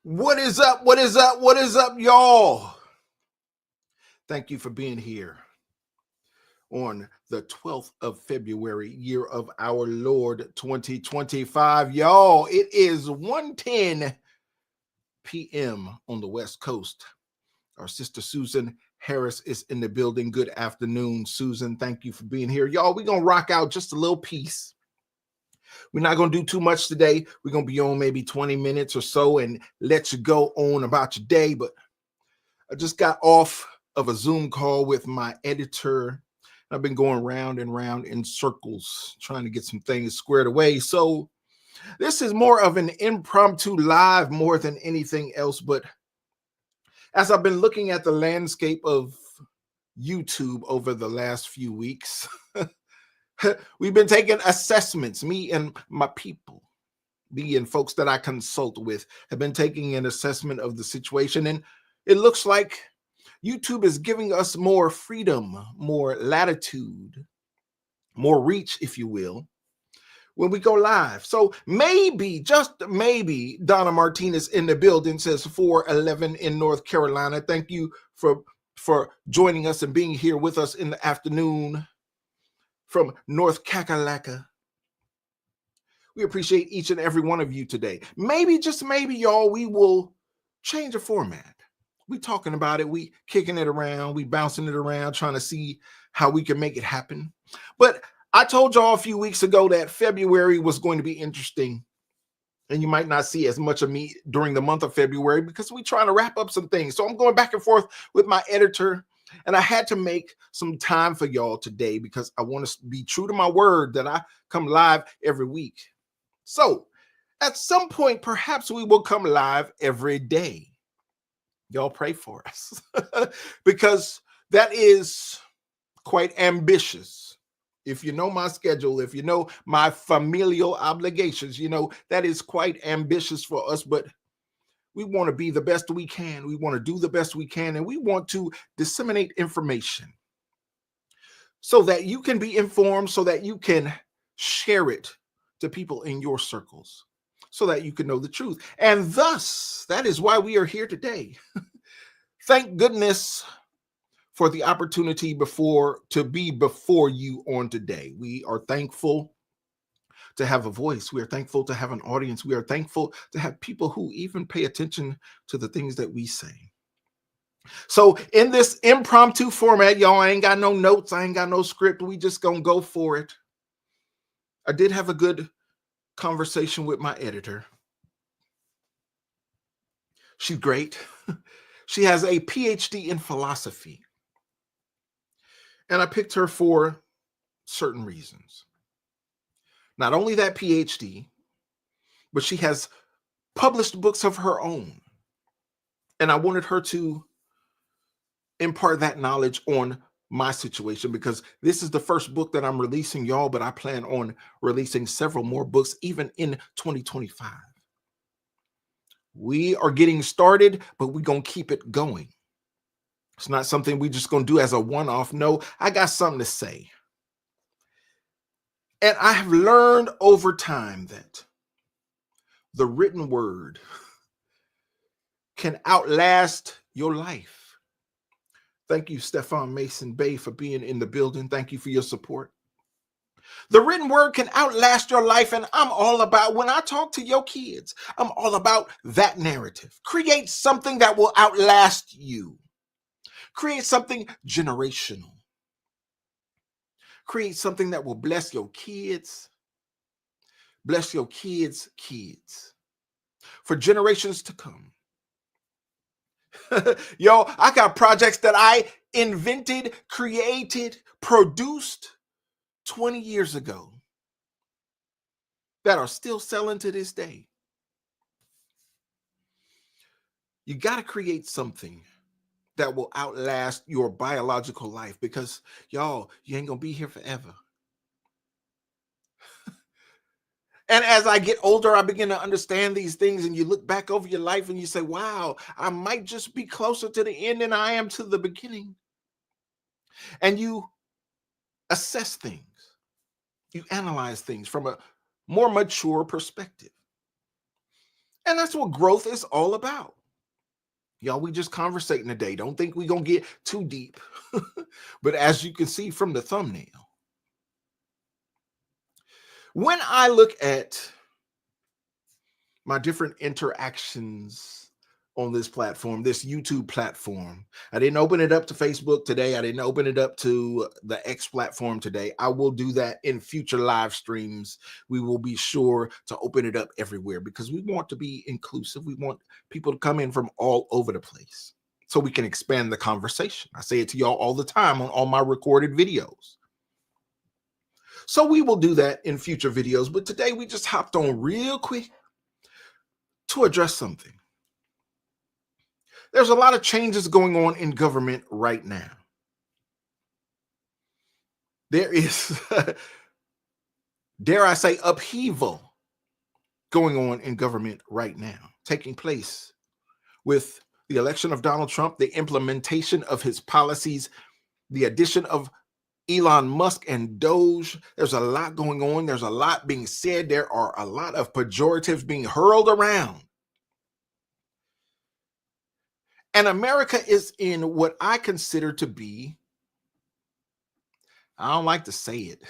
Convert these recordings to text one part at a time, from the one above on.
What is up? What is up? What is up, y'all? Thank you for being here on the 12th of February, year of our Lord 2025. Y'all, it is 1:10 p.m. on the West Coast. Our sister Susan Harris is in the building. Good afternoon, Susan. Thank you for being here. Y'all, we're going to rock out just a little piece. We're not going to do too much today. We're going to be on maybe 20 minutes or so and let you go on about your day. But I just got off of a Zoom call with my editor. I've been going round and round in circles trying to get some things squared away. So this is more of an impromptu live more than anything else. But as I've been looking at the landscape of YouTube over the last few weeks, we've been taking assessments. Me and my people, me and folks that I consult with have been taking an assessment of the situation. And it looks like YouTube is giving us more freedom, more latitude, more reach, if you will, when we go live. So maybe, just maybe, Donna Martinez in the building says 4:11 in North Carolina. Thank you for joining us and being here with us in the afternoon from North Kakalaka. We appreciate each and every one of you today. Maybe, just maybe, y'all, we will change the format. We talking about it, we kicking it around, we bouncing it around, trying to see how we can make it happen. But I told y'all a few weeks ago that February was going to be interesting. And you might not see as much of me during the month of February because we're trying to wrap up some things. So I'm going back and forth with my editor. And I had to make some time for y'all today because I want to be true to my word that I come live every week. So at some point, perhaps we will come live every day. Y'all pray for us because that is quite ambitious. If you know my schedule, if you know my familial obligations, you know that is quite ambitious for us, but we want to be the best we can. We want to do the best we can, and we want to disseminate information so that you can be informed, so that you can share it to people in your circles, so that you can know the truth. And thus, that is why we are here today. Thank goodness for the opportunity to be before you on today. We are thankful to have a voice. We are thankful to have an audience. We are thankful to have people who even pay attention to the things that we say. So in this impromptu format, y'all, I ain't got no notes. I ain't got no script. We just gonna go for it. I did have a good conversation with my editor. She's great. She has a PhD in philosophy. And I picked her for certain reasons. Not only that PhD, but she has published books of her own. And I wanted her to impart that knowledge on my situation because this is the first book that I'm releasing, y'all, but I plan on releasing several more books even in 2025. We are getting started, but we're going to keep it going. It's not something we just going to do as a one-off. No, I got something to say. And I have learned over time that the written word can outlast your life. Thank you, Stefan Mason Bay, for being in the building. Thank you for your support. The written word can outlast your life, and I'm all about, when I talk to your kids, I'm all about that narrative. Create something that will outlast you. Create something generational. Create something that will bless your kids' kids, for generations to come. Yo, I got projects that I invented, created, produced 20 years ago that are still selling to this day. You got to create something that will outlast your biological life because, y'all, you ain't going to be here forever. And as I get older, I begin to understand these things, and you look back over your life and you say, wow, I might just be closer to the end than I am to the beginning. And you assess things. You analyze things from a more mature perspective. And that's what growth is all about. Y'all, we just conversating today. Don't think we're going to get too deep. But as you can see from the thumbnail, when I look at my different interactions on this platform, this YouTube platform, I didn't open it up to Facebook today. I didn't open it up to the X platform today. I will do that in future live streams. We will be sure to open it up everywhere because we want to be inclusive. We want people to come in from all over the place so we can expand the conversation. I say it to y'all all the time on all my recorded videos. So we will do that in future videos. But today we just hopped on real quick to address something. There's a lot of changes going on in government right now. There is, dare I say, upheaval going on in government right now, taking place with the election of Donald Trump, the implementation of his policies, the addition of Elon Musk and Doge. There's a lot going on. There's a lot being said. There are a lot of pejoratives being hurled around. And America is in what I consider to be, I don't like to say it,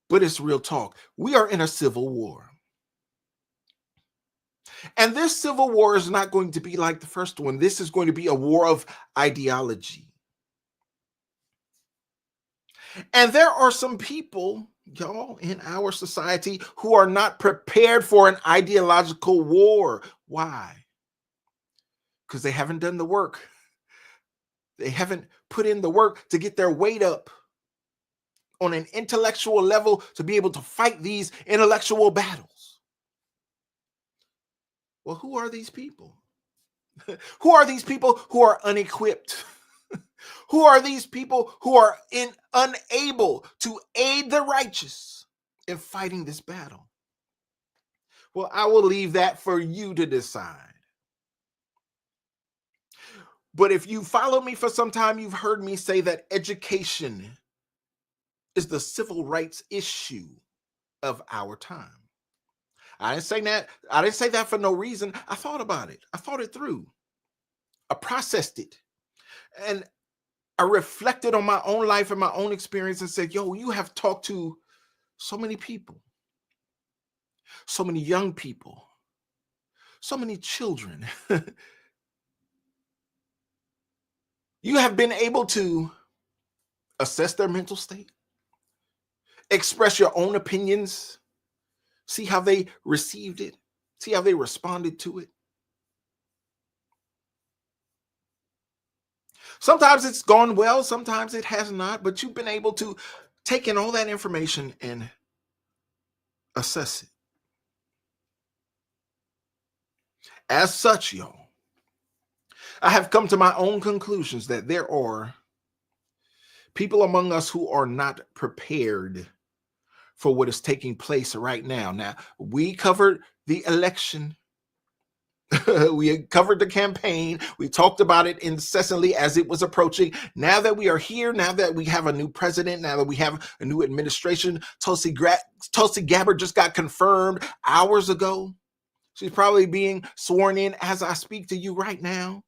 but it's real talk. We are in a civil war. And this civil war is not going to be like the first one. This is going to be a war of ideology. And there are some people, y'all, in our society who are not prepared for an ideological war. Why? Because they haven't done the work. They haven't put in the work to get their weight up on an intellectual level to be able to fight these intellectual battles. Well, who are these people? Who are these people who are unequipped? Who are these people who are unable to aid the righteous in fighting this battle? Well, I will leave that for you to decide. But if you follow me for some time, you've heard me say that education is the civil rights issue of our time. I didn't say that for no reason. I thought about it. I thought it through. I processed it. And I reflected on my own life and my own experience and said, yo, you have talked to so many people, so many young people, so many children. You have been able to assess their mental state, express your own opinions, see how they received it, see how they responded to it. Sometimes it's gone well, sometimes it has not, but you've been able to take in all that information and assess it. As such, y'all, I have come to my own conclusions that there are people among us who are not prepared for what is taking place right now. Now, we covered the election. We covered the campaign. We talked about it incessantly as it was approaching. Now that we are here, now that we have a new president, now that we have a new administration, Tulsi Gabbard just got confirmed hours ago. She's probably being sworn in as I speak to you right now.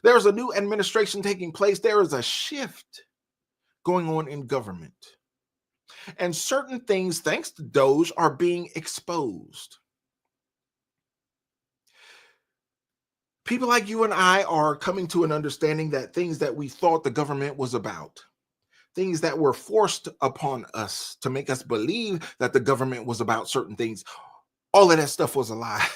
There's a new administration taking place. There is a shift going on in government. And certain things, thanks to Doge, are being exposed. People like you and I are coming to an understanding that things that we thought the government was about, things that were forced upon us to make us believe that the government was about certain things, all of that stuff was a lie.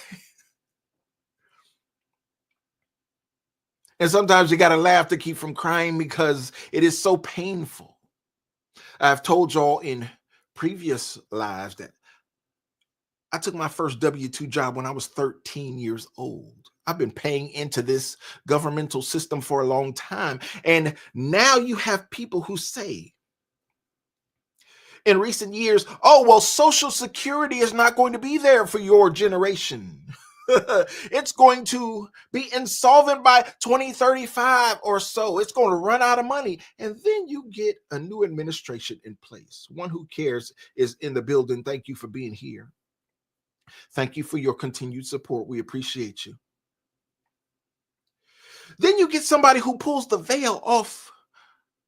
And sometimes you got to laugh to keep from crying because it is so painful. I've told y'all in previous lives that I took my first W-2 job when I was 13 years old. I've been paying into this governmental system for a long time. And now you have people who say in recent years, oh, well, Social Security is not going to be there for your generation. It's going to be insolvent by 2035 or so. It's going to run out of money. And then you get a new administration in place. One who cares is in the building. Thank you for being here. Thank you for your continued support. We appreciate you. Then you get somebody who pulls the veil off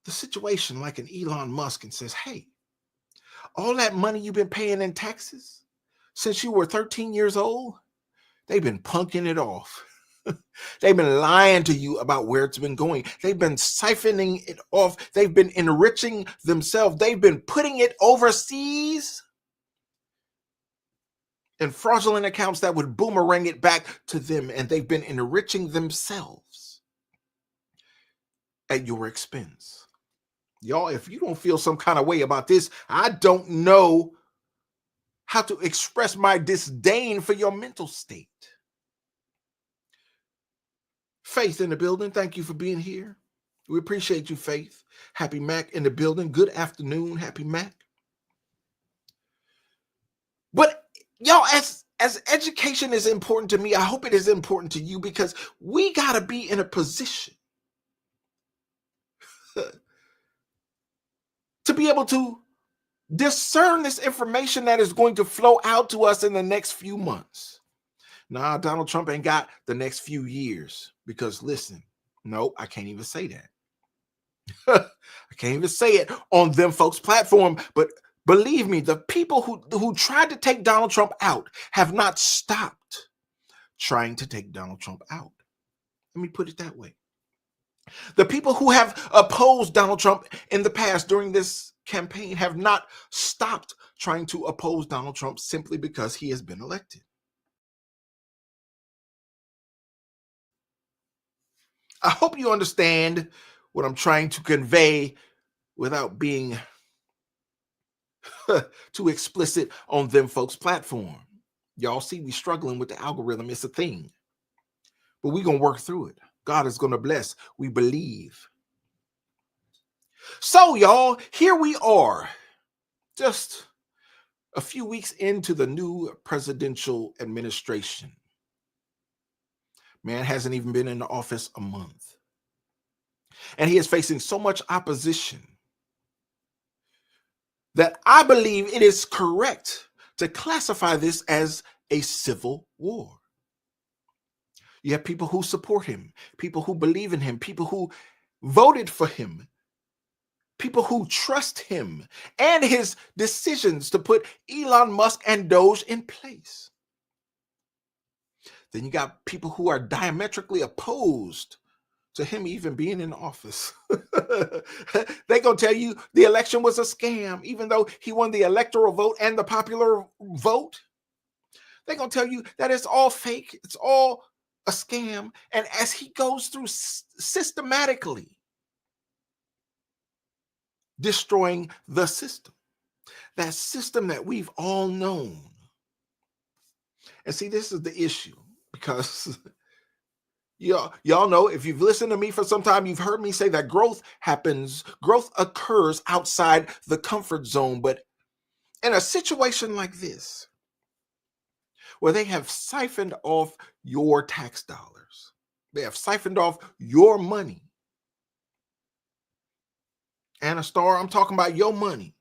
the situation like an Elon Musk and says, hey, all that money you've been paying in taxes since you were 13 years old, they've been punking it off. They've been lying to you about where it's been going. They've been siphoning it off. They've been enriching themselves. They've been putting it overseas in fraudulent accounts that would boomerang it back to them. And they've been enriching themselves at your expense. Y'all, if you don't feel some kind of way about this, I don't know how to express my disdain for your mental state. Faith in the building. Thank you for being here. We appreciate you, Faith. Happy Mac in the building. Good afternoon, Happy Mac. But y'all, as education is important to me, I hope it is important to you because we got to be in a position to be able to discern this information that is going to flow out to us in the next few months. Nah, Donald Trump ain't got the next few years because listen, no, I can't even say that. I can't even say it on them folks' platform, but believe me, the people who tried to take Donald Trump out have not stopped trying to take Donald Trump out. Let me put it that way. The people who have opposed Donald Trump in the past during this campaign have not stopped trying to oppose Donald Trump simply because he has been elected. I hope you understand what I'm trying to convey without being too explicit on them folks' platform. Y'all see, we struggling with the algorithm. It's a thing. But we're going to work through it. God is going to bless. We believe. So, y'all, here we are. Just a few weeks into the new presidential administration. Man hasn't even been in the office a month. And he is facing so much opposition that I believe it is correct to classify this as a civil war. You have people who support him, people who believe in him, people who voted for him, people who trust him and his decisions to put Elon Musk and Doge in place. Then you got people who are diametrically opposed to him even being in office. They're going to tell you the election was a scam, even though he won the electoral vote and the popular vote. They're going to tell you that it's all fake. It's all a scam. And as he goes through systematically destroying the system, that system that we've all known. And see, this is the issue, because y'all know, if you've listened to me for some time, you've heard me say that growth occurs outside the comfort zone. But in a situation like this, where they have siphoned off your tax dollars, they have siphoned off your money. Anna Star, I'm talking about your money.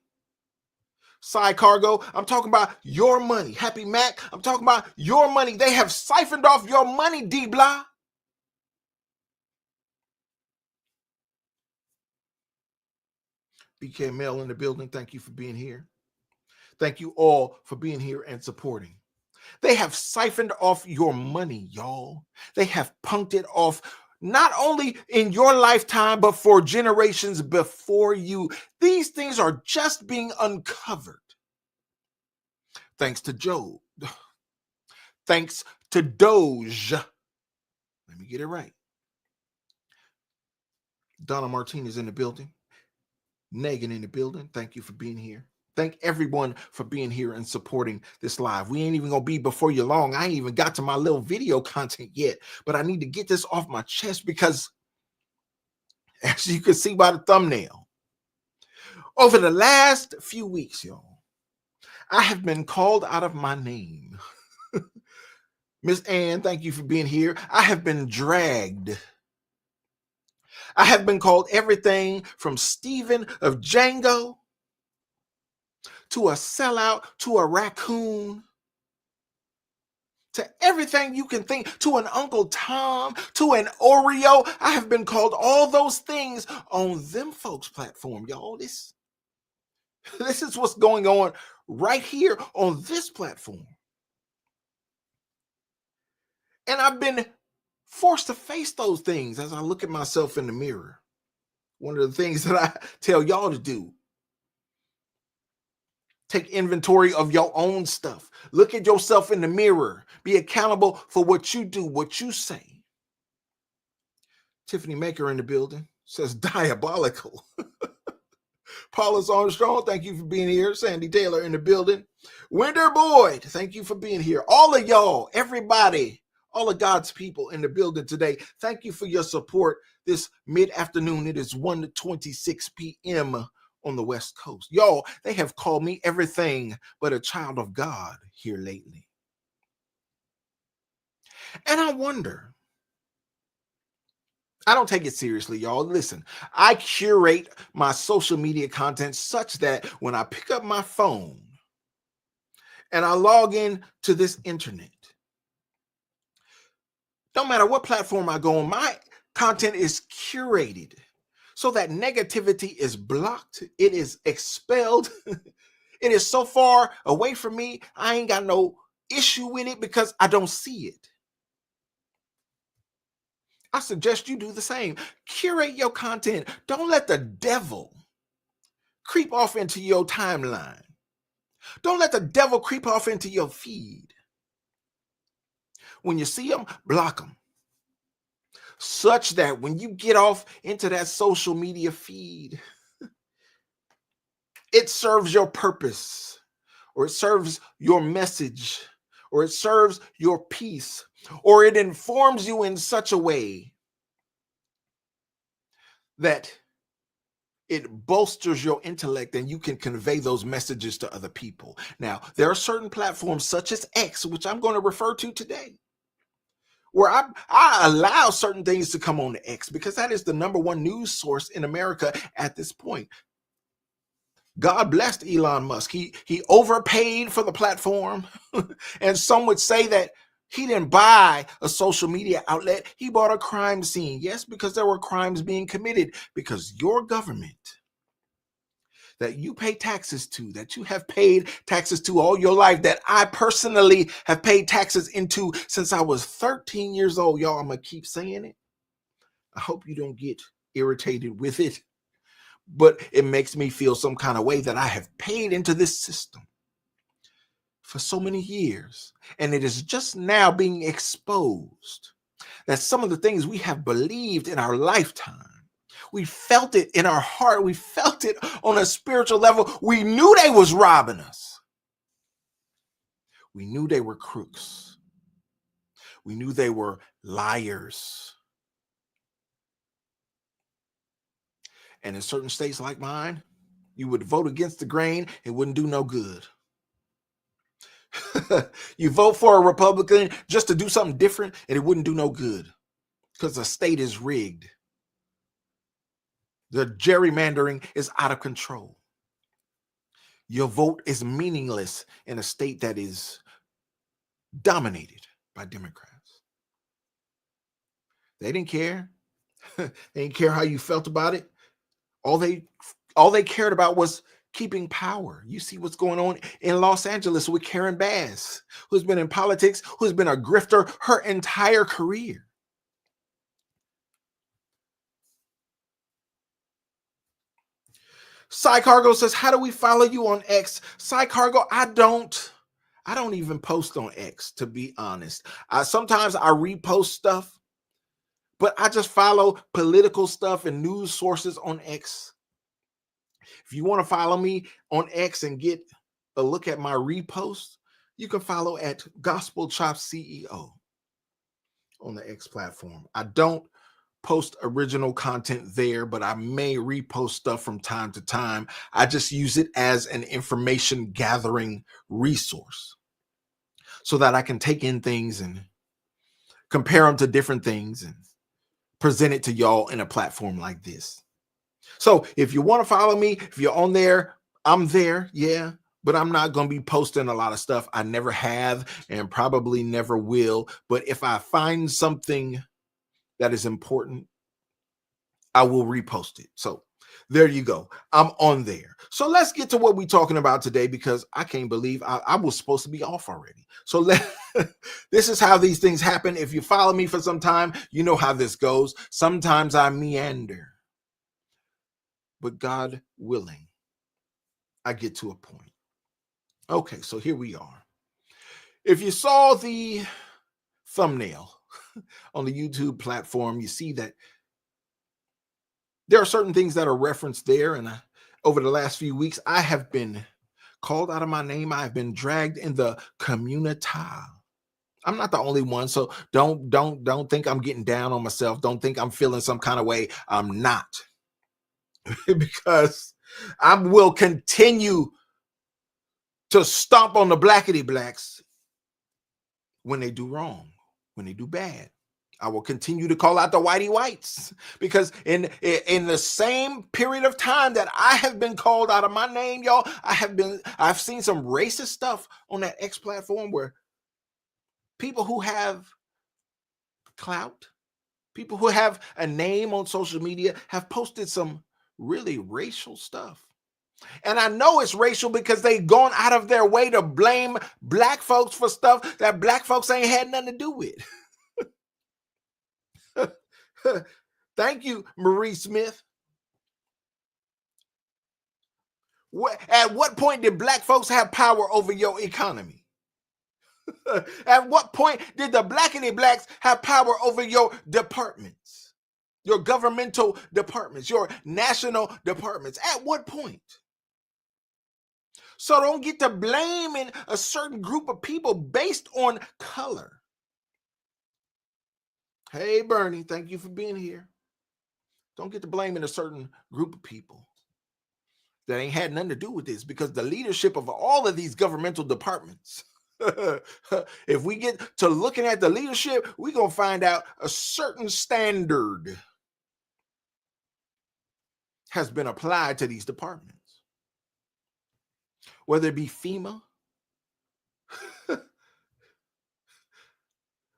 Side Cargo, I'm talking about your money. Happy Mac, I'm talking about your money. They have siphoned off your money, D Blah. BK Mail in the building, thank you for being here. Thank you all for being here and supporting. They have siphoned off your money, y'all. They have punked it off, not only in your lifetime, but for generations before you. These things are just being uncovered. Thanks to Joe. Thanks to Doge. Let me get it right. Donna Martinez in the building. Negan in the building. Thank you for being here. Thank everyone for being here and supporting this live. We ain't even gonna be before you long. I ain't even got to my little video content yet, but I need to get this off my chest, because as you can see by the thumbnail, over the last few weeks, y'all, I have been called out of my name. Miss Ann, thank you for being here. I have been dragged. I have been called everything from Stephen of Django to a sellout, to a raccoon, to everything you can think, to an Uncle Tom, to an Oreo. I have been called all those things on them folks' platform, y'all. This is what's going on right here on this platform. And I've been forced to face those things as I look at myself in the mirror. One of the things that I tell y'all to do: take inventory of your own stuff. Look at yourself in the mirror. Be accountable for what you do, what you say. Tiffany Maker in the building says diabolical. Paulus Armstrong, thank you for being here. Sandy Taylor in the building. Winder Boyd, thank you for being here. All of y'all, everybody, all of God's people in the building today, thank you for your support this mid-afternoon. It is 1:26 p.m. on the West Coast. Y'all, they have called me everything but a child of God here lately. And I wonder, I don't take it seriously, y'all. Listen, I curate my social media content such that when I pick up my phone and I log in to this internet, no matter what platform I go on, my content is curated so that negativity is blocked, it is expelled. It is so far away from me, I ain't got no issue with it because I don't see it. I suggest you do the same. Curate your content. Don't let the devil creep off into your timeline. Don't let the devil creep off into your feed. When you see them, block them, such that when you get off into that social media feed, it serves your purpose, or it serves your message, or it serves your peace, or it informs you in such a way that it bolsters your intellect and you can convey those messages to other people. Now, there are certain platforms such as X, which I'm going to refer to today, where I allow certain things to come on to X because that is the number one news source in America at this point. God blessed Elon Musk. He overpaid for the platform. And some would say that he didn't buy a social media outlet. He bought a crime scene. Yes, because there were crimes being committed, because your government that you pay taxes to, that you have paid taxes to all your life, that I personally have paid taxes into since I was 13 years old. Y'all, I'm going to keep saying it. I hope you don't get irritated with it, but it makes me feel some kind of way that I have paid into this system for so many years, and it is just now being exposed. that some of the things we have believed in our lifetime, we felt it in our heart, we felt it on a spiritual level. We knew they was robbing us. We knew they were crooks. We knew they were liars. And in certain states like mine, you would vote against the grain, it wouldn't do no good. You vote for a Republican just to do something different, and it wouldn't do no good because the state is rigged. The gerrymandering is out of control. Your vote is meaningless in a state that is dominated by Democrats. They didn't care. They didn't care how you felt about it. All they cared about was keeping power. You see what's going on in Los Angeles with Karen Bass, who's been in politics, who's been a grifter her entire career. Cy Cargo says, how do we follow you on X? Cy Cargo, I don't even post on X, to be honest. Sometimes I repost stuff, but I just follow political stuff and news sources on X. If you want to follow me on X and get a look at my reposts, you can follow at Gospel Chop CEO on the X platform. I don't post original content there, but I may repost stuff from time to time. I just use it as an information gathering resource so that I can take in things and compare them to different things and present it to y'all in a platform like this. So if you want to follow me, if you're on there, I'm there, yeah, but I'm not going to be posting a lot of stuff. I never have and probably never will. But if I find something that is important, I will repost it. So there you go. I'm on there. So let's get to what we're talking about today, because I can't believe I was supposed to be off already. So this is how these things happen. If you follow me for some time, you know how this goes. Sometimes I meander, but God willing, I get to a point. Okay, so here we are. If you saw the thumbnail on the YouTube platform, you see that there are certain things that are referenced there. And over the last few weeks, I have been called out of my name. I've been dragged in the community. I'm not the only one, so don't think I'm getting down on myself. Don't think I'm feeling some kind of way. I'm not. Because I will continue to stomp on the blackity blacks when they do wrong, when they do bad. I will continue to call out the whitey whites, because in the same period of time that I have been called out of my name, y'all, I've seen some racist stuff on that X platform where people who have clout, people who have a name on social media have posted some really racial stuff. And I know it's racial because they've gone out of their way to blame black folks for stuff that black folks ain't had nothing to do with. Thank you, Marie Smith. At what point did black folks have power over your economy? At what point did the blackity blacks have power over your departments, your governmental departments, your national departments? At what point? So don't get to blaming a certain group of people based on color. Hey, Bernie, thank you for being here. Don't get to blaming a certain group of people that ain't had nothing to do with this, because the leadership of all of these governmental departments, if we get to looking at the leadership, we're going to find out a certain standard has been applied to these departments. Whether it be FEMA,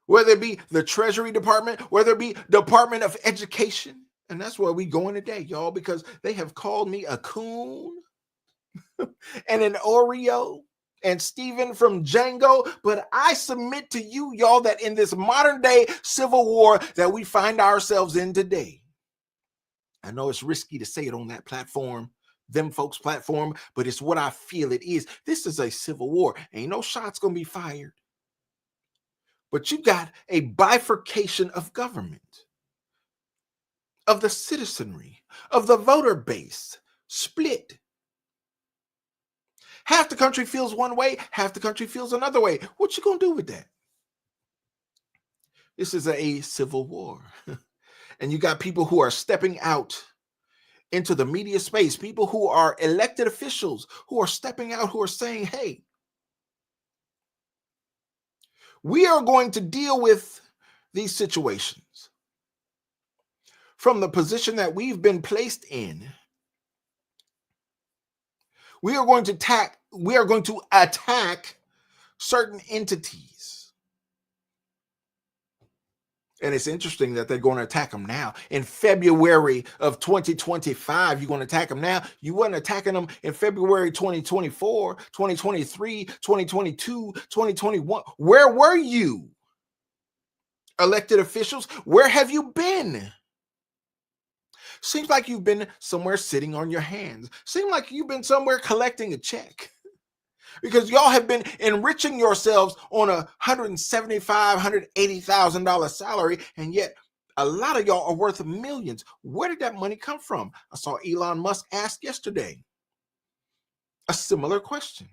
whether it be the Treasury Department, whether it be Department of Education. And that's where we going today, y'all, because they have called me a coon and an Oreo and Steven from Django. But I submit to you, y'all, that in this modern day civil war that we find ourselves in today, I know it's risky to say it on that platform, them folks platform, but it's what I feel it is. This is a civil war. Ain't no shots gonna be fired. But you got a bifurcation of government, of the citizenry, of the voter base, split. Half the country feels one way, half the country feels another way. What you gonna do with that? This is a civil war. And you got people who are stepping out into the media space, people who are elected officials who are stepping out, who are saying, hey, we are going to deal with these situations from the position that we've been placed in. We are going to attack certain entities. And it's interesting that they're going to attack them now. In February of 2025, you're going to attack them now. You weren't attacking them in February 2024, 2023, 2022, 2021. Where were you? Elected officials, where have you been? Seems like you've been somewhere sitting on your hands. Seems like you've been somewhere collecting a check. Because y'all have been enriching yourselves on $175,000, $180,000 salary, and yet a lot of y'all are worth millions. Where did that money come from? I saw Elon Musk ask yesterday a similar question.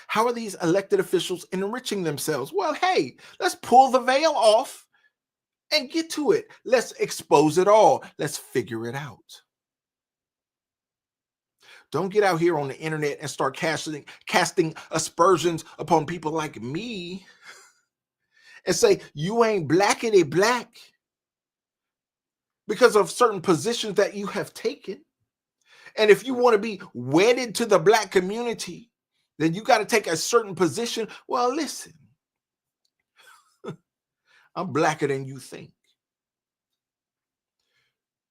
How are these elected officials enriching themselves? Well, hey, let's pull the veil off and get to it. Let's expose it all. Let's figure it out. Don't get out here on the internet and start casting aspersions upon people like me and say, you ain't blackity black because of certain positions that you have taken. And if you want to be wedded to the black community, then you got to take a certain position. Well, listen, I'm blacker than you think.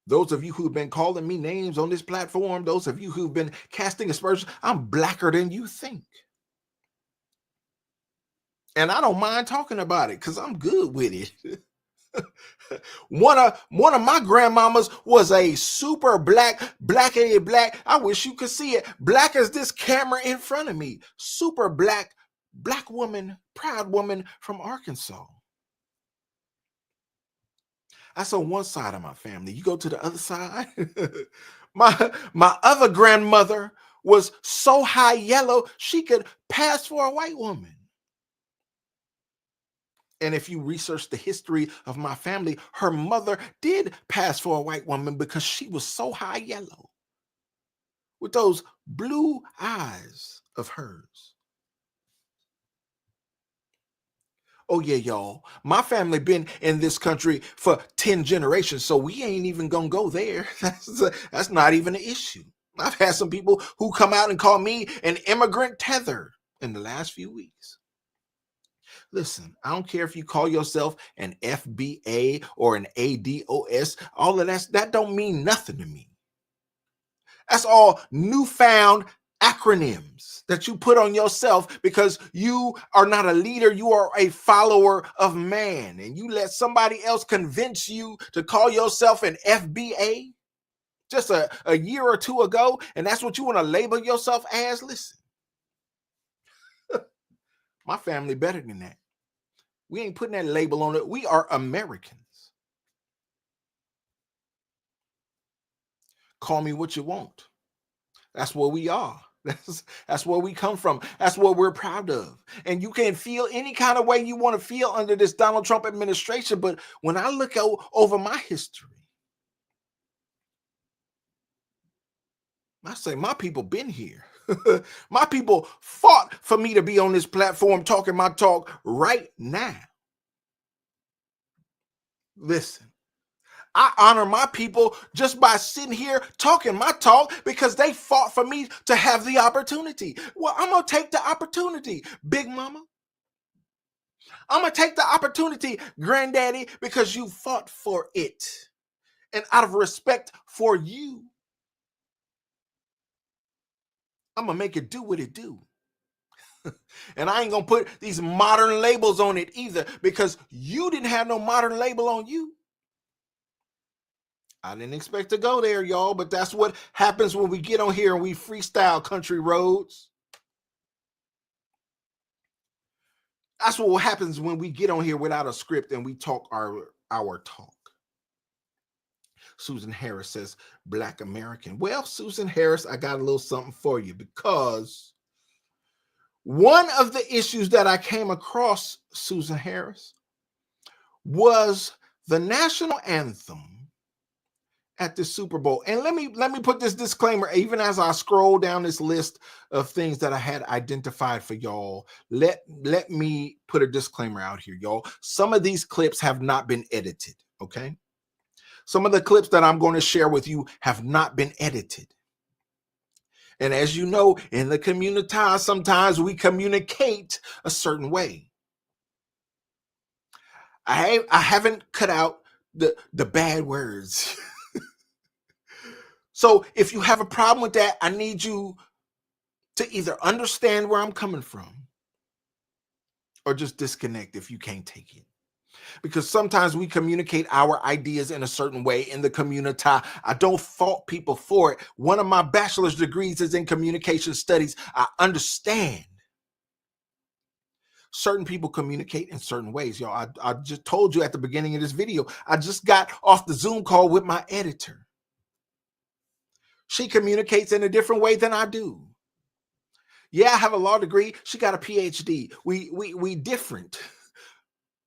Those of you who've been calling me names on this platform, those of you who've been casting aspersions, I'm blacker than you think. And I don't mind talking about it because I'm good with it. One of my grandmamas was a super blackity black. I wish you could see it. Black as this camera in front of me. Super black woman, proud woman from Arkansas. That's on one side of my family. You go to the other side. my other grandmother was so high yellow she could pass for a white woman. And if you research the history of my family, her mother did pass for a white woman because she was so high yellow with those blue eyes of hers. Oh yeah, y'all. My family been in this country for 10 generations, so we ain't even gonna go there. That's not even an issue. I've had some people who come out and call me an immigrant tether in the last few weeks. Listen, I don't care if you call yourself an FBA or an ADOS. All of that don't mean nothing to me. That's all newfound acronyms that you put on yourself because you are not a leader, you are a follower of man, and you let somebody else convince you to call yourself an FBA just a year or two ago, and that's what you want to label yourself as. Listen, my family better than that. We ain't putting that label on it. We are Americans. Call me what you want. That's what we are. That's where we come from. That's what we're proud of. And you can feel any kind of way you want to feel under this Donald Trump administration. But when I look over my history, I say my people been here. My people fought for me to be on this platform talking my talk right now. Listen, I honor my people just by sitting here talking my talk because they fought for me to have the opportunity. Well, I'm going to take the opportunity, Big Mama. I'm going to take the opportunity, Granddaddy, because you fought for it. And out of respect for you, I'm going to make it do what it do. And I ain't going to put these modern labels on it either because you didn't have no modern label on you. I didn't expect to go there, y'all, but that's what happens when we get on here and we freestyle country roads. That's what happens when we get on here without a script and we talk our talk. Susan Harris says, Black American. Well, Susan Harris, I got a little something for you, because one of the issues that I came across, Susan Harris, was the national anthem at the Super Bowl. And let me put this disclaimer, even as I scroll down this list of things that I had identified for y'all. Let me put a disclaimer out here, y'all. Some of these clips have not been edited, okay? Some of the clips that I'm going to share with you have not been edited. And as you know, in the community, sometimes we communicate a certain way. I haven't cut out the bad words. So if you have a problem with that, I need you to either understand where I'm coming from or just disconnect if you can't take it. Because sometimes we communicate our ideas in a certain way in the community. I don't fault people for it. One of my bachelor's degrees is in communication studies. I understand certain people communicate in certain ways. Y'all, I just told you at the beginning of this video, I just got off the Zoom call with my editor. She communicates in a different way than I do. Yeah, I have a law degree. She got a PhD. We different,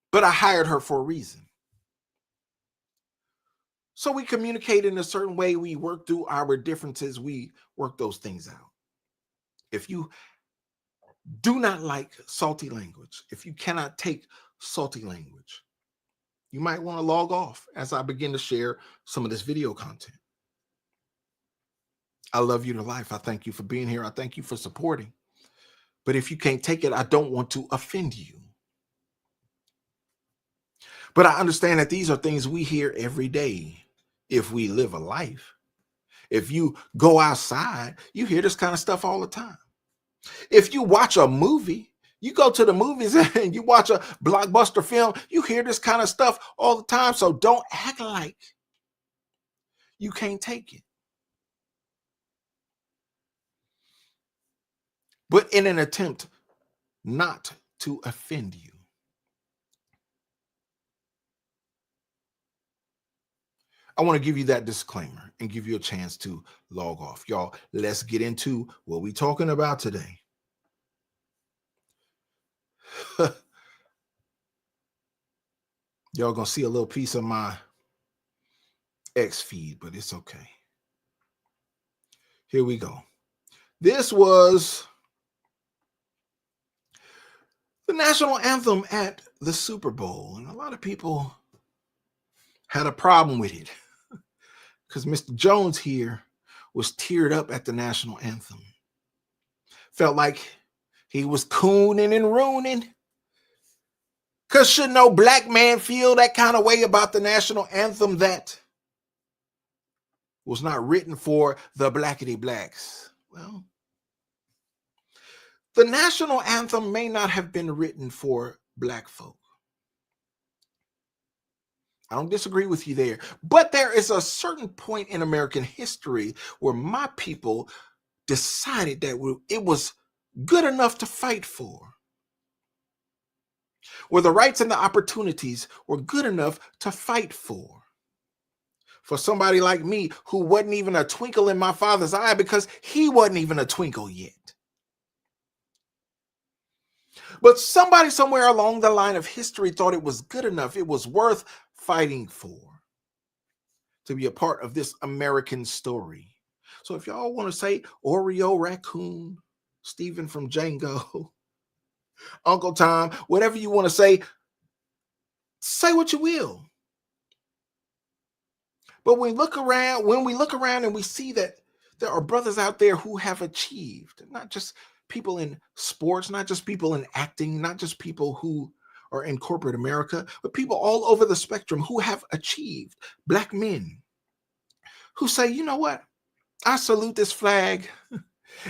but I hired her for a reason. So we communicate in a certain way. We work through our differences. We work those things out. If you do not like salty language, if you cannot take salty language, you might want to log off as I begin to share some of this video content. I love you to life. I thank you for being here. I thank you for supporting. But if you can't take it, I don't want to offend you. But I understand that these are things we hear every day if we live a life. If you go outside, you hear this kind of stuff all the time. If you watch a movie, you go to the movies and you watch a blockbuster film, you hear this kind of stuff all the time. So don't act like you can't take it. But in an attempt not to offend you, I want to give you that disclaimer and give you a chance to log off. Y'all, let's get into what we're talking about today. Y'all gonna see a little piece of my X feed, but it's okay. Here we go. This was the national anthem at the Super Bowl, and a lot of people had a problem with it because Mr. Jones here was teared up at the national anthem. Felt like he was cooning and ruining. Because should no black man feel that kind of way about the national anthem that was not written for the blackity blacks? Well, the national anthem may not have been written for black folk. I don't disagree with you there. But there is a certain point in American history where my people decided that it was good enough to fight for, where the rights and the opportunities were good enough to fight for. For somebody like me who wasn't even a twinkle in my father's eye because he wasn't even a twinkle yet. But somebody somewhere along the line of history thought it was good enough, it was worth fighting for, to be a part of this American story. So if y'all want to say Oreo Raccoon, Stephen from Django, Uncle Tom, whatever you want to say what you will. But when we look around and we see that there are brothers out there who have achieved, not just people in sports, not just people in acting, not just people who are in corporate America, but people all over the spectrum who have achieved, black men who say, you know what? I salute this flag.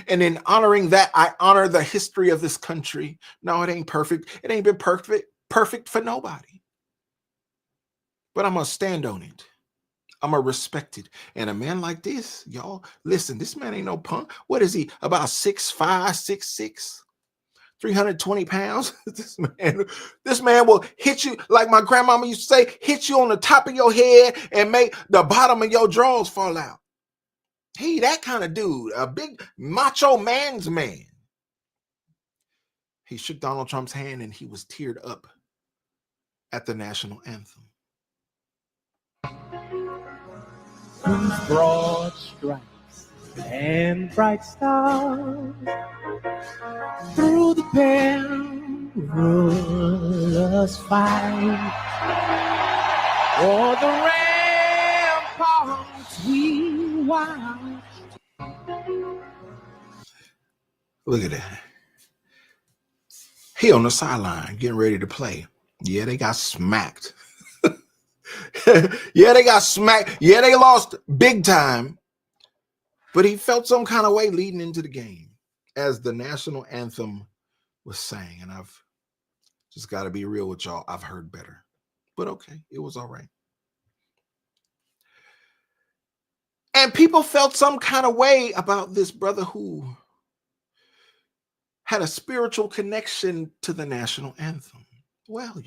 And in honoring that, I honor the history of this country. No, it ain't perfect. It ain't been perfect for nobody. But I'm going to stand on it. I'm going to respect it. And a man like this, y'all, listen, this man ain't no punk. What is he? About 6'5", 6'6", 320 pounds. This man will hit you, like my grandmama used to say, hit you on the top of your head and make the bottom of your drawers fall out. He that kind of dude, a big macho man's man. He shook Donald Trump's hand and he was teared up at the national anthem. Whose broad stripes and bright stars through the perilous fight, o'er the ramparts we watched. Look at that. He on the sideline getting ready to play. Yeah, they got smacked. Yeah, they got smacked. Yeah, they lost big time. But he felt some kind of way leading into the game as the national anthem was sang. And I've just got to be real with y'all. I've heard better. But okay, it was all right. And people felt some kind of way about this brother who had a spiritual connection to the national anthem. Well,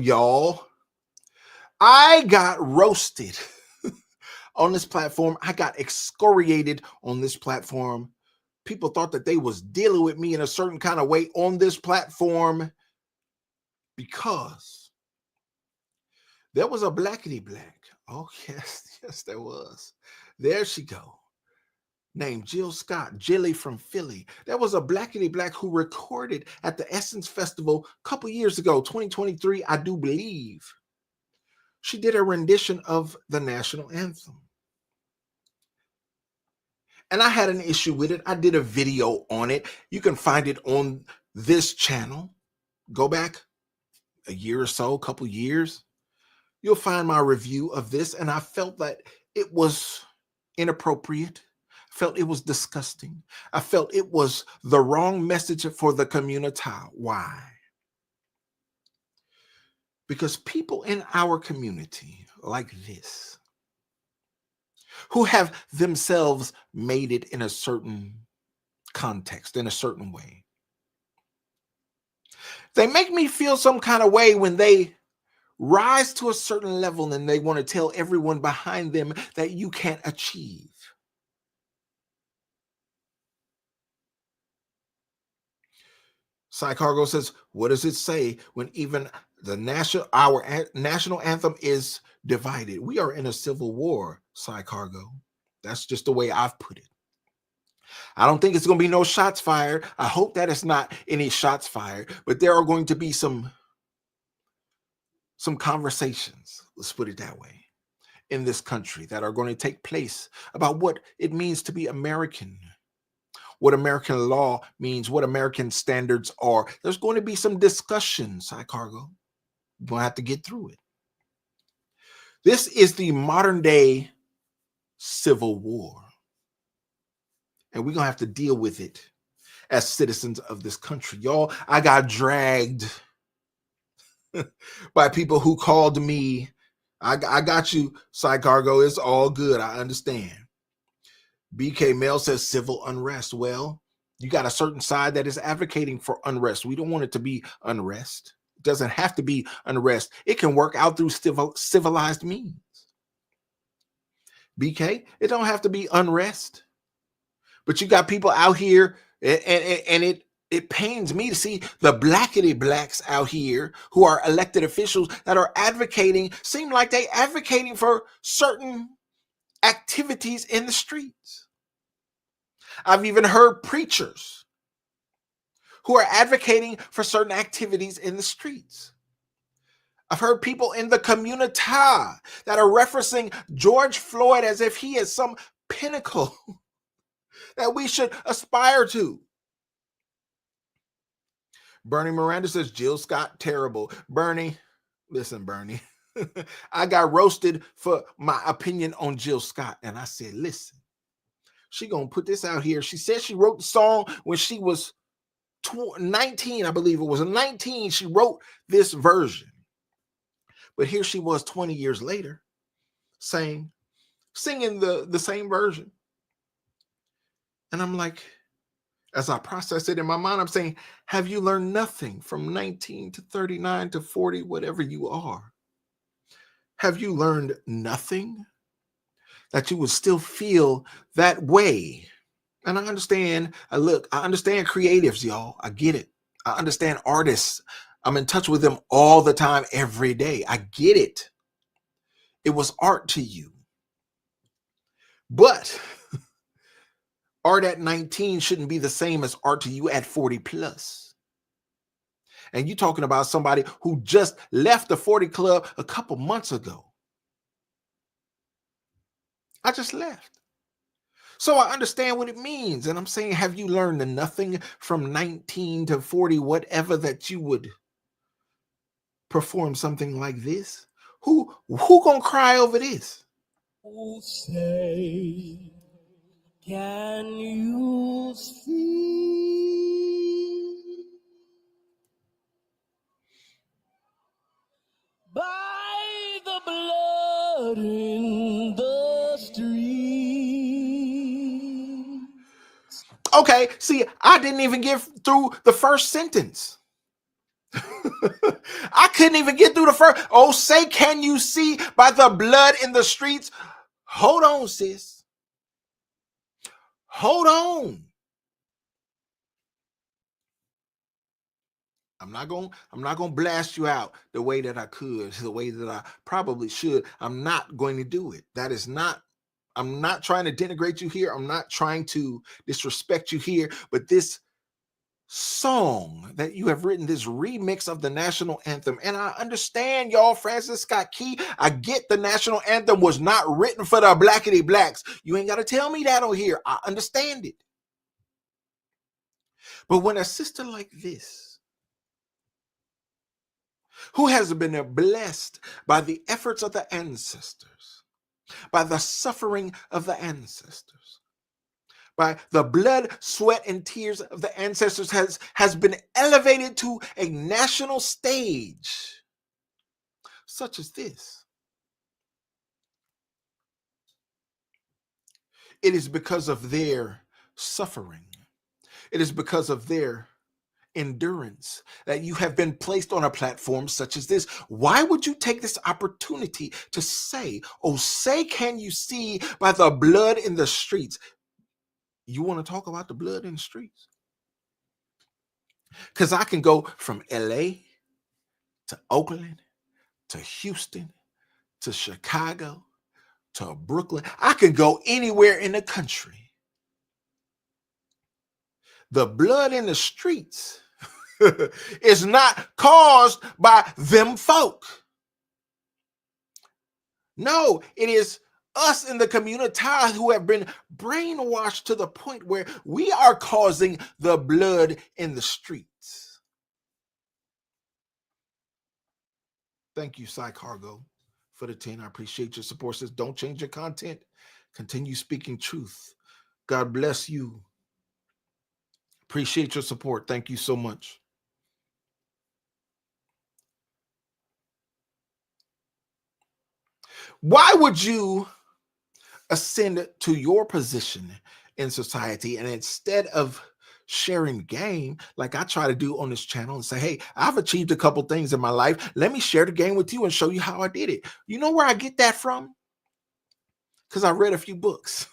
y'all, I got roasted on this platform. I got excoriated on this platform. People thought that they was dealing with me in a certain kind of way on this platform because there was a blackity black. Oh, yes, there was. There she go. Named Jill Scott, Jilly from Philly. There was a blackity black who recorded at the Essence Festival a couple years ago, 2023, I do believe. She did a rendition of the national anthem. And I had an issue with it. I did a video on it. You can find it on this channel. Go back a year or so, a couple years. You'll find my review of this. And I felt that it was inappropriate. I felt it was disgusting. I felt it was the wrong message for the community. Why? Because people in our community like this, who have themselves made it in a certain context, in a certain way, they make me feel some kind of way when they rise to a certain level and they want to tell everyone behind them that you can't achieve. Cy Cargo says, what does it say when even our national anthem is divided? We are in a civil war, Cy Cargo. That's just the way I've put it. I don't think it's going to be no shots fired. I hope that it's not any shots fired, but there are going to be some conversations, let's put it that way, in this country that are going to take place about what it means to be American, what American law means, what American standards are. There's going to be some discussions, Cy Cargo. You're going to have to get through it. This is the modern day civil war. And we're going to have to deal with it as citizens of this country. Y'all, I got dragged by people who called me. I got you, Cy Cargo. It's all good. I understand. BK Mel says civil unrest. Well, you got a certain side that is advocating for unrest. We don't want it to be unrest. It doesn't have to be unrest. It can work out through civilized means. BK, it don't have to be unrest. But you got people out here, and it pains me to see the blackity blacks out here who are elected officials that are advocating, seem like they advocating for certain activities in the streets. I've even heard preachers who are advocating for certain activities in the streets. I've heard people in the community that are referencing George Floyd as if he is some pinnacle that we should aspire to. Bernie Miranda says, Jill Scott, terrible. Bernie, listen, Bernie, I got roasted for my opinion on Jill Scott. And I said, listen, she going to put this out here. She said she wrote the song when she was 19, I believe it was 19. She wrote this version. But here she was 20 years later singing the same version. And I'm like, As I process it in my mind, I'm saying, have you learned nothing from 19 to 39 to 40, whatever you are? Have you learned nothing that you would still feel that way? And I understand, I understand creatives, y'all. I get it. I understand artists. I'm in touch with them all the time, every day. I get it. It was art to you. But art at 19 shouldn't be the same as art to you at 40 plus. And you're talking about somebody who just left the 40 club a couple months ago. I just left. So I understand what it means. And I'm saying, have you learned nothing from 19 to 40, whatever, that you would perform something like this? Who gonna cry over this? Oh, say, can you see by the blood in the street? Okay, see, I didn't even get through the first sentence. I couldn't even get through the first. Oh, say, can you see by the blood in the streets? Hold on, sis. Hold on. I'm not gonna blast you out the way that I could, the way that I probably should. I'm not going to do it. That is not, I'm not trying to denigrate you here. I'm not trying to disrespect you here, but this song that you have written, this remix of the national anthem, and I understand, y'all, Francis Scott Key, I get the national anthem was not written for the blackity blacks. You ain't got to tell me that on here. I understand it. But when a sister like this, who has been blessed by the efforts of the ancestors, by the suffering of the ancestors, by the blood, sweat, and tears of the ancestors, has been elevated to a national stage such as this, it is because of their suffering. It is because of their endurance that you have been placed on a platform such as this. Why would you take this opportunity to say, oh, say, can you see by the blood in the streets? You want to talk about the blood in the streets? Because I can go from LA to Oakland to Houston to Chicago to Brooklyn. I can go anywhere in the country. The blood in the streets is not caused by them folk. No, it is us in the community who have been brainwashed to the point where we are causing the blood in the streets. Thank you, Psy Cargo, for the 10. I appreciate your support. Says, don't change your content. Continue speaking truth. God bless you. Appreciate your support. Thank you so much. Why would you ascend to your position in society, and instead of sharing game like I try to do on this channel and say, hey, I've achieved a couple things in my life, let me share the game with you and show you how I did it? You know where I get that from? Because I read a few books.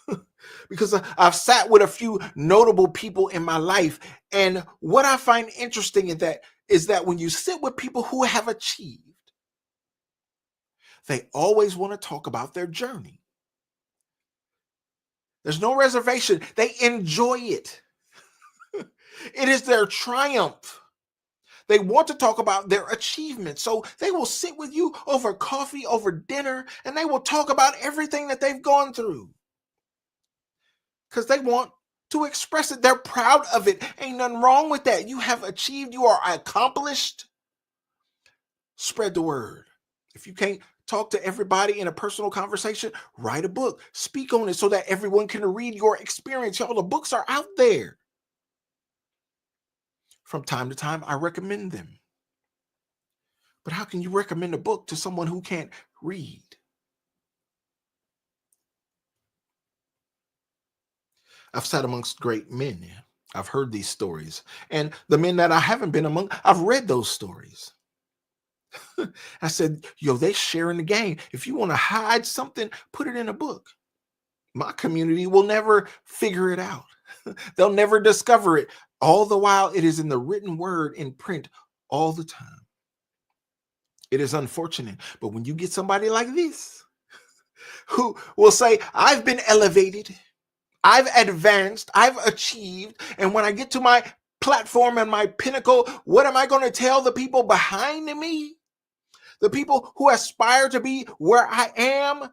Because I've sat with a few notable people in my life, and what I find interesting in that is that when you sit with people who have achieved, they always want to talk about their journey. There's no reservation. They enjoy it. It is their triumph. They want to talk about their achievements. So they will sit with you over coffee, over dinner, and they will talk about everything that they've gone through. Because they want to express it. They're proud of it. Ain't nothing wrong with that. You have achieved. You are accomplished. Spread the word. If you can't talk to everybody in a personal conversation, write a book. Speak on it so that everyone can read your experience. Y'all, the books are out there. From time to time, I recommend them. But how can you recommend a book to someone who can't read? I've sat amongst great men, I've heard these stories. And the men that I haven't been among, I've read those stories. I said, yo, they sharing the game. If you want to hide something, put it in a book. My community will never figure it out. They'll never discover it. All the while, it is in the written word in print all the time. It is unfortunate. But when you get somebody like this who will say, I've been elevated, I've advanced, I've achieved, and when I get to my platform and my pinnacle, what am I going to tell the people behind me? The people who aspire to be where I am,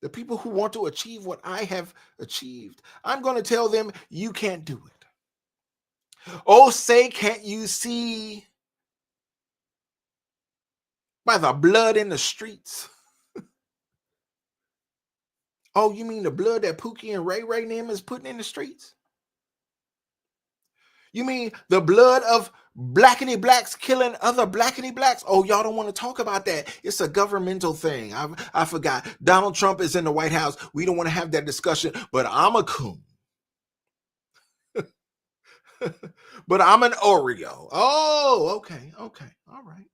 the people who want to achieve what I have achieved, I'm going to tell them, you can't do it. Oh, say, can't you see by the blood in the streets? Oh, you mean the blood that Pookie and Ray Ray and them is putting in the streets? You mean the blood of blackity blacks killing other blackity blacks? Oh, y'all don't want to talk about that. It's a governmental thing. I forgot. Donald Trump is in the White House. We don't want to have that discussion, but I'm a coon. But I'm an Oreo. Oh, okay. Okay. All right.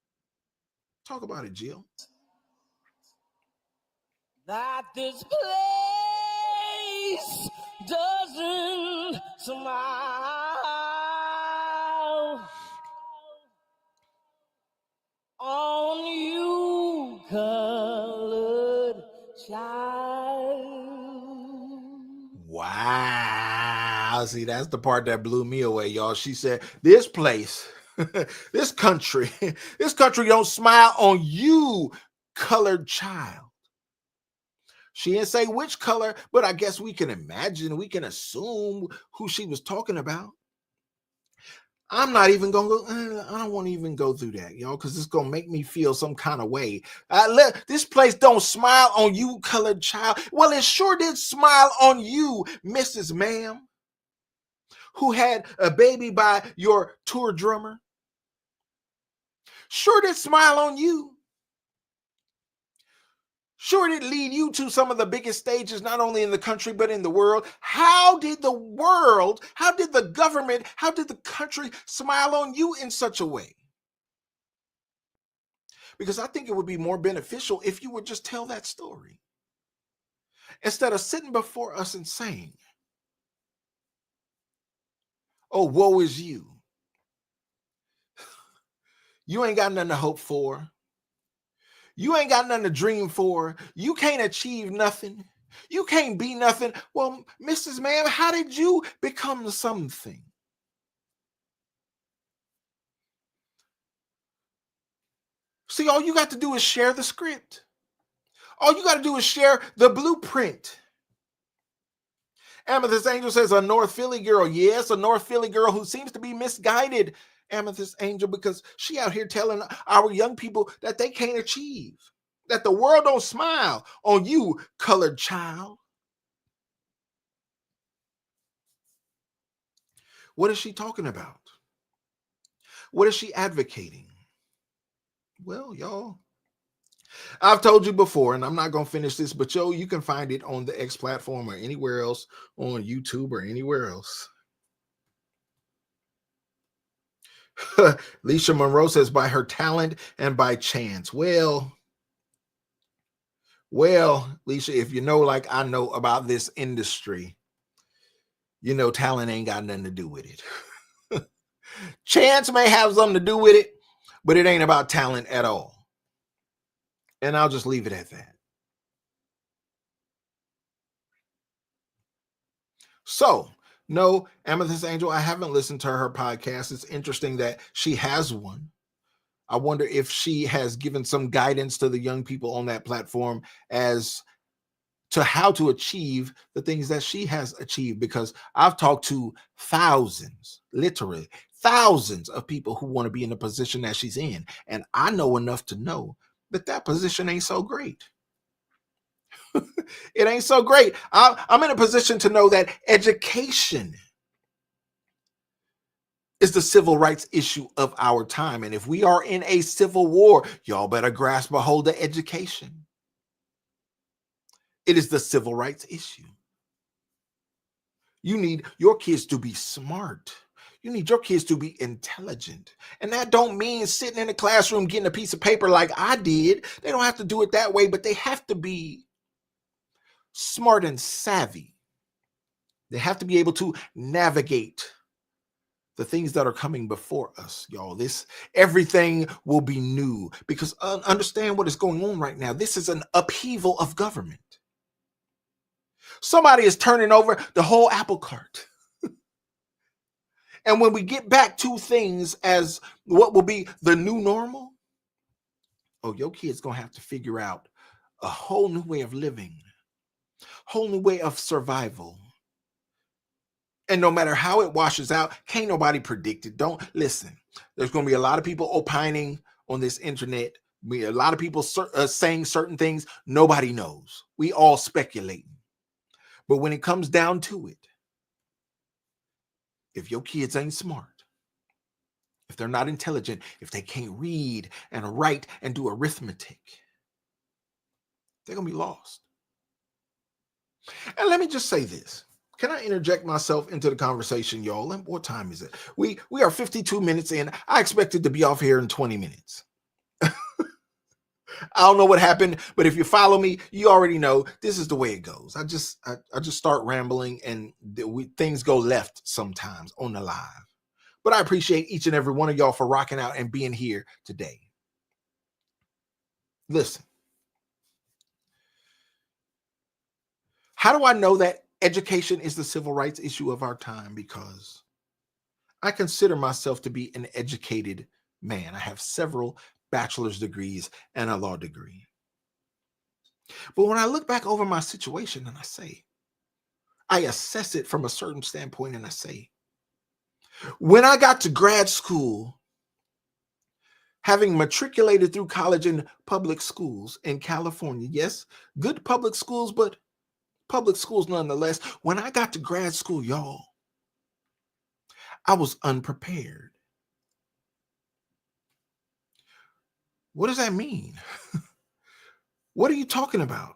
Talk about it, Jill. That this place doesn't smile on you, colored child. Wow. See, that's the part that blew me away, y'all. She said, this place, this country don't smile on you, colored child. She didn't say which color, but I guess we can imagine, we can assume who she was talking about. I'm not even gonna go. I don't want to even go through that, y'all, because it's gonna make me feel some kind of way. This place don't smile on you, colored child. Well, it sure did smile on you, Mrs. Ma'am, who had a baby by your tour drummer. Sure did smile on you. Sure did lead you to some of the biggest stages, not only in the country, but in the world. How did the world, how did the government, how did the country smile on you in such a way? Because I think it would be more beneficial if you would just tell that story. Instead of sitting before us and saying, oh, woe is you. You ain't got nothing to hope for. You ain't got nothing to dream for. You can't achieve nothing. You can't be nothing. Well, Mrs. Ma'am, how did you become something? See, all you got to do is share the script. All you got to do is share the blueprint. Amethyst Angel says, a North Philly girl. Yes, a North Philly girl who seems to be misguided, Amethyst Angel, because she out here telling our young people that they can't achieve, that the world don't smile on you, colored child. What is she talking about? What is she advocating? Well, y'all, I've told you before, and I'm not going to finish this, but yo, you can find it on the X platform or anywhere else, on YouTube or anywhere else. Leisha Monroe says, by her talent and by chance. Well, Leisha, if you know, like I know about this industry, you know, talent ain't got nothing to do with it. Chance may have something to do with it, but it ain't about talent at all. And I'll just leave it at that. So, no, Amethyst Angel, I haven't listened to her podcast. It's interesting that she has one. I wonder if she has given some guidance to the young people on that platform as to how to achieve the things that she has achieved, because I've talked to thousands, literally thousands of people who want to be in the position that she's in. And I know enough to know that that position ain't so great. It ain't so great. I'm in a position to know that education is the civil rights issue of our time. And if we are in a civil war, y'all better grasp a hold of education. It is the civil rights issue. You need your kids to be smart. You need your kids to be intelligent. And that don't mean sitting in the classroom getting a piece of paper like I did. They don't have to do it that way, but they have to be smart and savvy. They have to be able to navigate the things that are coming before us, y'all. This everything will be new because understand what is going on right now. This is an upheaval of government. Somebody is turning over the whole apple cart. And when we get back to things as what will be the new normal, oh, your kid's gonna have to figure out a whole new way of living, whole new way of survival. And no matter how it washes out, can't nobody predict it. Don't listen. There's going to be a lot of people opining on this internet. A lot of people saying certain things. Nobody knows. We all speculating. But when it comes down to it, if your kids ain't smart, if they're not intelligent, if they can't read and write and do arithmetic, they're going to be lost. And let me just say this. Can I interject myself into the conversation, y'all? And what time is it? We are 52 minutes in. I expected to be off here in 20 minutes. I don't know what happened, but if you follow me, you already know this is the way it goes. I just start rambling and things go left sometimes on the live. But I appreciate each and every one of y'all for rocking out and being here today. Listen. How do I know that education is the civil rights issue of our time? Because I consider myself to be an educated man. I have several bachelor's degrees and a law degree. But when I look back over my situation and I assess it from a certain standpoint and I say, when I got to grad school, having matriculated through college in public schools in California, yes, good public schools, but public schools nonetheless. When I got to grad school, y'all, I was unprepared. What does that mean? What are you talking about?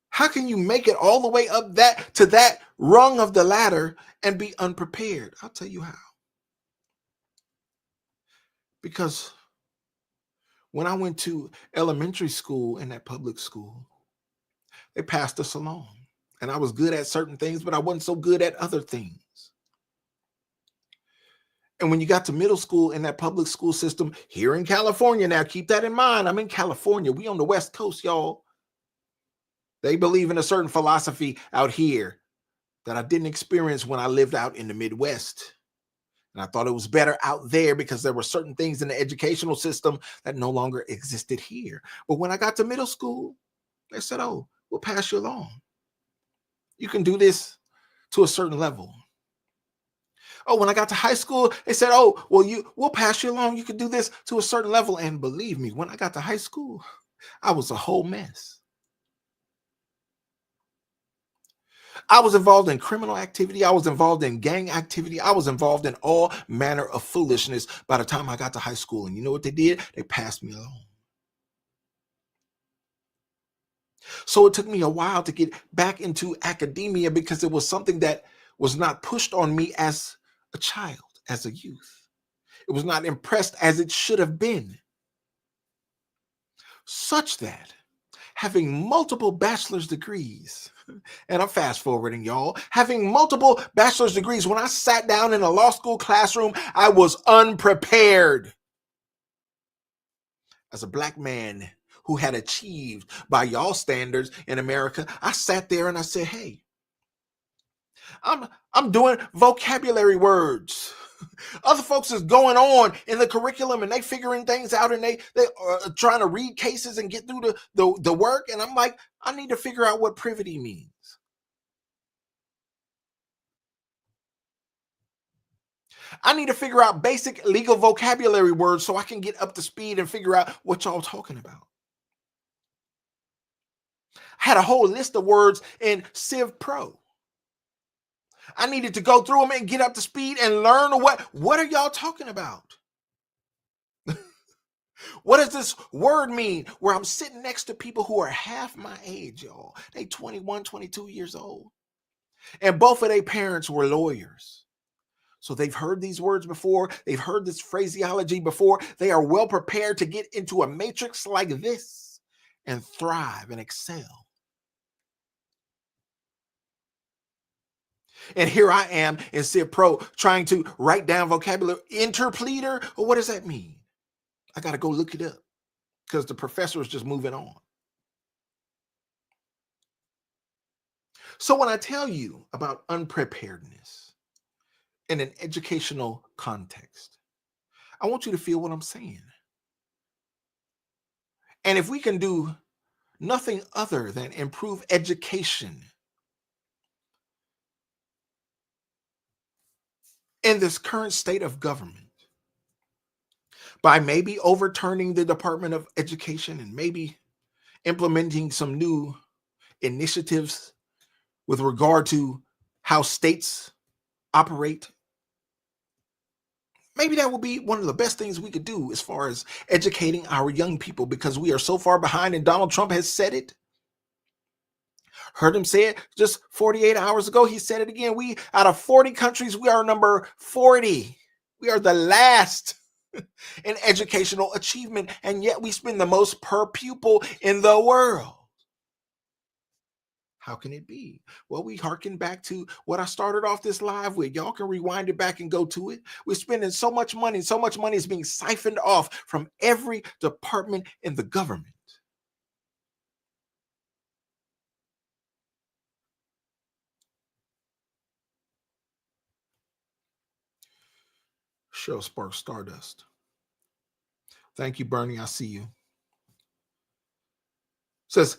How can you make it all the way up to that rung of the ladder and be unprepared? I'll tell you how. Because when I went to elementary school in that public school, they passed us along. And I was good at certain things, but I wasn't so good at other things. And when you got to middle school in that public school system here in California, now keep that in mind. I'm in California. We on the West Coast, y'all. They believe in a certain philosophy out here that I didn't experience when I lived out in the Midwest. And I thought it was better out there because there were certain things in the educational system that no longer existed here. But when I got to middle school, they said, oh, we'll pass you along. You can do this to a certain level. Oh, when I got to high school, they said, oh, well, we'll pass you along. You can do this to a certain level. And believe me, when I got to high school, I was a whole mess. I was involved in criminal activity. I was involved in gang activity. I was involved in all manner of foolishness by the time I got to high school. And you know what they did? They passed me along. So it took me a while to get back into academia because it was something that was not pushed on me as a child, as a youth. It was not impressed as it should have been. Such that having multiple bachelor's degrees, and I'm fast forwarding, y'all, having multiple bachelor's degrees, when I sat down in a law school classroom, I was unprepared. As a black man who had achieved by y'all standards in America, I sat there and I said, hey, I'm doing vocabulary words. Other folks is going on in the curriculum and they figuring things out and they are trying to read cases and get through the work. And I'm like, I need to figure out what privity means. I need to figure out basic legal vocabulary words so I can get up to speed and figure out what y'all talking about. I had a whole list of words in Civ Pro. I needed to go through them and get up to speed and learn what are y'all talking about? What does this word mean? Where I'm sitting next to people who are half my age, y'all. They 21, 22 years old. And both of their parents were lawyers. So they've heard these words before. They've heard this phraseology before. They are well prepared to get into a matrix like this and thrive and excel. And here I am in Civ Pro trying to write down vocabulary. Interpleader? Well, what does that mean? I got to go look it up because the professor is just moving on. So when I tell you about unpreparedness in an educational context, I want you to feel what I'm saying. And if we can do nothing other than improve education in this current state of government by maybe overturning the Department of Education and maybe implementing some new initiatives with regard to how states operate, maybe that would be one of the best things we could do as far as educating our young people, because we are so far behind, and Donald Trump has said it. Heard him say it just 48 hours ago. He said it again. We, out of 40 countries, we are number 40. We are the last in educational achievement, and yet we spend the most per pupil in the world. How can it be? Well, we harken back to what I started off this live with. Y'all can rewind it back and go to it. We're spending so much money is being siphoned off from every department in the government. Show Spark Stardust. Thank you, Bernie. I see you. Says,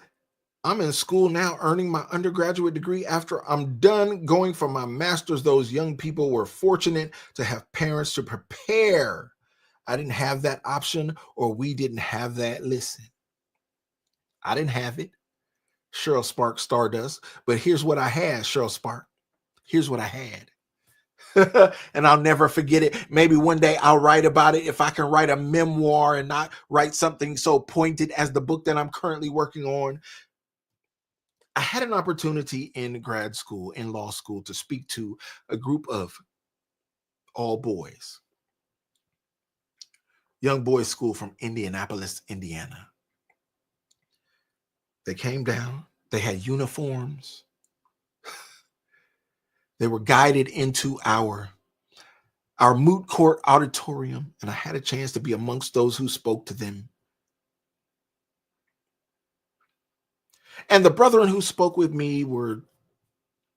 I'm in school now, earning my undergraduate degree. After I'm done going for my master's, those young people were fortunate to have parents to prepare. I didn't have that option, or we didn't have that. Listen, I didn't have it. Cheryl Spark Stardust. But here's what I had, Cheryl Spark. Here's what I had. And I'll never forget it. Maybe one day I'll write about it. If I can write a memoir and not write something so pointed as the book that I'm currently working on. I had an opportunity in grad school, in law school, to speak to a group of all boys, young boys school from Indianapolis, Indiana. They came down, they had uniforms. They were guided into our moot court auditorium, and I had a chance to be amongst those who spoke to them. And the brethren who spoke with me were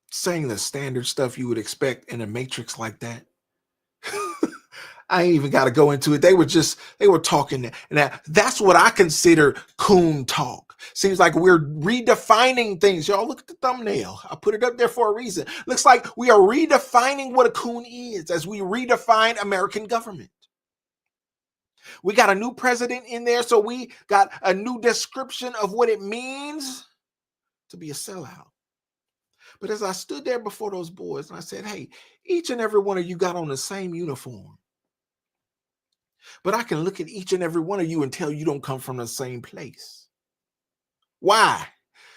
saying the standard stuff you would expect in a matrix like that. I ain't even got to go into it. They were talking. And that's what I consider coon talk. Seems like we're redefining things. Y'all look at the thumbnail. I put it up there for a reason. Looks like we are redefining what a coon is as we redefine American government. We got a new president in there, so we got a new description of what it means to be a sellout. But as I stood there before those boys and I said, hey, each and every one of you got on the same uniform. But I can look at each and every one of you and tell you don't come from the same place. Why?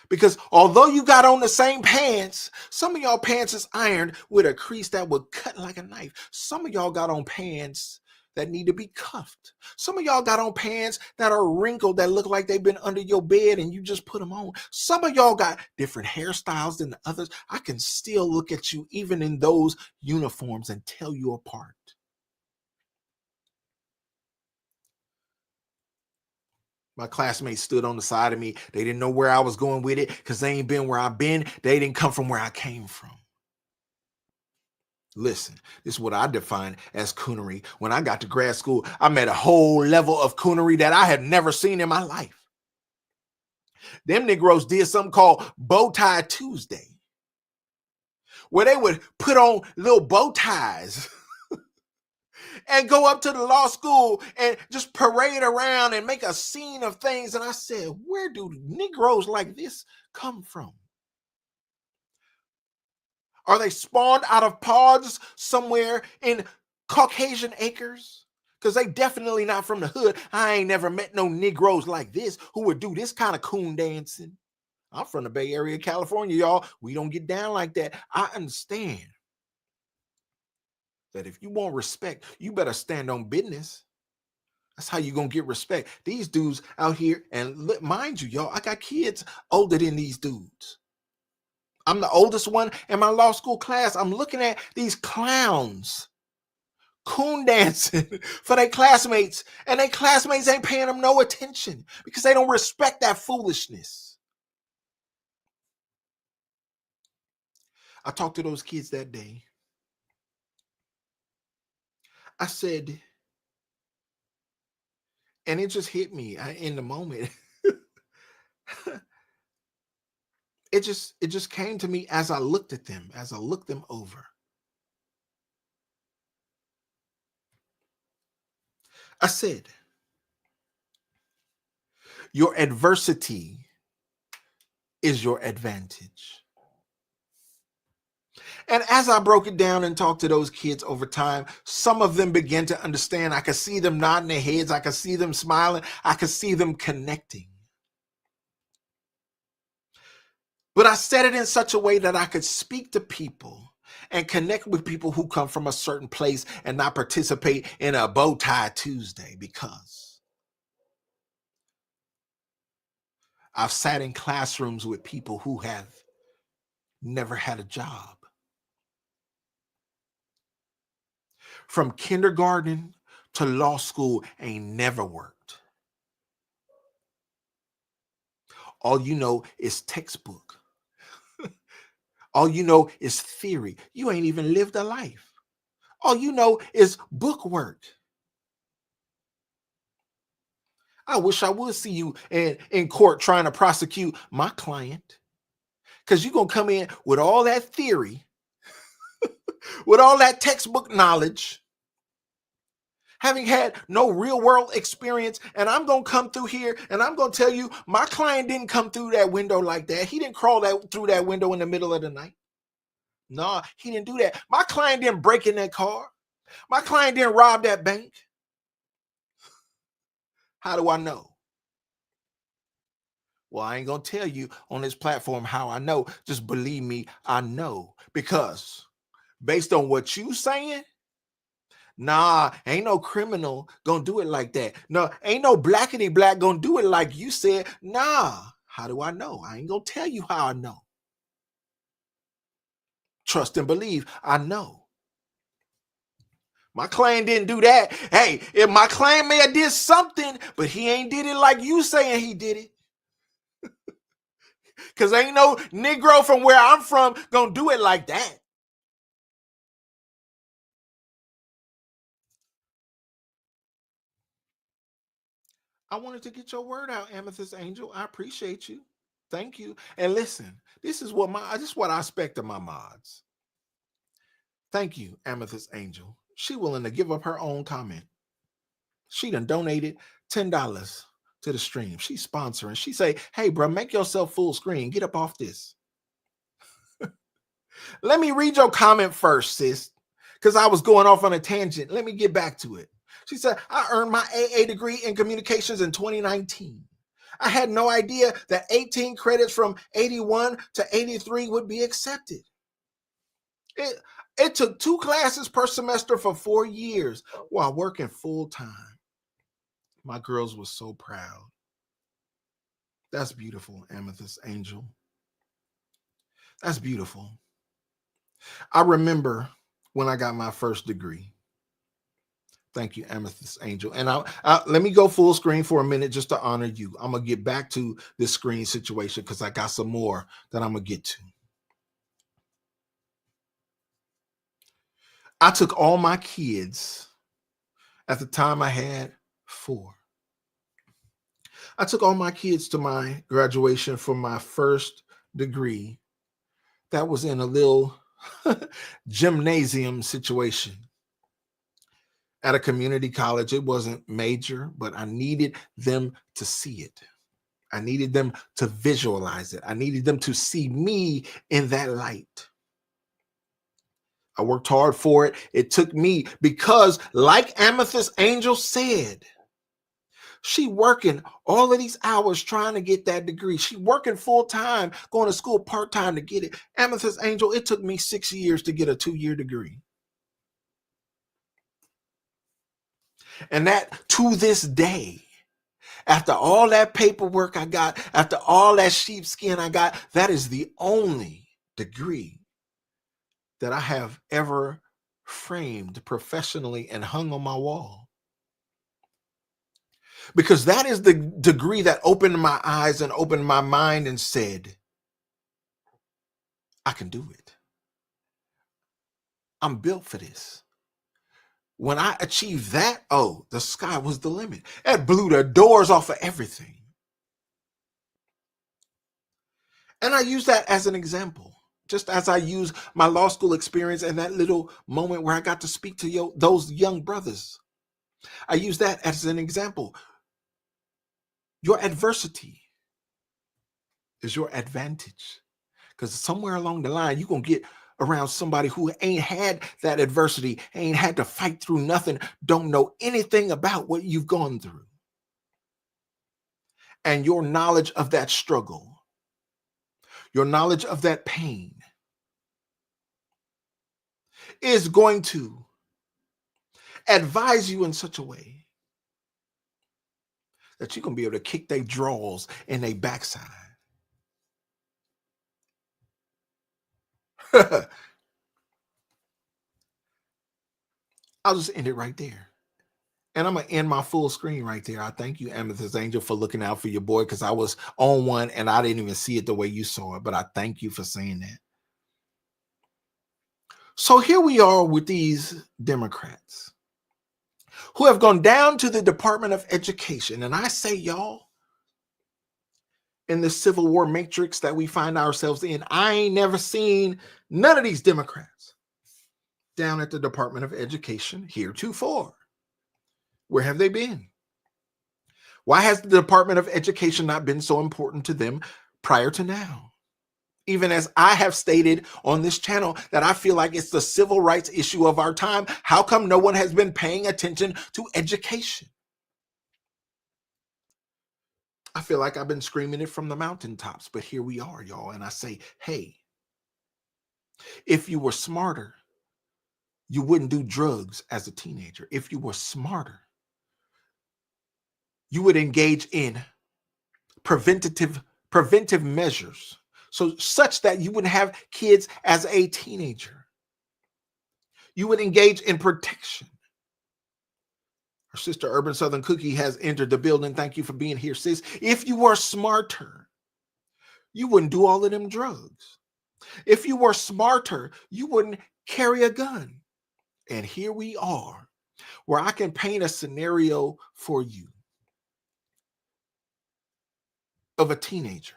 Because although you got on the same pants, some of y'all pants is ironed with a crease that would cut like a knife. Some of y'all got on pants that need to be cuffed. Some of y'all got on pants that are wrinkled, that look like they've been under your bed and you just put them on. Some of y'all got different hairstyles than the others. I can still look at you even in those uniforms and tell you apart. My classmates stood on the side of me. They didn't know where I was going with it because they ain't been where I've been. They didn't come from where I came from. Listen, this is what I define as coonery. When I got to grad school, I met a whole level of coonery that I had never seen in my life. Them Negroes did something called Bow Tie Tuesday, where they would put on little bow ties and go up to the law school and just parade around and make a scene of things. And I said, where do Negroes like this come from? Are they spawned out of pods somewhere in Caucasian acres? Because they definitely not from the hood. I ain't never met no Negroes like this who would do this kind of coon dancing. I'm from the Bay Area, California, y'all. We don't get down like that. I understand that if you want respect, you better stand on business. That's how you're going to get respect. These dudes out here, and mind you, y'all, I got kids older than these dudes. I'm the oldest one in my law school class. I'm looking at these clowns coon dancing for their classmates, and their classmates ain't paying them no attention because they don't respect that foolishness. I talked to those kids that day. I said, and it just hit me in the moment. it just came to me as I looked at them, as I looked them over. I said, your adversity is your advantage. And as I broke it down and talked to those kids over time, some of them began to understand. I could see them nodding their heads. I could see them smiling. I could see them connecting. But I said it in such a way that I could speak to people and connect with people who come from a certain place and not participate in a bow tie Tuesday, because I've sat in classrooms with people who have never had a job. From kindergarten to law school, ain't never worked. All you know is textbook. All you know is theory. You ain't even lived a life. All you know is book work. I wish I would see you in court trying to prosecute my client, because you're going to come in with all that theory, with all that textbook knowledge, having had no real world experience. And I'm going to come through here and I'm going to tell you, my client didn't come through that window like that. He didn't crawl through that window in the middle of the night. No, he didn't do that. My client didn't break in that car. My client didn't rob that bank. How do I know? Well, I ain't going to tell you on this platform how I know. Just believe me, I know. Because based on what you saying, nah, ain't no criminal gonna do it like that. No, ain't no blackity black gonna do it like you said. Nah, how do I know? I ain't gonna tell you how I know. Trust and believe, I know. My client didn't do that. Hey, if my client may have did something, but he ain't did it like you saying he did it. Because ain't no Negro from where I'm from gonna do it like that. I wanted to get your word out, Amethyst Angel. I appreciate you. Thank you. And listen, this is what I expect of my mods. Thank you, Amethyst Angel. She willing to give up her own comment. She done donated $10 to the stream. She's sponsoring. She say, hey, bro, make yourself full screen. Get up off this. Let me read your comment first, sis, because I was going off on a tangent. Let me get back to it. She said, I earned my AA degree in communications in 2019. I had no idea that 18 credits from 81 to 83 would be accepted. It took 2 classes per semester for 4 years while working full time. My girls were so proud. That's beautiful, Amethyst Angel. That's beautiful. I remember when I got my first degree. Thank you, Amethyst Angel. And let me go full screen for a minute just to honor you. I'm going to get back to this screen situation because I got some more that I'm going to get to. I took all my kids. At the time, I had 4. I took all my kids to my graduation for my first degree. That was in a little gymnasium situation at a community college. It wasn't major, but I needed them to see it. I needed them to visualize it. I needed them to see me in that light. I worked hard for it. It took me because, like Amethyst Angel said, She working all of these hours trying to get that degree. She working full time, going to school part time to get it. Amethyst Angel, it took me 6 years to get a 2-year degree. And that to this day, after all that paperwork I got, after all that sheepskin I got, that is the only degree that I have ever framed professionally and hung on my wall. Because that is the degree that opened my eyes and opened my mind and said, I can do it. I'm built for this. When I achieved that, oh, the sky was the limit. It blew the doors off of everything. And I use that as an example, just as I use my law school experience and that little moment where I got to speak to those young brothers. I use that as an example. Your adversity is your advantage. Because somewhere along the line, you're going to get around somebody who ain't had that adversity, ain't had to fight through nothing, don't know anything about what you've gone through. And your knowledge of that struggle, your knowledge of that pain is going to advise you in such a way that you're going to be able to kick their drawers and their backside. I'll just end it right there. And I'm going to end my full screen right there. I thank you, Amethyst Angel, for looking out for your boy, because I was on one and I didn't even see it the way you saw it. But I thank you for saying that. So here we are with these Democrats who have gone down to the Department of Education. And I say, y'all, in the Civil War matrix that we find ourselves in, I ain't never seen none of these Democrats down at the Department of Education heretofore. Where have they been? Why has the Department of Education not been so important to them prior to now? Even as I have stated on this channel that I feel like it's the civil rights issue of our time. How come no one has been paying attention to education? I feel like I've been screaming it from the mountaintops, but here we are, y'all. And I say, hey, if you were smarter, you wouldn't do drugs as a teenager. If you were smarter, you would engage in preventive measures, so such that you wouldn't have kids as a teenager. You would engage in protection. Our sister Urban Southern Cookie has entered the building. Thank you for being here, sis. If you were smarter, you wouldn't do all of them drugs. If you were smarter, you wouldn't carry a gun. And here we are, where I can paint a scenario for you of a teenager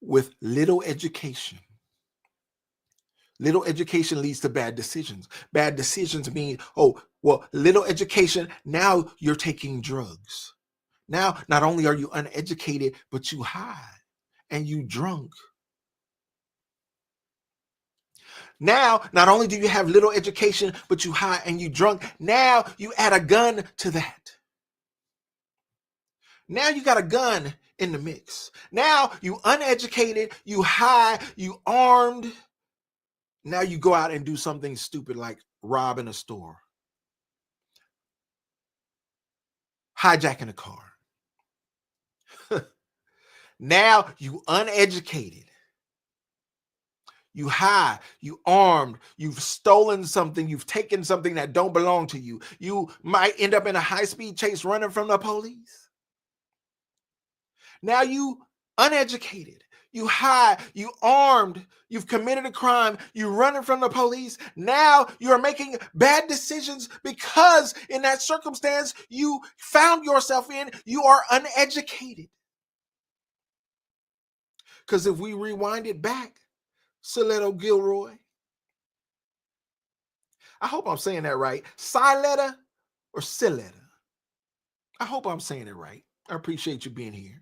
with little education. Little education leads to bad decisions. Bad decisions mean, oh, well, little education, now you're taking drugs. Now, not only are you uneducated, but you high and you drunk. Now, not only do you have little education, but you high and you drunk. Now you add a gun to that. Now you got a gun in the mix. Now you uneducated, you high, you armed. Now you go out and do something stupid like robbing a store, hijacking a car. Now you uneducated, you high, you armed, you've stolen something, you've taken something that don't belong to you. You might end up in a high-speed chase running from the police. Now you uneducated, you high, you armed, you've committed a crime, you're running from the police. Now you're making bad decisions because in that circumstance you found yourself in, you are uneducated. Because if we rewind it back, Sellout Gilroy, I hope I'm saying that right. Siletta or Sellout? I hope I'm saying it right. I appreciate you being here.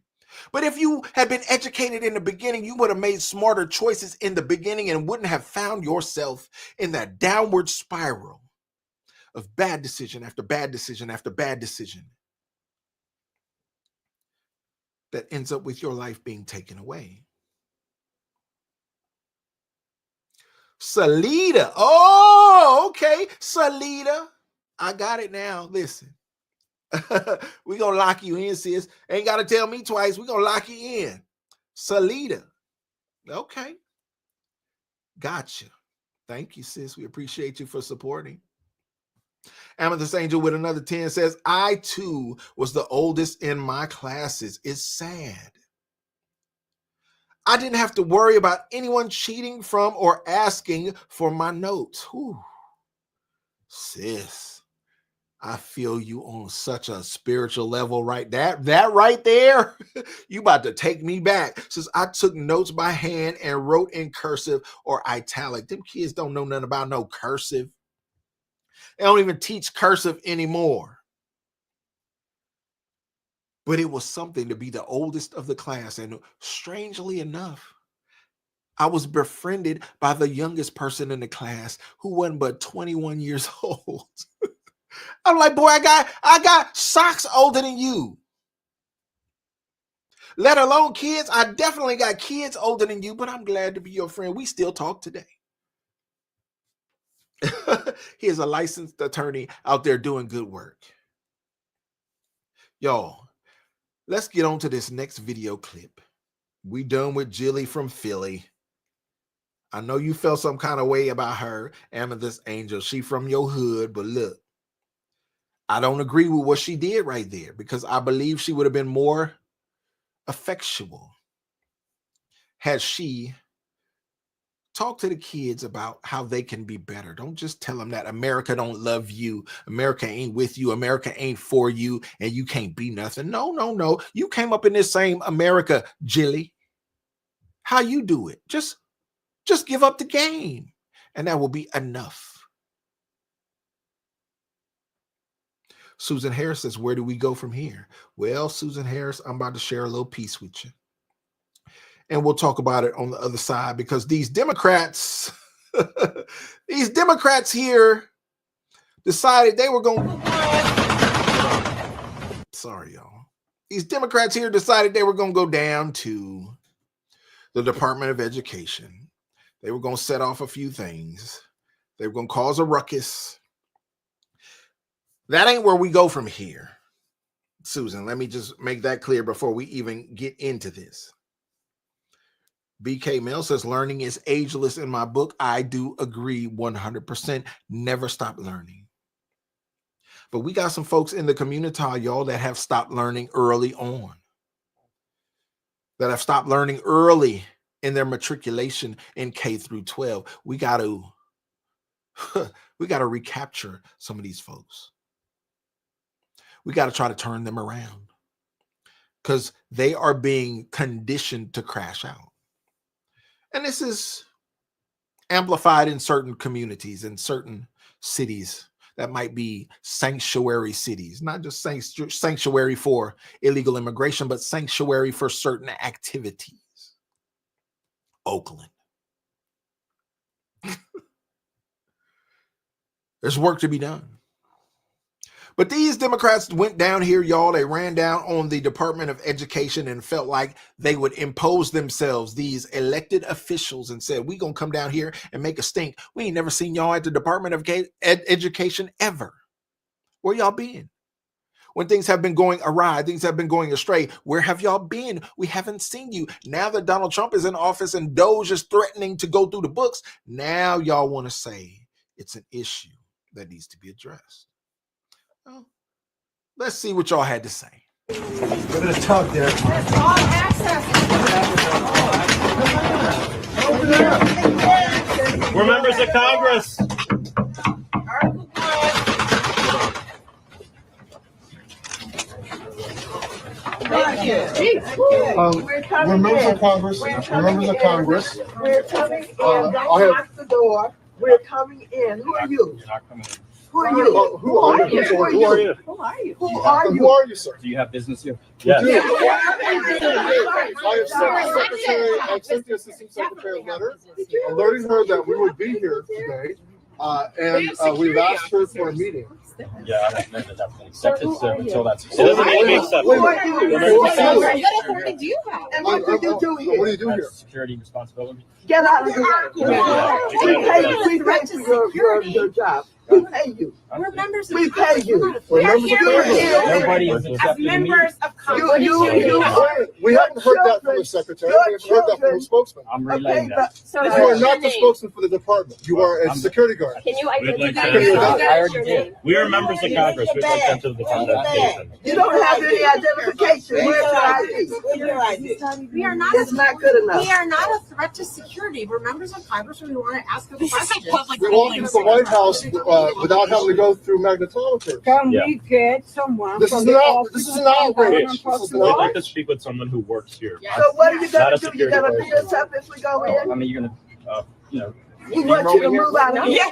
But if you had been educated in the beginning, you would have made smarter choices in the beginning and wouldn't have found yourself in that downward spiral of bad decision after bad decision after bad decision that ends up with your life being taken away. Salida. Oh, okay. Salida. I got it now. Listen. We're going to lock you in, sis. Ain't got to tell me twice. We're going to lock you in. Salida. Okay. Gotcha. Thank you, sis. We appreciate you for supporting. Amethyst Angel with another 10 says, I too was the oldest in my classes. It's sad. I didn't have to worry about anyone cheating from or asking for my notes. Whew. Sis, I feel you on such a spiritual level, right? That right there, you about to take me back. Since I took notes by hand and wrote in cursive or italic. Them kids don't know nothing about no cursive. They don't even teach cursive anymore. But it was something to be the oldest of the class. And strangely enough, I was befriended by the youngest person in the class who wasn't but 21 years old. I'm like, boy, I got socks older than you. Let alone kids. I definitely got kids older than you, but I'm glad to be your friend. We still talk today. He is a licensed attorney out there doing good work. Y'all, let's get on to this next video clip. We done with Jilly from Philly. I know you felt some kind of way about her, Amethyst Angel. She from your hood, but look, I don't agree with what she did right there because I believe she would have been more effectual had she talked to the kids about how they can be better. Don't just tell them that America don't love you, America ain't with you, America ain't for you, and you can't be nothing. No. You came up in this same America, Jilly. How you do it? Just give up the game, and that will be enough. Susan Harris says, where do we go from here? Well, Susan Harris, I'm about to share a little piece with you. And we'll talk about it on the other side because these Democrats, these Democrats here decided they were going to, sorry, y'all. These Democrats here decided they were going to go down to the Department of Education. They were going to set off a few things. They were going to cause a ruckus. That ain't where we go from here. Susan, let me just make that clear before we even get into this. BK Mill says, learning is ageless in my book. I do agree 100%. Never stop learning. But we got some folks in the community, y'all, that have stopped learning early on. That have stopped learning early in their matriculation in K through 12. We got to recapture some of these folks. We got to try to turn them around because they are being conditioned to crash out. And this is amplified in certain communities, in certain cities that might be sanctuary cities, not just sanctuary for illegal immigration, but sanctuary for certain activities. Oakland. There's work to be done. But these Democrats went down here, y'all. They ran down on the Department of Education and felt like they would impose themselves, these elected officials, and said, we going to come down here and make a stink. We ain't never seen y'all at the Department of Education ever. Where y'all been? When things have been going awry, things have been going astray, where have y'all been? We haven't seen you. Now that Donald Trump is in office and Doge is threatening to go through the books, now y'all want to say it's an issue that needs to be addressed. Well, let's see what y'all had to say. We're going to talk there. That's all access. We're members of Congress. Thank you. We're members of Congress. We're members of Congress. We're coming in. Don't lock the door. We're coming in. Who are you? You're not coming in. Who are you? Who are you? Who are you? Who are you? Who are Who you? are you, sir? Do you have business here? Yes. Yeah. I have sent the Assistant Secretary a letter alerting her that we would be here today. And we've asked her for a meeting. Yeah, I don't know that that's been accepted until that's. It doesn't need to be accepted. What authority do you have? And what do you do here? What do you do here? Security responsibility. Get out of the way. We pay for your job. We pay you. We're members of We pay you. We're here Nobody is as accepted. members of Congress. We haven't heard that from the secretary. We haven't heard that from the spokesman. I'm relaying that. So You are not the spokesman for the department. You are a security guard. Can you We'd like identify to- yourself? We are members of Congress. We'd like them to the foundation. You don't have any identification. Where's your ID? We are not. It's not good enough. We are not a threat to security. We're members of Congress, and we want to ask a question. We walked into the White House without having to go through magnetometers. Can Yeah. we get someone? This from is the an office this is an to come down outrage. and This talk is to an We'd us? like to speak with someone who works here. So what are you Not gonna a do? You security gonna person. beat us up if we go in? I mean, you're gonna, We want you to move out of here.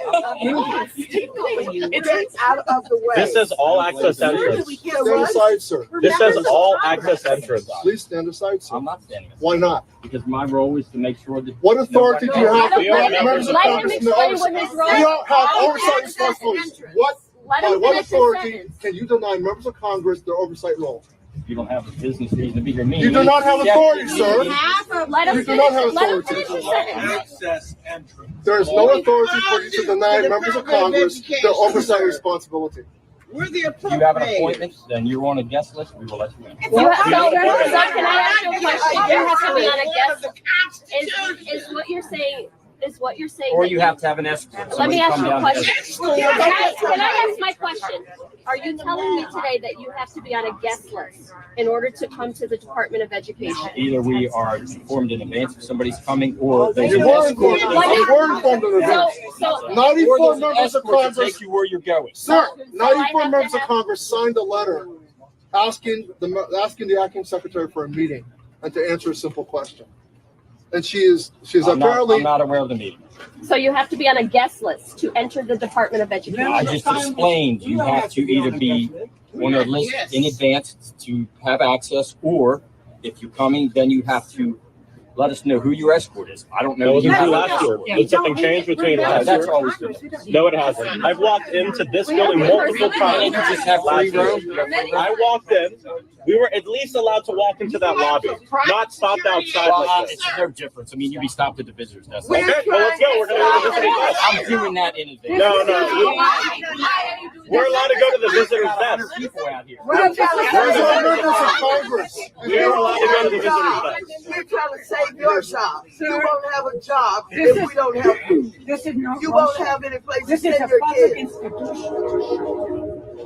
It's Get out of the way. This says all access entrance. Stand aside, sir. This says all access entrance. Please stand aside, sir. I'm not standing. Why not? Because my role is to make sure that. What authority do you have to We are block members members of of Congress from the oversight? We don't have oversight responsibilities. By what authority can you deny members of Congress their oversight role? You don't have a business reason to be here. You do not have authority, sir. Let You him do not have finish. Let him authority. finish his sentence. Access entrance. There is no authority for you to deny members of Congress their oversight responsibility. We're the If you have an appointment, then you're on a guest list, we will let you in. So can I ask you a question? You have to be on a guest. Is what you're saying? Is what you're saying? Or that you have to have an escort. Let me Somebody ask come you a down and- question. Can I ask my question? Are you telling me today that you have to be on a guest list in order to come to the Department of Education? Either we are informed in advance if somebody's coming, or there's You an were escort. informed. You were informed in advance. So 94 Or there's an members of escort to Congress, take you where you're going. sir, So I 94 have members to of have- Congress signed a letter asking the acting secretary for a meeting and to answer a simple question. And she's I'm apparently. not aware of the meeting. So you have to be on a guest list to enter the Department of Education. I just explained, you have to either be on a list in advance to have access, or if you're coming, then you have to let us know who your escort is. I don't That know. wasn't You true have last to- year. Did something change between last That's year? always been. No, it hasn't. I've walked into this building multiple Can't you times. just have free roam? I walked in. We were at least allowed to walk into that lobby, not stopped outside Well, like this. it's no difference. I mean, you'd be stopped at the visitors desk. Okay, well, let's go. We're going to go to the visitor's desk. I'm doing that in advance. No. We're allowed to go to the visitor's desk. People out here. There's no members of Congress. We are allowed to go to the visitor's desk. We're trying to save your job. You won't have a job if we don't help you. This is not. You won't have any place to This is send a your public kids. institution.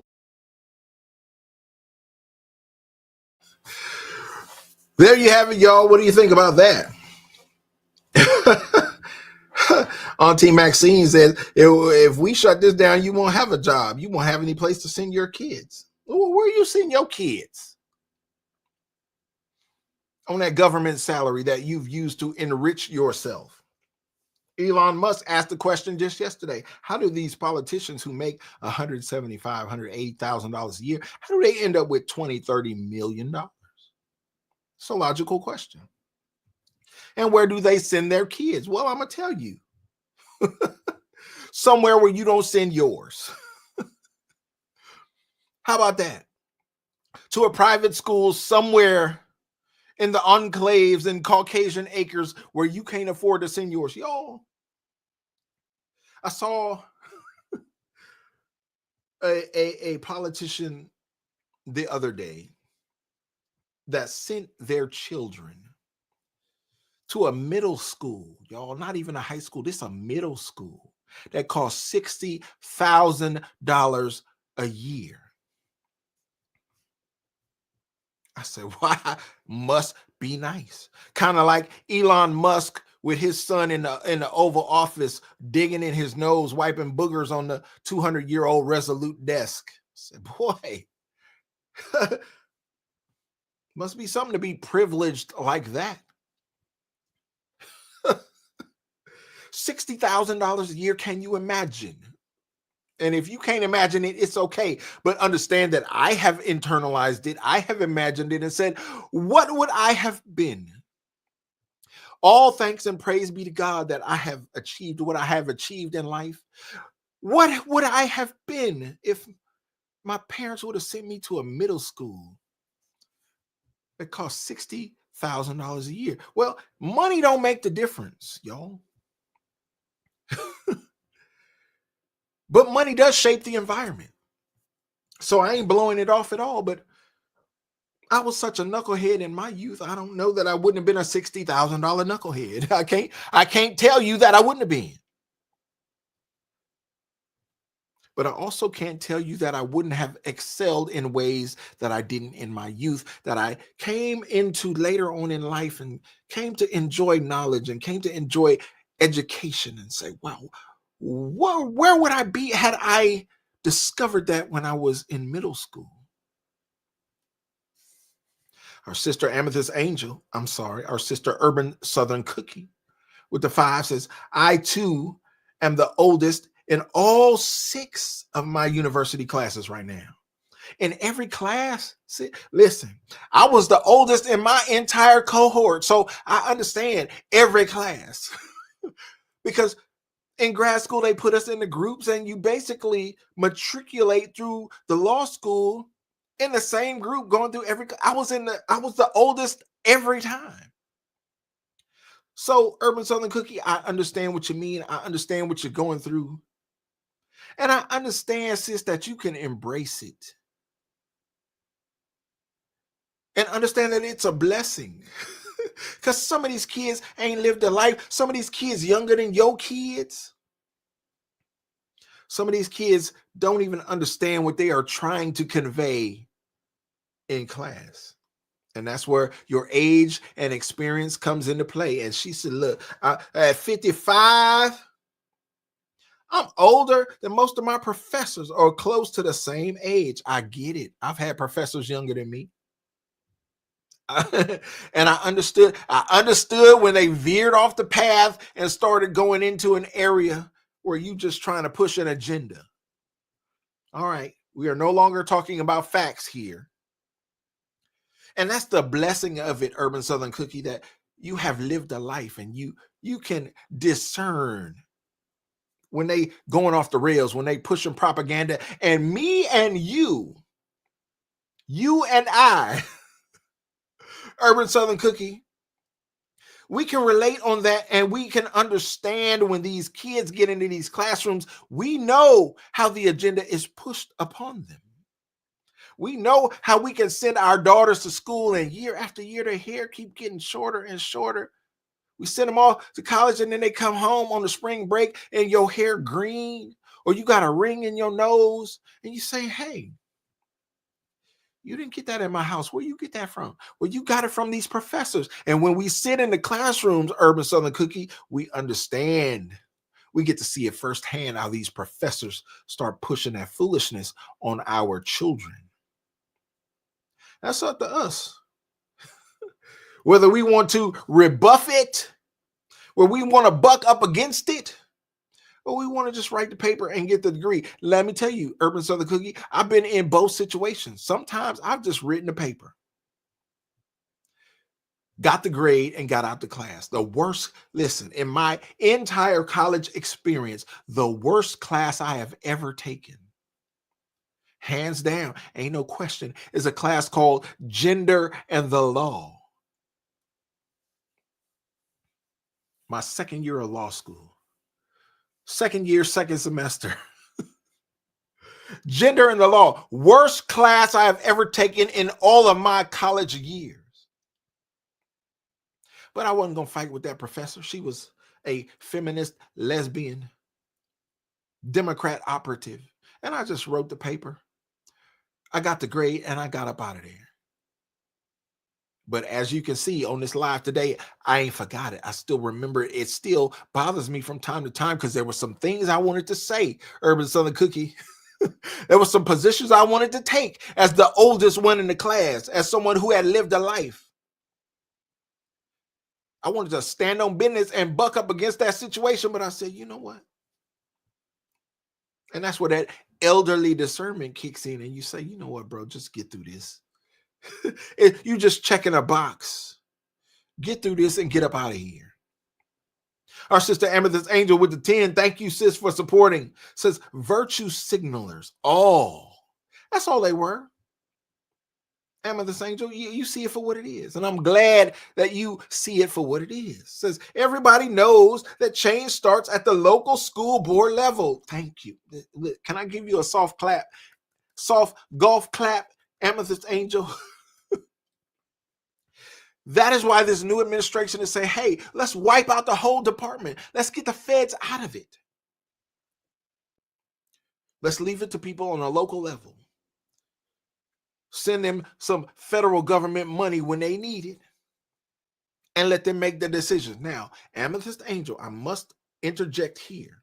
There you have it, y'all. What do you think about that? Auntie Maxine says, if we shut this down, you won't have a job. You won't have any place to send your kids. Well, where you send your kids? On that government salary that you've used to enrich yourself. Elon Musk asked the question just yesterday. How do these politicians who make $175,000, $180,000 a year, how do they end up with $20, $30 million? It's a logical question. And where do they send their kids? Well, I'm going to tell you. Somewhere where you don't send yours. How about that? To a private school somewhere in the enclaves and Caucasian acres where you can't afford to send yours. Y'all, I saw a politician the other day that sent their children to a middle school, y'all, not even a high school. This is a middle school that costs $60,000 a year. I said, why? Must be nice. Kind of like Elon Musk with his son in the Oval Office, digging in his nose, wiping boogers on the 200-year-old Resolute desk. I said, boy, must be something to be privileged like that. $60,000 a year. Can you imagine? And if you can't imagine it, it's okay. But understand that I have internalized it. I have imagined it and said, what would I have been? All thanks and praise be to God that I have achieved what I have achieved in life. What would I have been if my parents would have sent me to a middle school that cost $60,000 a year? Well, money don't make the difference, y'all. But money does shape the environment. So I ain't blowing it off at all, but I was such a knucklehead in my youth. I don't know that I wouldn't have been a $60,000 knucklehead. I can't tell you that I wouldn't have been. But I also can't tell you that I wouldn't have excelled in ways that I didn't in my youth, that I came into later on in life and came to enjoy knowledge and came to enjoy education and say, wow, where would I be had I discovered that when I was in middle school? Our sister Amethyst Angel, our sister Urban Southern Cookie with the 5 says, I too am the oldest in all 6 of my university classes right now. In every class, listen, I was the oldest in my entire cohort, so I understand every class. Because in grad school, they put us in the groups and you basically matriculate through the law school in the same group going through I was the oldest every time. So Urban Southern Cookie, I understand what you mean. I understand what you're going through. And I understand, sis, that you can embrace it. And understand that it's a blessing. Because some of these kids ain't lived a life. Some of these kids younger than your kids. Some of these kids don't even understand what they are trying to convey in class. And that's where your age and experience comes into play. And she said, look, at 55, I'm older than most of my professors or close to the same age. I get it. I've had professors younger than me. And I understood when they veered off the path and started going into an area where you just trying to push an agenda. All right. We are no longer talking about facts here. And that's the blessing of it, Urban Southern Cookie, that you have lived a life and you can discern when they going off the rails, when they pushing propaganda. And me and you and I, Urban Southern Cookie, we can relate on that and we can understand when these kids get into these classrooms, we know how the agenda is pushed upon them. We know how we can send our daughters to school and year after year, their hair keep getting shorter and shorter. We send them all to college and then they come home on the spring break and your hair green, or you got a ring in your nose and you say, hey, you didn't get that in my house. Where you get that from? Well, you got it from these professors. And when we sit in the classrooms, Urban Southern Cookie, we understand. We get to see it firsthand how these professors start pushing that foolishness on our children. That's up to us. Whether we want to rebuff it, where we want to buck up against it, or we want to just write the paper and get the degree. Let me tell you, Urban Southern Cookie, I've been in both situations. Sometimes I've just written the paper, got the grade, and got out the class. The worst, listen, in my entire college experience, the worst class I have ever taken, hands down, ain't no question, is a class called Gender and the Law. My second year of law school. Second year, second semester. Gender and the Law. Worst class I have ever taken in all of my college years. But I wasn't going to fight with that professor. She was a feminist, lesbian, Democrat operative. And I just wrote the paper. I got the grade and I got up out of there. But as you can see on this live today, I ain't forgot it. I still remember it. It still bothers me from time to time because there were some things I wanted to say, Urban Southern Cookie. There were some positions I wanted to take as the oldest one in the class, as someone who had lived a life. I wanted to stand on business and buck up against that situation, but I said, you know what? And that's where that elderly discernment kicks in and you say, you know what, bro, just get through this. You just checking a box. Get through this and get up out of here. Our sister Amethyst Angel with the 10. Thank you, sis, for supporting. Says virtue signalers. Oh, that's all they were. Amethyst Angel, you see it for what it is. And I'm glad that you see it for what it is. Says everybody knows that change starts at the local school board level. Thank you. Can I give you a soft clap? Soft golf clap, Amethyst Angel. That is why this new administration is saying, hey, let's wipe out the whole department. Let's get the feds out of it. Let's leave it to people on a local level. Send them some federal government money when they need it and let them make the decisions. Now, Amethyst Angel, I must interject here.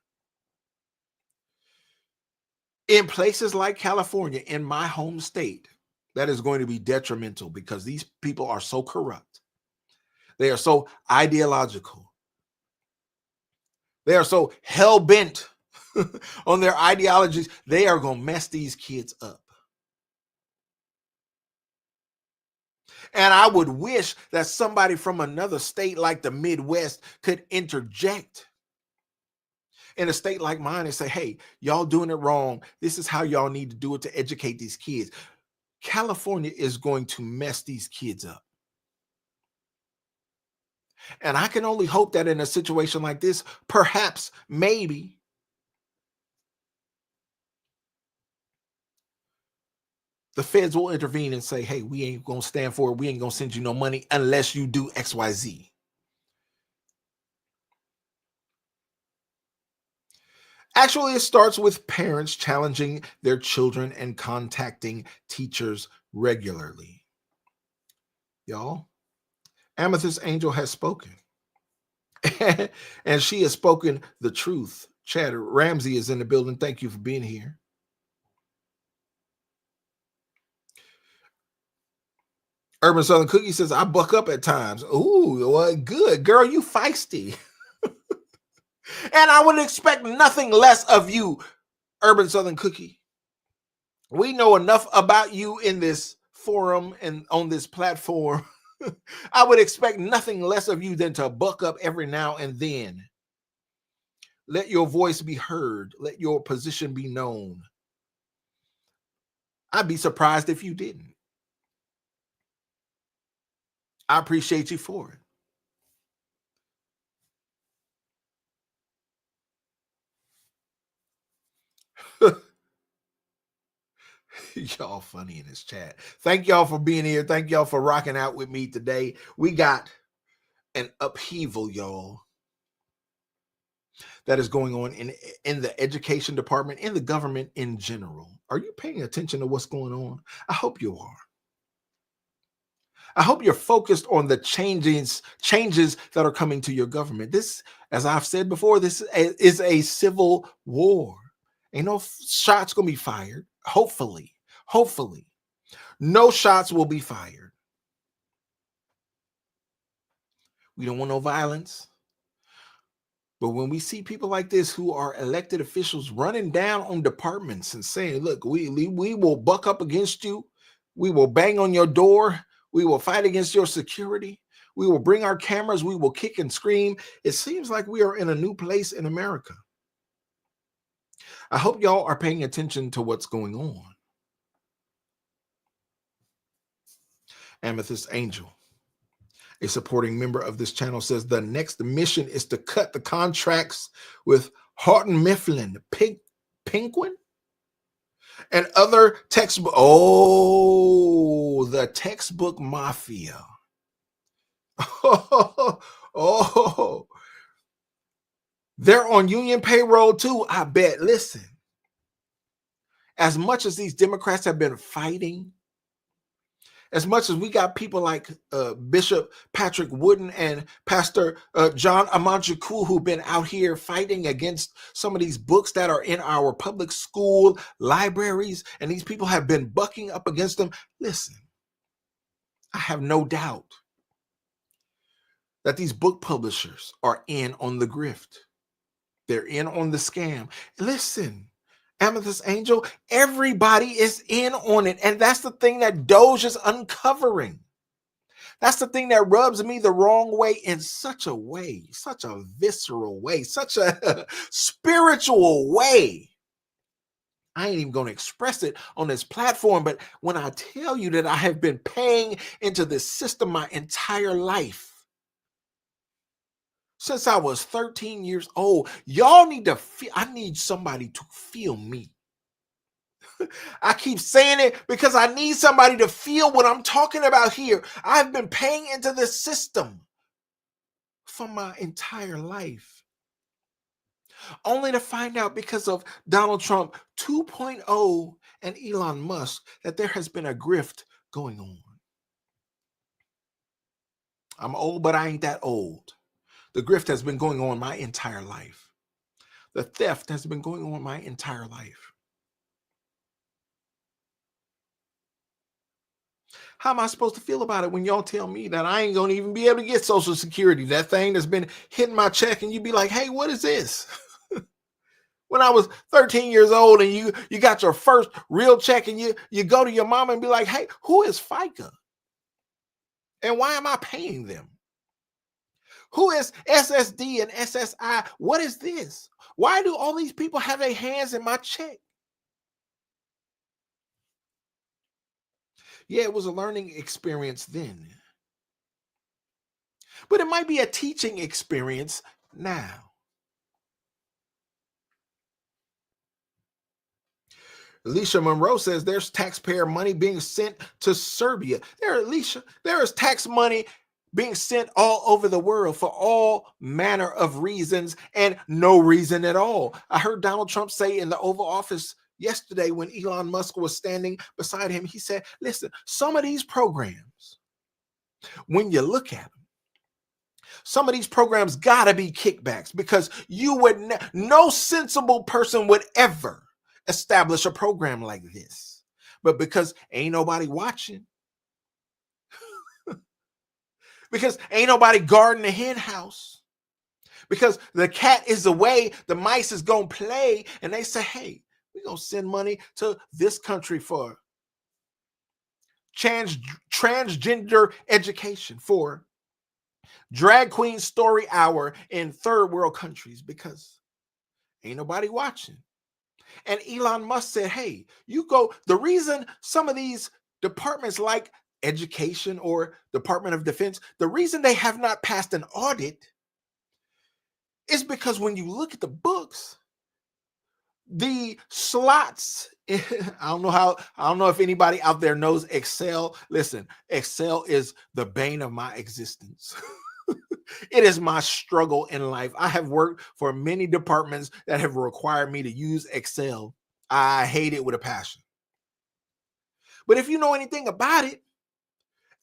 In places like California, in my home state, that is going to be detrimental because these people are so corrupt. They are so ideological. They are so hell-bent on their ideologies. They are going to mess these kids up. And I would wish that somebody from another state like the Midwest could interject in a state like mine and say, hey, y'all doing it wrong. This is how y'all need to do it to educate these kids. California is going to mess these kids up. And I can only hope that in a situation like this, perhaps, maybe, the feds will intervene and say, hey, we ain't going to stand for it. We ain't going to send you no money unless you do X, Y, Z. Actually, it starts with parents challenging their children and contacting teachers regularly. Y'all, Amethyst Angel has spoken. And she has spoken the truth. Chad Ramsey is in the building. Thank you for being here. Urban Southern Cookie says, I buck up at times. Ooh, well, good. Girl, you feisty. And I would expect nothing less of you, Urban Southern Cookie. We know enough about you in this forum and on this platform. I would expect nothing less of you than to buck up every now and then. Let your voice be heard. Let your position be known. I'd be surprised if you didn't. I appreciate you for it. Y'all funny in this chat. Thank y'all for being here. Thank y'all for rocking out with me today. We got an upheaval, y'all, that is going on in the education department, in the government in general. Are you paying attention to what's going on? I hope you are. I hope you're focused on the changes that are coming to your government. This, as I've said before, this is a civil war. Ain't no shots gonna be fired. Hopefully, no shots will be fired. We don't want no violence. But when we see people like this who are elected officials running down on departments and saying, look, we will buck up against you. We will bang on your door. We will fight against your security. We will bring our cameras. We will kick and scream. It seems like we are in a new place in America. I hope y'all are paying attention to what's going on. Amethyst Angel, a supporting member of this channel, says the next mission is to cut the contracts with Houghton Mifflin, Penguin, and other textbook. Oh, the textbook mafia. Oh, they're on union payroll too, I bet. Listen, as much as these Democrats have been fighting, as much as we got people like Bishop Patrick Wooden and Pastor John Amanchukwu who've been out here fighting against some of these books that are in our public school libraries, and these people have been bucking up against them. Listen, I have no doubt that these book publishers are in on the grift. They're in on the scam. Listen, Amethyst Angel, everybody is in on it. And that's the thing that Doge is uncovering. That's the thing that rubs me the wrong way in such a way, such a visceral way, such a spiritual way. I ain't even going to express it on this platform, but when I tell you that I have been paying into this system my entire life, since I was 13 years old, y'all need to feel, I need somebody to feel me. I keep saying it because I need somebody to feel what I'm talking about here. I've been paying into this system for my entire life, only to find out because of Donald Trump 2.0 and Elon Musk that there has been a grift going on. I'm old, but I ain't that old. The grift has been going on my entire life. The theft has been going on my entire life. How am I supposed to feel about it when y'all tell me that I ain't gonna even be able to get Social Security, that thing that's been hitting my check, and you be like, hey, what is this? When I was 13 years old and you got your first real check, and you go to your mama and be like, hey, who is FICA? And why am I paying them? Who is SSD and SSI? What is this? Why do all these people have their hands in my check? Yeah, it was a learning experience then, but it might be a teaching experience now. Alicia Monroe says there's taxpayer money being sent to Serbia. There is tax money being sent all over the world for all manner of reasons and no reason at all. I heard Donald Trump say in the Oval Office yesterday when Elon Musk was standing beside him, he said, listen, some of these programs, when you look at them, some of these programs gotta be kickbacks, because you would no sensible person would ever establish a program like this. But because ain't nobody watching, because ain't nobody guarding the hen house, because the cat is away, the mice is gonna play, and they say, hey, we're gonna send money to this country for transgender education, for drag queen story hour in third world countries, because ain't nobody watching. And Elon Musk said, hey, you go. The reason some of these departments like education or Department of Defense, the reason they have not passed an audit is because when you look at the books, the slots, I don't know if anybody out there knows Excel. Listen, Excel is the bane of my existence. It is my struggle in life. I have worked for many departments that have required me to use Excel. I hate it with a passion. But if you know anything about it,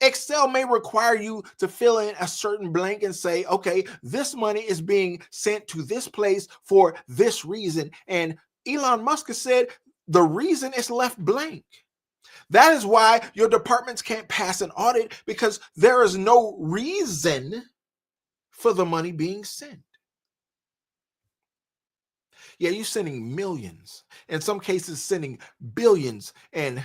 Excel may require you to fill in a certain blank and say, okay, this money is being sent to this place for this reason. And Elon Musk has said the reason is left blank. That is why your departments can't pass an audit, because there is no reason for the money being sent. Yeah, you're sending millions, in some cases sending billions, and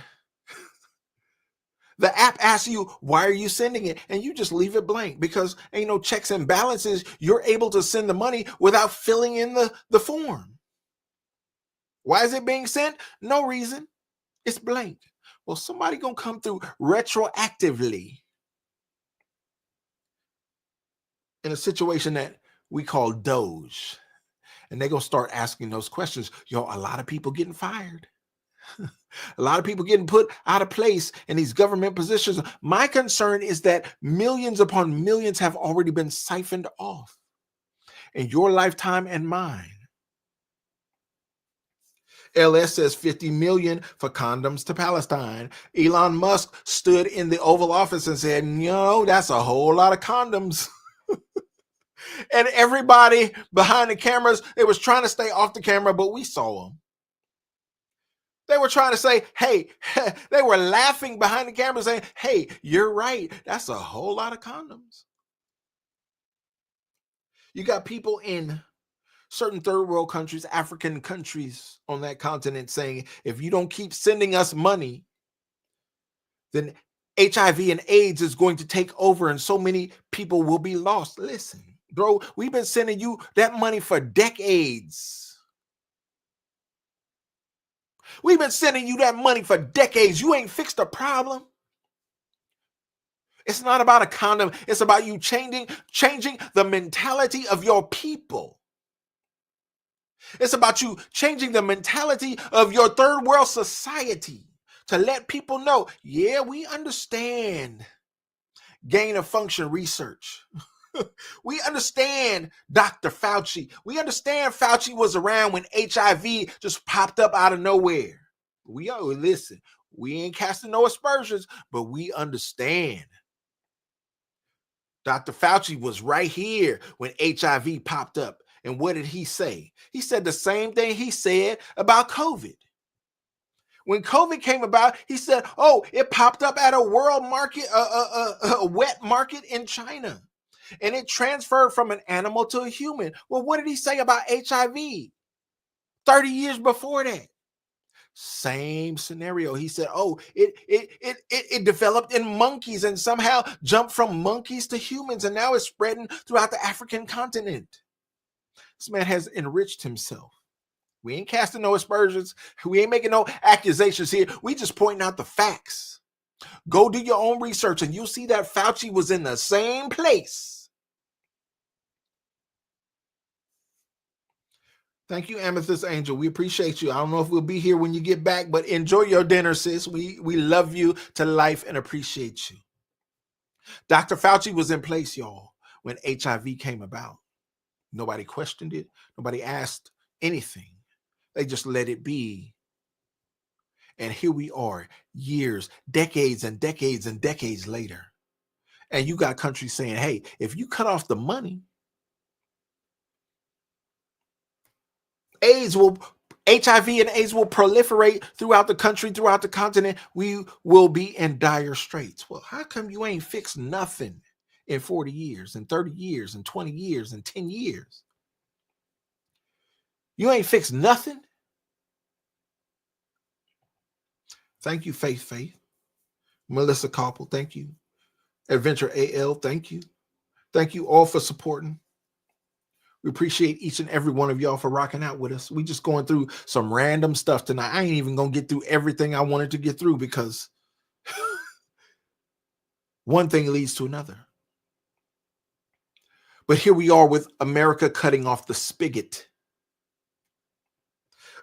the app asks you, why are you sending it? And you just leave it blank because ain't no checks and balances. You're able to send the money without filling in the form. Why is it being sent? No reason. It's blank. Well, somebody gonna come through retroactively in a situation that we call Doge. And they're gonna start asking those questions. Yo, a lot of people getting fired. A lot of people getting put out of place in these government positions. My concern is that millions upon millions have already been siphoned off in your lifetime and mine. LS says 50 million for condoms to Palestine. Elon Musk stood in the Oval Office and said, no, that's a whole lot of condoms. And everybody behind the cameras, they was trying to stay off the camera, but we saw them. They were trying to say, hey, they were laughing behind the camera saying, hey, you're right. That's a whole lot of condoms. You got people in certain third world countries, African countries on that continent saying, if you don't keep sending us money, then HIV and AIDS is going to take over and so many people will be lost. Listen, bro, we've been sending you that money for decades. We've been sending you that money for decades. You ain't fixed the problem. It's not about a condom. It's about you changing the mentality of your people. It's about you changing the mentality of your third world society to let people know, yeah, we understand gain of function research. We understand Dr. Fauci. We understand Fauci was around when HIV just popped up out of nowhere. Listen, we ain't casting no aspersions, but we understand. Dr. Fauci was right here when HIV popped up. And what did he say? He said the same thing he said about COVID. When COVID came about, he said, oh, it popped up at a world market, a wet market in China. And it transferred from an animal to a human. Well, what did he say about HIV 30 years before that? Same scenario. He said, oh, it developed in monkeys and somehow jumped from monkeys to humans, and now it's spreading throughout the African continent. This man has enriched himself. We ain't casting no aspersions. We ain't making no accusations here. We just pointing out the facts. Go do your own research and you'll see that Fauci was in the same place. Thank you, Amethyst Angel. We appreciate you. I don't know if we'll be here when you get back, but enjoy your dinner, sis. We love you to life and appreciate you. Dr. Fauci was in place, y'all, when HIV came about. Nobody questioned it. Nobody asked anything. They just let it be. And here we are, years, decades and decades and decades later. And you got countries saying, hey, if you cut off the money, HIV and AIDS will proliferate throughout the country, throughout the continent. We will be in dire straits. Well, how come you ain't fixed nothing in 40 years and 30 years and 20 years and 10 years? You ain't fixed nothing? Thank you, Faith. Melissa Koppel, thank you. Adventure AL, thank you. Thank you all for supporting. We appreciate each and every one of y'all for rocking out with us. We just going through some random stuff tonight. I ain't even going to get through everything I wanted to get through because one thing leads to another. But here we are with America cutting off the spigot.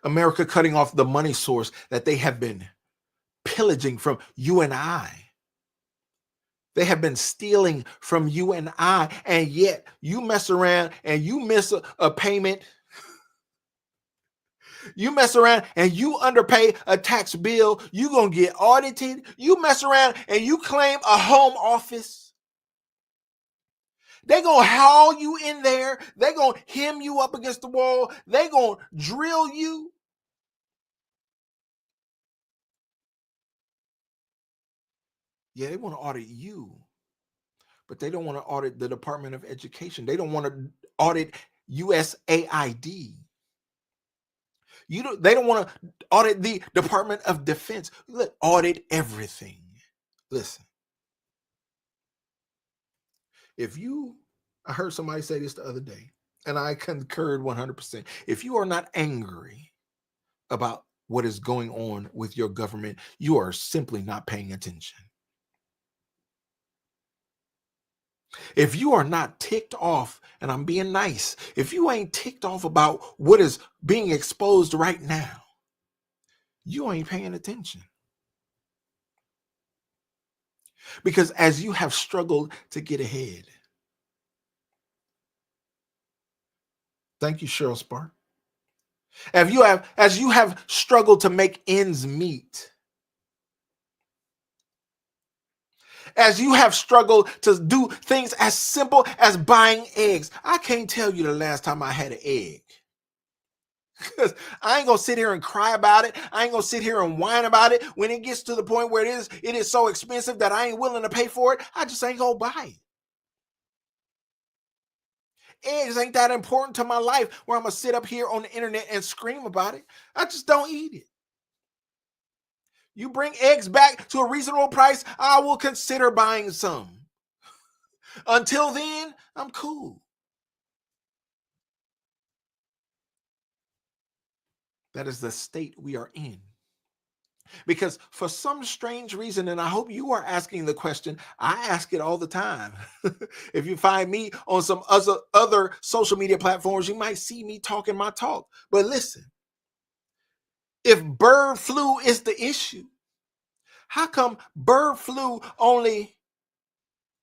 America cutting off the money source that they have been pillaging from you and I. They have been stealing from you and I, and yet you mess around and you miss a payment. You mess around and you underpay a tax bill, you're going to get audited. You mess around and you claim a home office. They're going to haul you in there. They're going to hem you up against the wall. They're going to drill you. Yeah, they want to audit you, but they don't want to audit the Department of Education. They don't want to audit USAID. They don't want to audit the Department of Defense. Look, audit everything. Listen, I heard somebody say this the other day, and I concurred 100%. If you are not angry about what is going on with your government, you are simply not paying attention. If you are not ticked off, and I'm being nice, if you ain't ticked off about what is being exposed right now, you ain't paying attention. Because as you have struggled to get ahead, thank you, Cheryl Spark. As you have struggled to make ends meet, as you have struggled to do things as simple as buying eggs. I can't tell you the last time I had an egg. Because I ain't gonna sit here and cry about it. I ain't gonna sit here and whine about it. When it gets to the point where it is so expensive that I ain't willing to pay for it, I just ain't gonna buy it. Eggs ain't that important to my life where I'm gonna sit up here on the internet and scream about it. I just don't eat it. You bring eggs back to a reasonable price, I will consider buying some. Until then, I'm cool. That is the state we are in. Because for some strange reason, and I hope you are asking the question, I ask it all the time. If you find me on some other social media platforms, you might see me talking my talk. But listen, if bird flu is the issue, how come bird flu only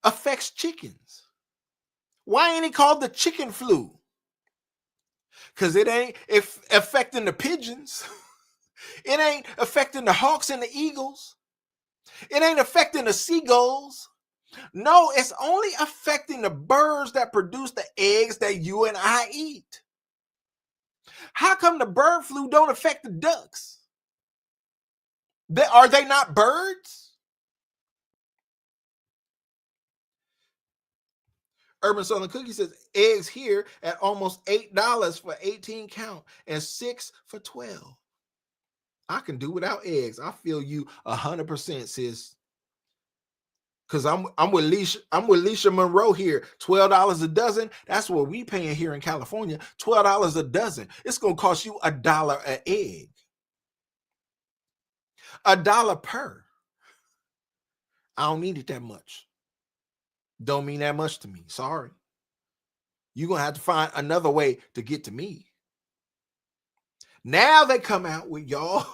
affects chickens? Why ain't it called the chicken flu? Because it ain't affecting the pigeons. It ain't affecting the hawks and the eagles. It ain't affecting the seagulls. No, it's only affecting the birds that produce the eggs that you and I eat. How come the bird flu don't affect the ducks? Are they not birds? Urban Southern Cookie says eggs here at almost $8 for 18 count and 6 for 12. I can do without eggs. I feel you 100%, sis. Because I'm with Leisha Monroe here. $12 a dozen. That's what we paying here in California. $12 a dozen. It's gonna cost you $1 an egg. $1 per. I don't need it that much. Don't mean that much to me. Sorry. You're gonna have to find another way to get to me. Now they come out with y'all.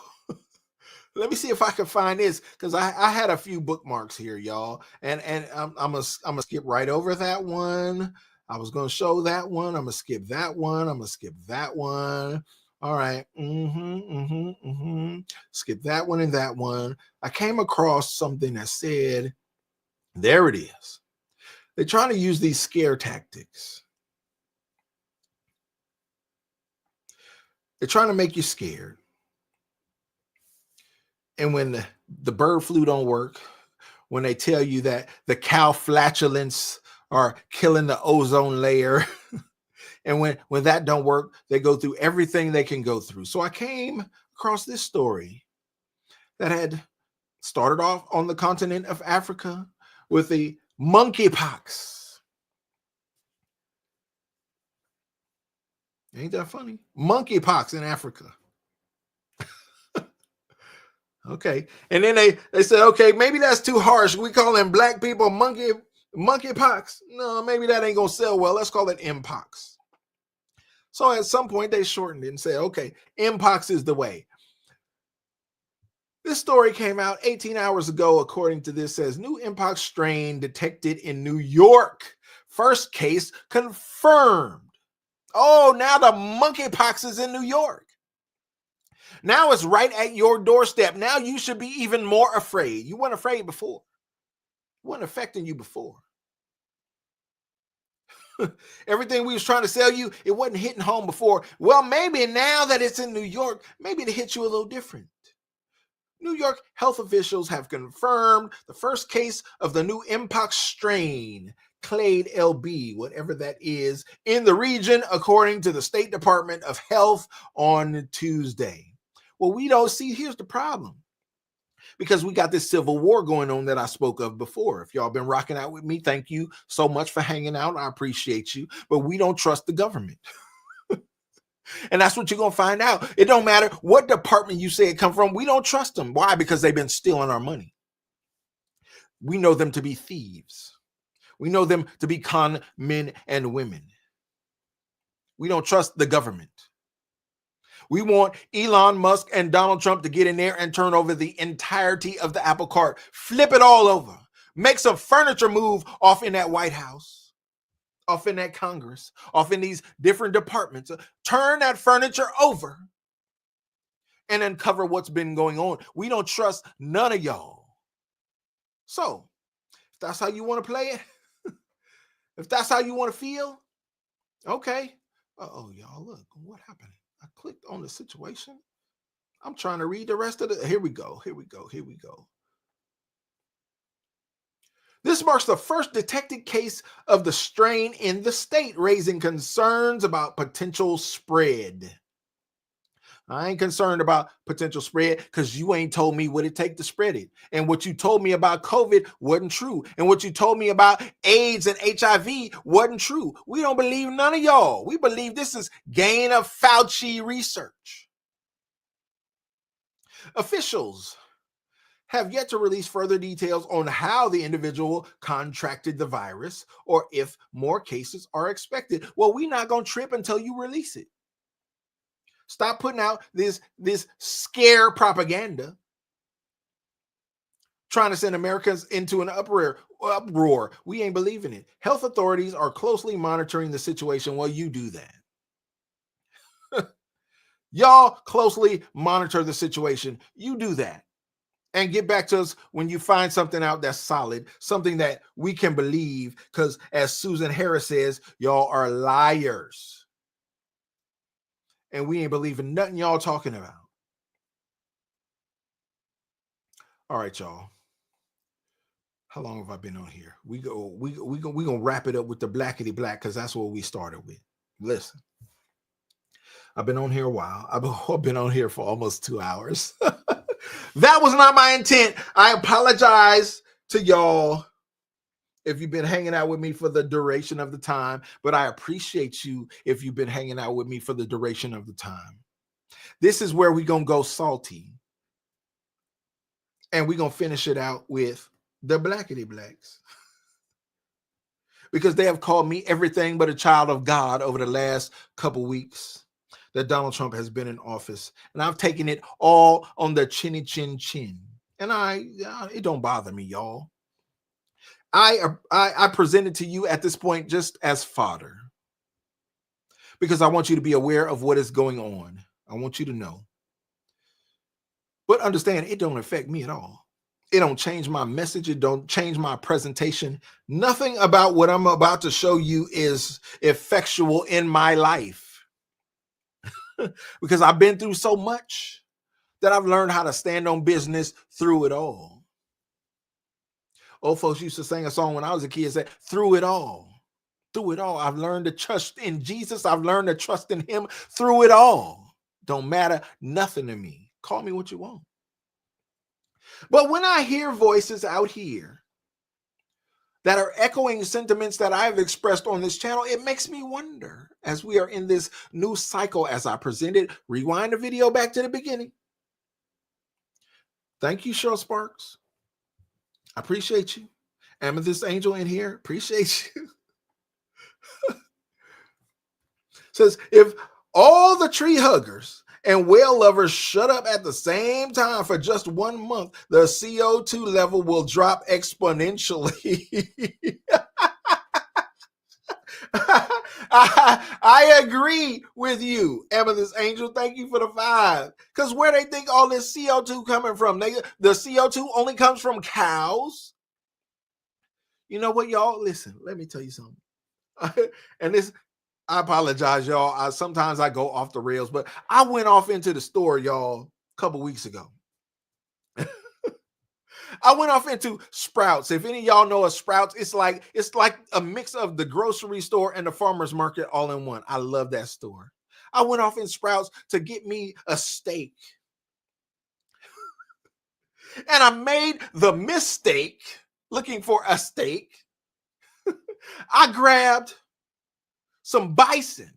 Let me see if I can find this, because I had a few bookmarks here, y'all, and I'm gonna skip right over that one. I was gonna show that one. I'm gonna skip that one. I'm gonna skip that one. All right. Skip that one and that one. I came across something that said, there it is. They're trying to use these scare tactics. They're trying to make you scared. And when the bird flu don't work, when they tell you that the cow flatulence are killing the ozone layer, and when that don't work, they go through everything they can go through. So I came across this story that had started off on the continent of Africa with the monkeypox. Ain't that funny? Monkeypox in Africa. Okay. And then they said, okay, maybe that's too harsh. We call them black people monkeypox. No, maybe that ain't gonna sell well. Let's call it mpox. So at some point they shortened it and said, okay, mpox is the way. This story came out 18 hours ago, according to this, says new mpox strain detected in New York. First case confirmed. Oh, now the monkeypox is in New York. Now it's right at your doorstep. Now you should be even more afraid. You weren't afraid before. It wasn't affecting you before. Everything we was trying to sell you, it wasn't hitting home before. Well, maybe now that it's in New York, maybe it hit you a little different. New York health officials have confirmed the first case of the new mpox strain, Clade LB, whatever that is, in the region, according to the State Department of Health on Tuesday. Well, we don't see, here's the problem. Because we got this civil war going on that I spoke of before. If y'all been rocking out with me, thank you so much for hanging out. I appreciate you. But we don't trust the government. And that's what you're going to find out. It don't matter what department you say it come from. We don't trust them. Why? Because they've been stealing our money. We know them to be thieves. We know them to be con men and women. We don't trust the government. We want Elon Musk and Donald Trump to get in there and turn over the entirety of the apple cart. Flip it all over. Make some furniture move off in that White House, off in that Congress, off in these different departments. Turn that furniture over and uncover what's been going on. We don't trust none of y'all. So, if that's how you want to play it, if that's how you want to feel, okay. Uh-oh, y'all, look, what happened? I clicked on the situation. I'm trying to read the rest of the. Here we go. This marks the first detected case of the strain in the state, raising concerns about potential spread. I ain't concerned about potential spread because you ain't told me what it take to spread it. And what you told me about COVID wasn't true. And what you told me about AIDS and HIV wasn't true. We don't believe none of y'all. We believe this is gain of Fauci research. Officials have yet to release further details on how the individual contracted the virus or if more cases are expected. Well, we're not going to trip until you release it. Stop putting out this scare propaganda, trying to send Americans into an uproar. We ain't believing it. Health authorities are closely monitoring the situation while you do that. Y'all closely monitor the situation. You do that. And get back to us when you find something out that's solid, something that we can believe, because as Susan Harris says, y'all are liars. And we ain't believing nothing y'all talking about. All right, y'all. How long have I been on here? We gonna wrap it up with the blackity black because that's what we started with. Listen, I've been on here a while. I've been on here for almost 2 hours. That was not my intent. I apologize to y'all if you've been hanging out with me for the duration of the time, but I appreciate you if you've been hanging out with me for the duration of the time. This is where we're gonna go salty, and we're gonna finish it out with the blackity blacks. Because they have called me everything but a child of God over the last couple weeks that Donald Trump has been in office. And I've taken it all on the chinny chin chin. And it don't bother me, y'all. I present it to you at this point just as fodder. Because I want you to be aware of what is going on. I want you to know. But understand, it don't affect me at all. It don't change my message. It don't change my presentation. Nothing about what I'm about to show you is effectual in my life. Because I've been through so much that I've learned how to stand on business through it all. Old folks used to sing a song when I was a kid, say, through it all. Through it all. I've learned to trust in Jesus. I've learned to trust in him through it all. Don't matter nothing to me. Call me what you want. But when I hear voices out here that are echoing sentiments that I've expressed on this channel, it makes me wonder, as we are in this new cycle, as I presented, rewind the video back to the beginning. Thank you, Cheryl Sparks. I appreciate you. Amethyst Angel in here, appreciate you. Says, if all the tree huggers and whale lovers shut up at the same time for just 1 month, the CO2 level will drop exponentially. I agree with you, Amethyst Angel. Thank you for the 5. Because where they think all this CO2 coming from? The CO2 only comes from cows. You know what, y'all? Listen, let me tell you something. And this, I apologize, y'all. Sometimes I go off the rails, but I went off into the store, y'all, a couple weeks ago. I went off into Sprouts. If any of y'all know of Sprouts, it's like a mix of the grocery store and the farmer's market all in one. I love that store. I went off in Sprouts to get me a steak. And I made the mistake looking for a steak. I grabbed some bison.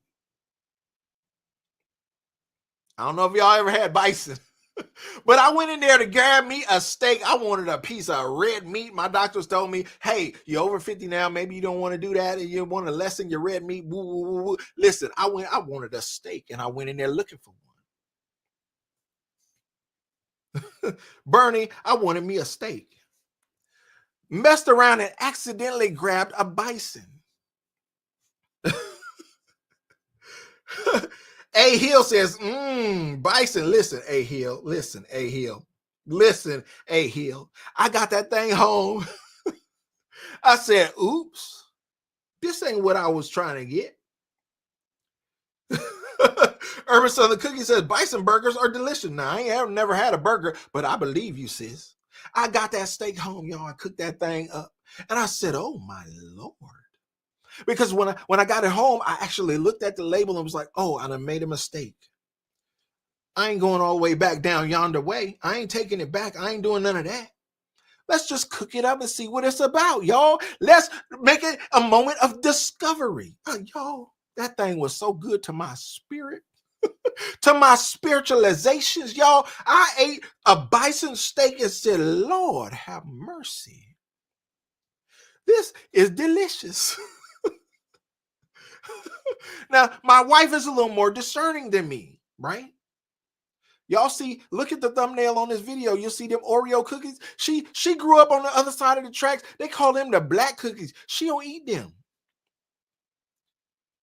I don't know if y'all ever had bison. But I went in there to grab me a steak. I wanted a piece of red meat. My doctors told me, hey, you're over 50 now. Maybe you don't want to do that. And you want to lessen your red meat. Woo, woo, woo, woo. Listen, I wanted a steak, and I went in there looking for one. Bernie, I wanted me a steak. Messed around and accidentally grabbed a bison. A Hill says, bison. Listen, A Hill. Listen, A Hill. Listen, A Hill. I got that thing home. I said, oops, this ain't what I was trying to get. Urban Southern Cookie says, bison burgers are delicious. Now, I ain't never had a burger, but I believe you, sis. I got that steak home, y'all. I cooked that thing up. And I said, oh, my Lord. Because when I got it home, I actually looked at the label and was like, oh, and I made a mistake. I ain't going all the way back down yonder way. I ain't taking it back. I ain't doing none of that. Let's just cook it up and see what it's about, y'all. Let's make it a moment of discovery. Y'all, that thing was so good to my spirit, to my spiritualizations, y'all. I ate a bison steak and said, Lord, have mercy. This is delicious. Now, my wife is a little more discerning than me, right? Y'all see, look at the thumbnail on this video. You'll see them Oreo cookies. She grew up on the other side of the tracks. They call them the black cookies. She don't eat them.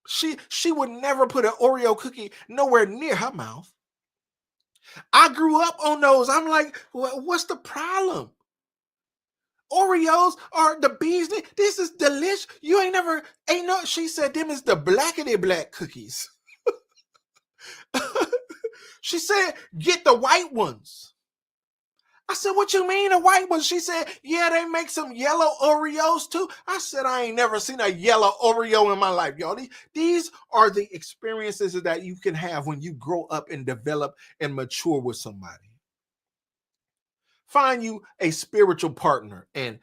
She would never put an Oreo cookie nowhere near her mouth. I grew up on those. I'm like, what's the problem? Oreos are the bees. This is delicious. You ain't no. She said them is the blackity black cookies. She said, get the white ones. I said, what you mean the white ones? She said, yeah, they make some yellow Oreos too. I said, I ain't never seen a yellow Oreo in my life, y'all. These are the experiences that you can have when you grow up and develop and mature with somebody. Find you a spiritual partner and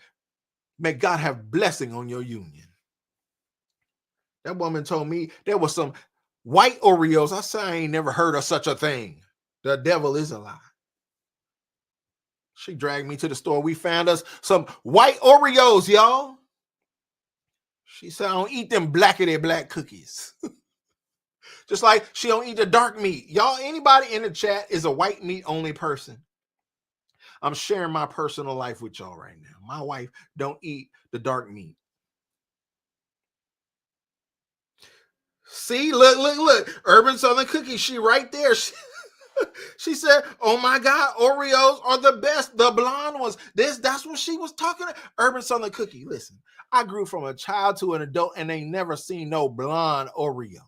may God have blessing on your union. That woman told me there was some white Oreos. I said, I ain't never heard of such a thing. The devil is a lie. She dragged me to the store. We found us some white Oreos, y'all. She said, I don't eat them blackity black cookies. Just like she don't eat the dark meat. Y'all, anybody in the chat is a white meat only person. I'm sharing my personal life with y'all right now. My wife don't eat the dark meat. See, look. Urban Southern Cookie, she right there. She said, oh my God, Oreos are the best. The blonde ones. That's what she was talking about. Urban Southern Cookie. Listen, I grew from a child to an adult and ain't never seen no blonde Oreo.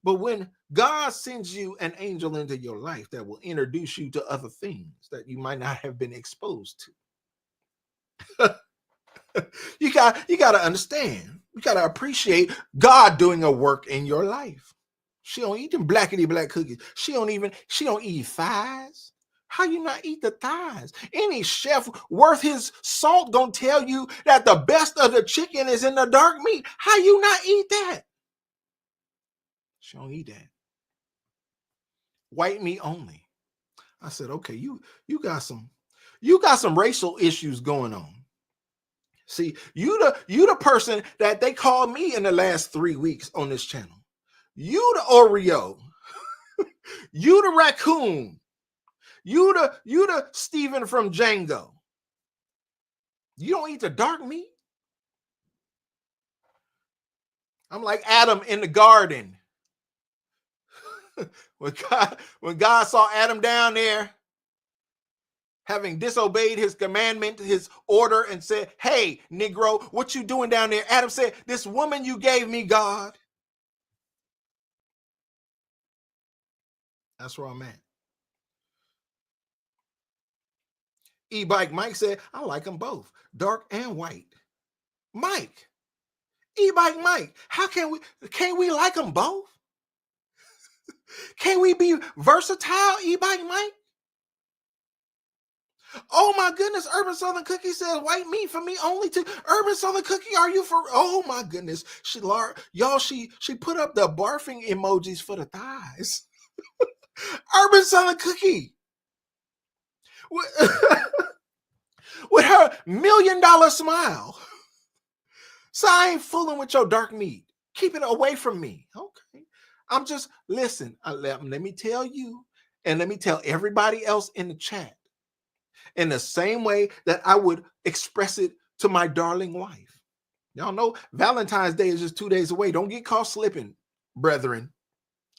But when God sends you an angel into your life that will introduce you to other things that you might not have been exposed to, you got to understand. You got to appreciate God doing a work in your life. She don't eat them blackity black cookies. She don't eat thighs. How you not eat the thighs? Any chef worth his salt gonna tell you that the best of the chicken is in the dark meat. How you not eat that? She don't eat that. White meat only. I said, okay, you got some racial issues going on. See, you the person that they called me in the last 3 weeks on this channel. You the Oreo. You the raccoon. You the Steven from Django. You don't eat the dark meat. I'm like Adam in the garden. when God saw Adam down there having disobeyed his commandment, his order, and said, hey, Negro, what you doing down there? Adam said, this woman you gave me, God. That's where I'm at. E-Bike Mike said, I like them both, dark and white. Mike, E-Bike Mike, can't we like them both? Can we be versatile, E-Bike Mike? Oh my goodness, Urban Southern Cookie says white meat for me only too. Urban Southern Cookie, are you for? Oh my goodness, she put up the barfing emojis for the thighs. Urban Southern Cookie with her $1 million smile. So I ain't fooling with your dark meat. Keep it away from me. Okay, I'm just listen. Let me tell you, and let me tell everybody else in the chat. In the same way that I would express it to my darling wife. Y'all know Valentine's Day is just 2 days away. Don't get caught slipping, brethren.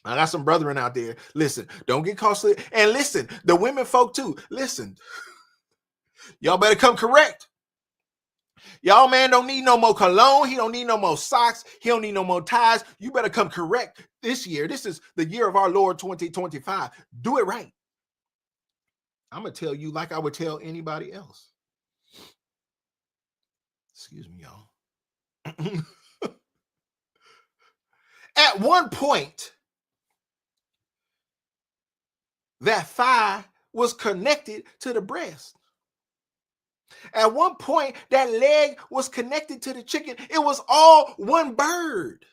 I got some brethren out there. Listen, don't get caught slipping. And listen, the women folk too. Listen, y'all better come correct. Y'all man don't need no more cologne. He don't need no more socks. He don't need no more ties. You better come correct this year. This is the year of our Lord 2025. Do it right. I'm going to tell you like I would tell anybody else. Excuse me, y'all. At one point, that thigh was connected to the breast. At one point, that leg was connected to the chicken. It was all one bird.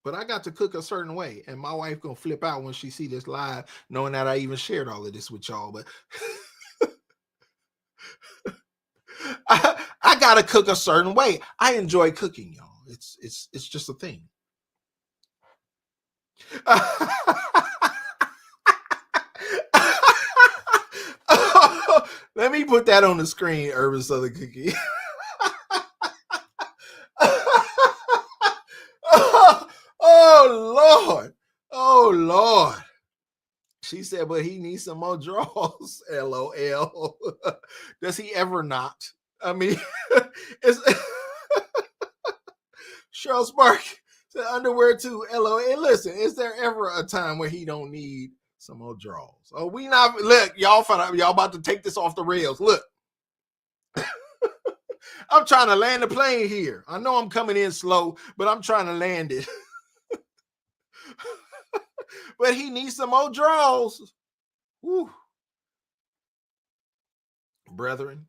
But I got to cook a certain way, and my wife gonna flip out when she see this live, knowing that I even shared all of this with y'all. But I gotta cook a certain way. I enjoy cooking, y'all. It's just a thing. Let me put that on the screen, Urban Southern Cookie. Oh Lord. Oh Lord. She said, but he needs some more draws. LOL. Does he ever not? I mean, it's Cheryl Spark said underwear too. LOL. Hey, listen, is there ever a time where he don't need some more draws? Oh, we not look, y'all about to take this off the rails. Look. I'm trying to land the plane here. I know I'm coming in slow, but I'm trying to land it. But he needs some more draws. Woo. Brethren,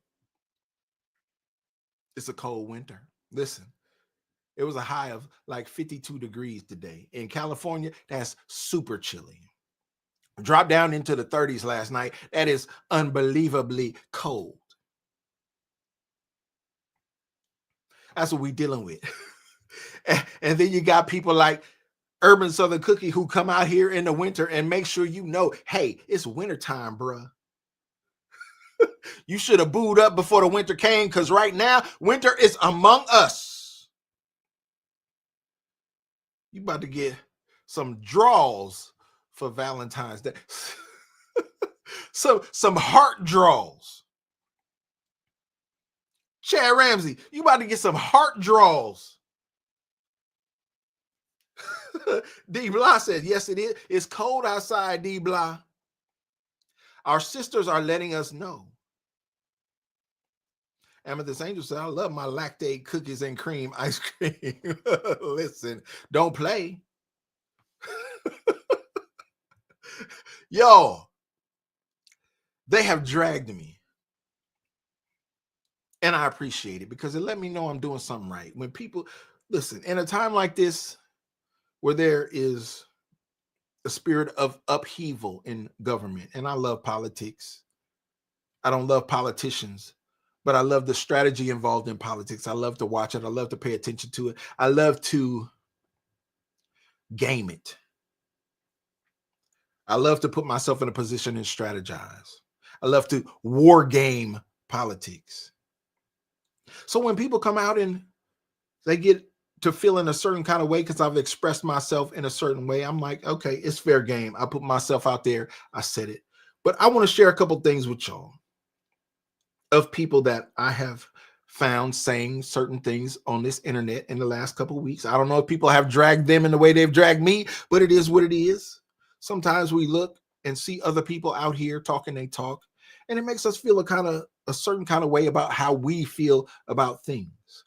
it's a cold winter. Listen, it was a high of like 52 degrees today. In California, that's super chilly. Dropped down into the 30s last night. That is unbelievably cold. That's what we're dealing with. And then you got people like Urban Southern Cookie who come out here in the winter and make sure you know, hey, it's wintertime, bruh. You should have booed up before the winter came, because right now, winter is among us. You about to get some draws for Valentine's Day. some heart draws. Chad Ramsey, you about to get some heart draws. D. Blah said, yes, it is. It's cold outside, D. Blah. Our sisters are letting us know. Amethyst Angel said, I love my lactate cookies and cream ice cream. Listen, don't play. Yo, they have dragged me. And I appreciate it because it let me know I'm doing something right. When people, listen, in a time like this, where there is a spirit of upheaval in government, and I love politics. I don't love politicians, but I love the strategy involved in politics. I love to watch it. I love to pay attention to it. I love to game it. I love to put myself in a position and strategize. I love to war game politics. So when people come out and they get to feel in a certain kind of way because I've expressed myself in a certain way, I'm like, okay, it's fair game. I put myself out there. I said it. But I want to share a couple things with y'all of people that I have found saying certain things on this internet in the last couple of weeks. I don't know if people have dragged them in the way they've dragged me, but it is what it is. Sometimes we look and see other people out here talking, they talk, and it makes us feel a certain kind of way about how we feel about things.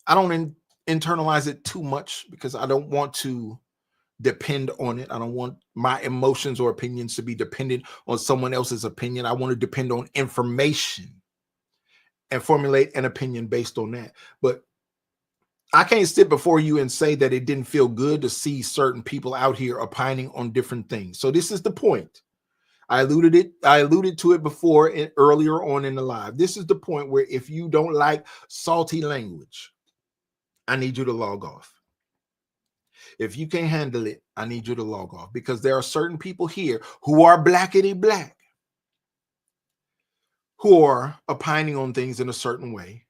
I don't internalize it too much because I don't want to depend on it. I don't want my emotions or opinions to be dependent on someone else's opinion. I want to depend on information and formulate an opinion based on that. But I can't sit before you and say that it didn't feel good to see certain people out here opining on different things. So this is the point. I alluded to it before earlier on in the live. This is the point where if you don't like salty language, I need you to log off. If you can't handle it, I need you to log off, because there are certain people here who are blackety black, who are opining on things in a certain way.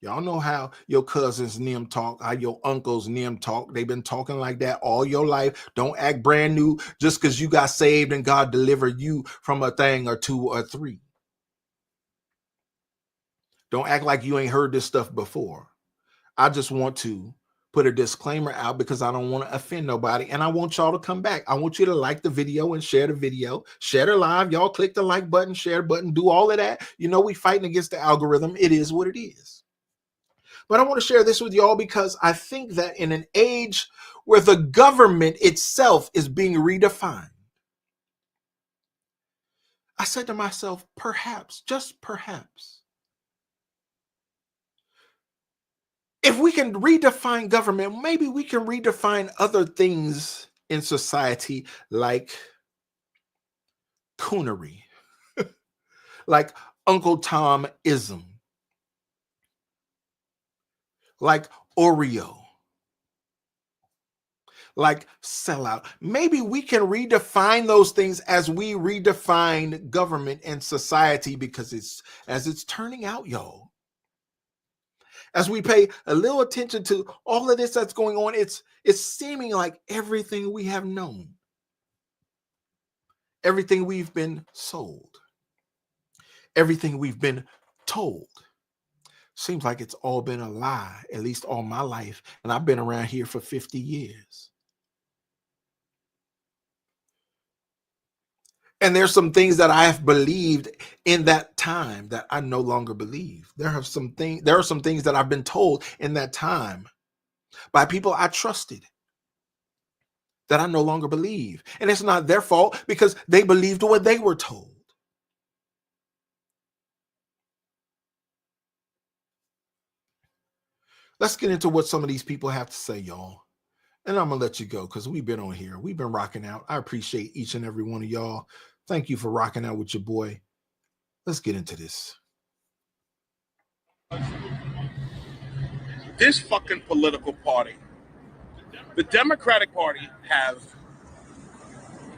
Y'all know how your cousins them talk, how your uncles them talk. They've been talking like that all your life. Don't act brand new just because you got saved and God delivered you from a thing or two or three. Don't act like you ain't heard this stuff before. I just want to put a disclaimer out because I don't want to offend nobody. And I want y'all to come back. I want you to like the video and share the video. Share the live. Y'all click the like button, share button, do all of that. You know, we fighting against the algorithm. It is what it is. But I want to share this with y'all because I think that in an age where the government itself is being redefined, I said to myself, perhaps, just perhaps, if we can redefine government, maybe we can redefine other things in society like coonery, like Uncle Tom-ism, like Oreo, like sellout. Maybe we can redefine those things as we redefine government and society, because as it's turning out, y'all, as we pay a little attention to all of this that's going on, it's seeming like everything we have known, everything we've been sold, everything we've been told, seems like it's all been a lie, at least all my life. And I've been around here for 50 years. And there's some things that I have believed in that time that I no longer believe. There are some things that I've been told in that time by people I trusted that I no longer believe. And it's not their fault, because they believed what they were told. Let's get into what some of these people have to say, y'all. And I'm going to let you go because we've been on here. We've been rocking out. I appreciate each and every one of y'all. Thank you for rocking out with your boy. Let's get into this. This fucking political party, the Democratic Party, have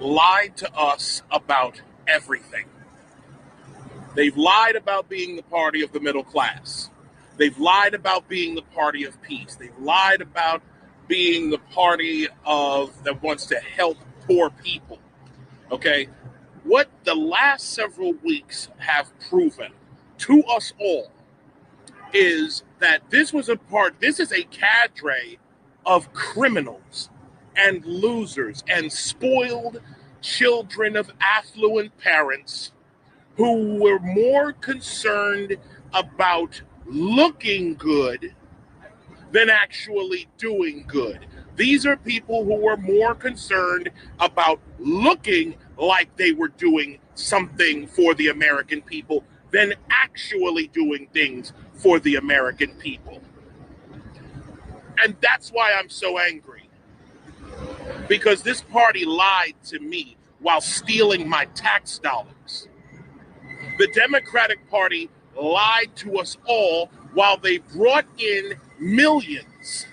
lied to us about everything. They've lied about being the party of the middle class. They've lied about being the party of peace. They've lied about being the party that wants to help poor people. Okay? What the last several weeks have proven to us all is that this is a cadre of criminals and losers and spoiled children of affluent parents who were more concerned about looking good than actually doing good. These are people who were more concerned about looking like they were doing something for the American people than actually doing things for the American people. And that's why I'm so angry. Because this party lied to me while stealing my tax dollars. The Democratic Party lied to us all while they brought in millions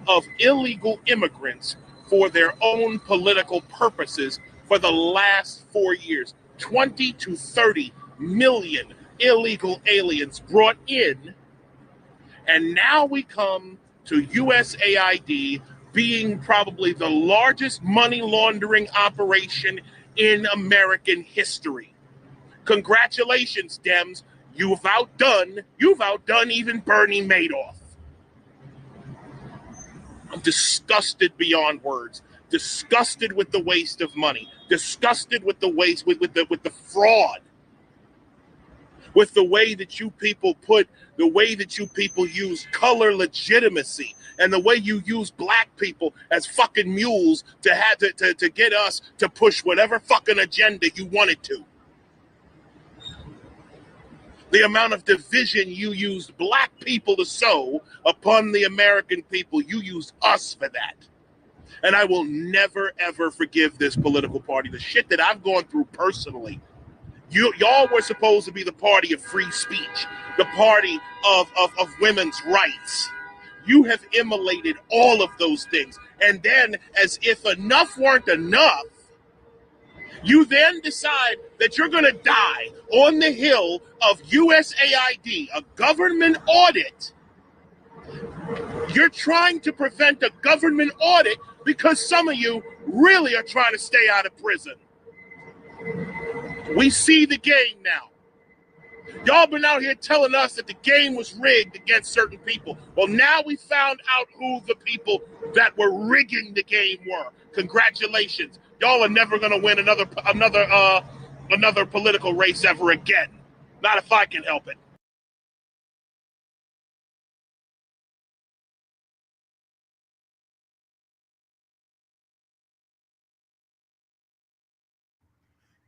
of illegal immigrants for their own political purposes for the last 4 years. 20 to 30 million illegal aliens brought in. And now we come to USAID being probably the largest money laundering operation in American history. Congratulations, Dems. You've outdone even Bernie Madoff. I'm disgusted beyond words. Disgusted with the waste of money. Disgusted with the waste, with the fraud. With the way that you people use color legitimacy, and the way you use black people as fucking mules to get us to push whatever fucking agenda you wanted to. The amount of division you used black people to sow upon the American people, you used us for that. And I will never, ever forgive this political party. The shit that I've gone through personally. Y'all were supposed to be the party of free speech, the party of women's rights. You have immolated all of those things. And then, as if enough weren't enough, you then decide that you're going to die on the hill of USAID, a government audit. You're trying to prevent a government audit because some of you really are trying to stay out of prison. We see the game now. Y'all been out here telling us that the game was rigged against certain people. Well, now we found out who the people that were rigging the game were. Congratulations. Y'all are never going to win another political race ever again. Not if I can help it.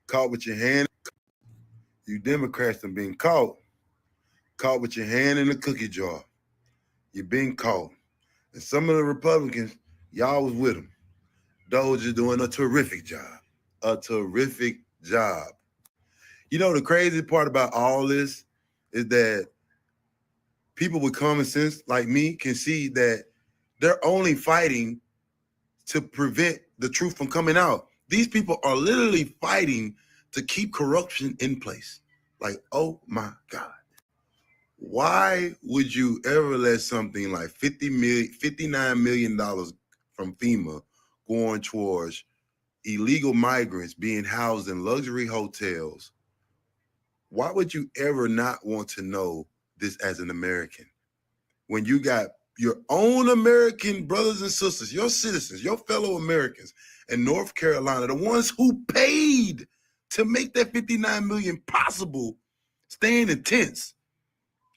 caught with your hand. You Democrats have been caught with your hand in the cookie jar. You've been caught. And some of the Republicans, y'all was with them. Those are doing a terrific job. A terrific job. You know, the crazy part about all this is that people with common sense like me can see that they're only fighting to prevent the truth from coming out. These people are literally fighting to keep corruption in place. Like, oh my God. Why would you ever let something like $59 million from FEMA going towards illegal migrants being housed in luxury hotels? Why would you ever not want to know this as an American? When you got your own American brothers and sisters, your citizens, your fellow Americans in North Carolina, the ones who paid to make that 59 million possible, staying in tents.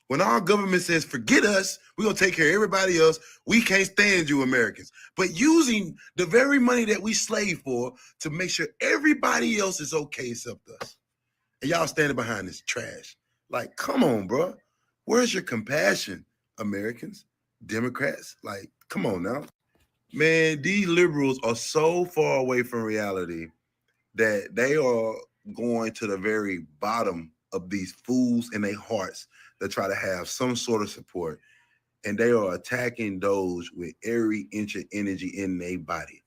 When our government says, forget us, we're going to take care of everybody else, we can't stand you Americans. But using the very money that we slave for to make sure everybody else is okay except us. And y'all standing behind this trash. Like, come on, bro. Where's your compassion, Americans, Democrats? Like, come on now. Man, these liberals are so far away from reality that they are going to the very bottom of these fools in their hearts that try to have some sort of support. And they are attacking those with every inch of energy in their body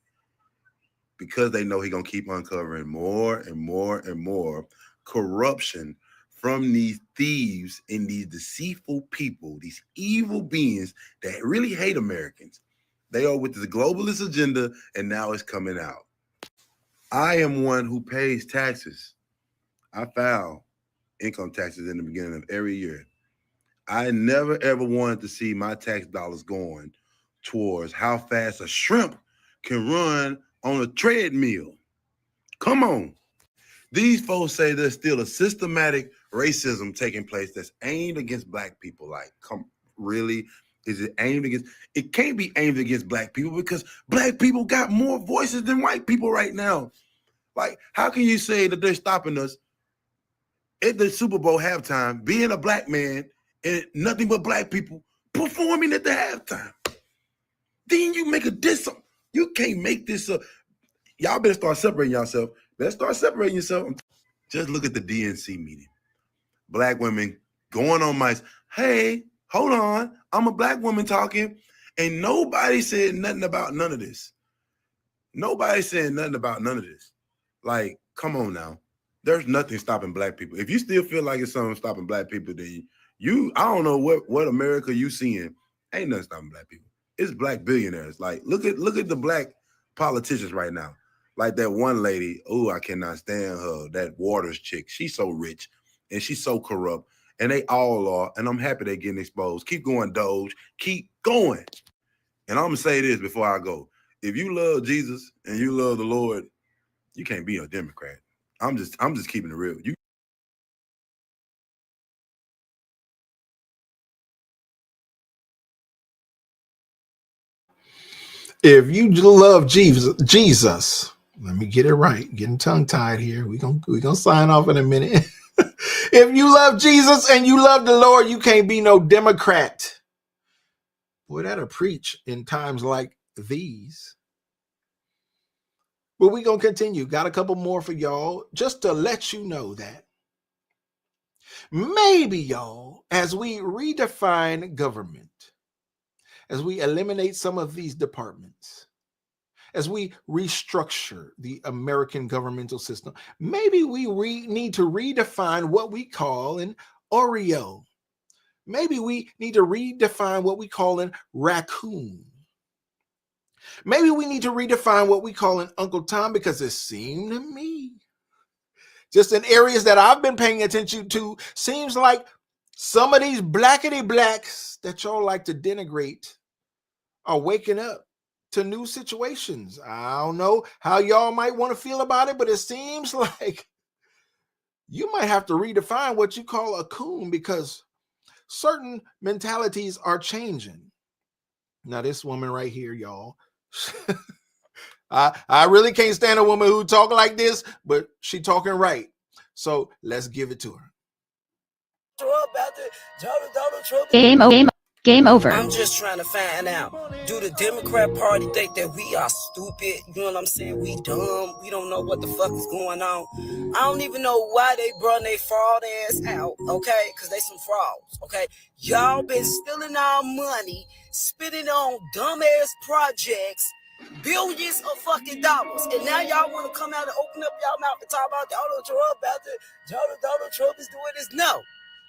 because they know he's going to keep uncovering more and more and more corruption from these thieves and these deceitful people, these evil beings that really hate Americans. They are with the globalist agenda, and now it's coming out. I am one who pays taxes. I file income taxes in the beginning of every year. I never, ever wanted to see my tax dollars going towards how fast a shrimp can run on a treadmill. Come on. These folks say there's still a systematic racism taking place that's aimed against black people. Like, come, really? Is it aimed against? It can't be aimed against black people because black people got more voices than white people right now. Like, how can you say that they're stopping us at the Super Bowl halftime, being a black man and nothing but black people performing at the halftime? Then you make a diss. You can't make this up. Y'all better start separating yourself. Better start separating yourself. Just look at the DNC meeting. Black women going on mics. Hey, hold on. I'm a black woman talking. And nobody said nothing about none of this. Nobody saying nothing about none of this. Like, come on now. There's nothing stopping black people. If you still feel like it's something stopping black people, then I don't know what America you seeing. Ain't nothing stopping black people. It's black billionaires. Like, look at the black politicians right now. Like that one lady, oh, I cannot stand her, that Waters chick. She's so rich and she's so corrupt. And they all are. And I'm happy they're getting exposed. Keep going, Doge. Keep going. And I'm going to say this before I go. If you love Jesus and you love the Lord, you can't be a Democrat. I'm just keeping it real. If you love Jesus, let me get it right. Getting tongue tied here. We're gonna sign off in a minute. If you love Jesus and you love the Lord, you can't be no Democrat. Boy, that'll preach in times like these. But we're gonna continue. Got a couple more for y'all, just to let you know that maybe, y'all, as we redefine government, as we eliminate some of these departments, as we restructure the American governmental system, maybe we need to redefine what we call an Oreo. Maybe we need to redefine what we call an raccoon. Maybe we need to redefine what we call an Uncle Tom, because it seemed to me, just in areas that I've been paying attention to, seems like some of these blackity blacks that y'all like to denigrate are waking up to new situations. I don't know how y'all might want to feel about it, but it seems like you might have to redefine what you call a coon, because certain mentalities are changing. Now, this woman right here, y'all, I really can't stand a woman who talk like this, but she talking right. So let's give it to her. Game over. I'm just trying to find out, do the Democrat Party think that we are stupid? You know what I'm saying? We dumb. We don't know what the fuck is going on. I don't even know why they brought their fraud ass out, okay? Because they some frauds, okay? Y'all been stealing our money, spending on dumbass projects, billions of fucking dollars. And now y'all want to come out and open up y'all mouth and talk about Donald Trump, Donald Trump is doing this. No.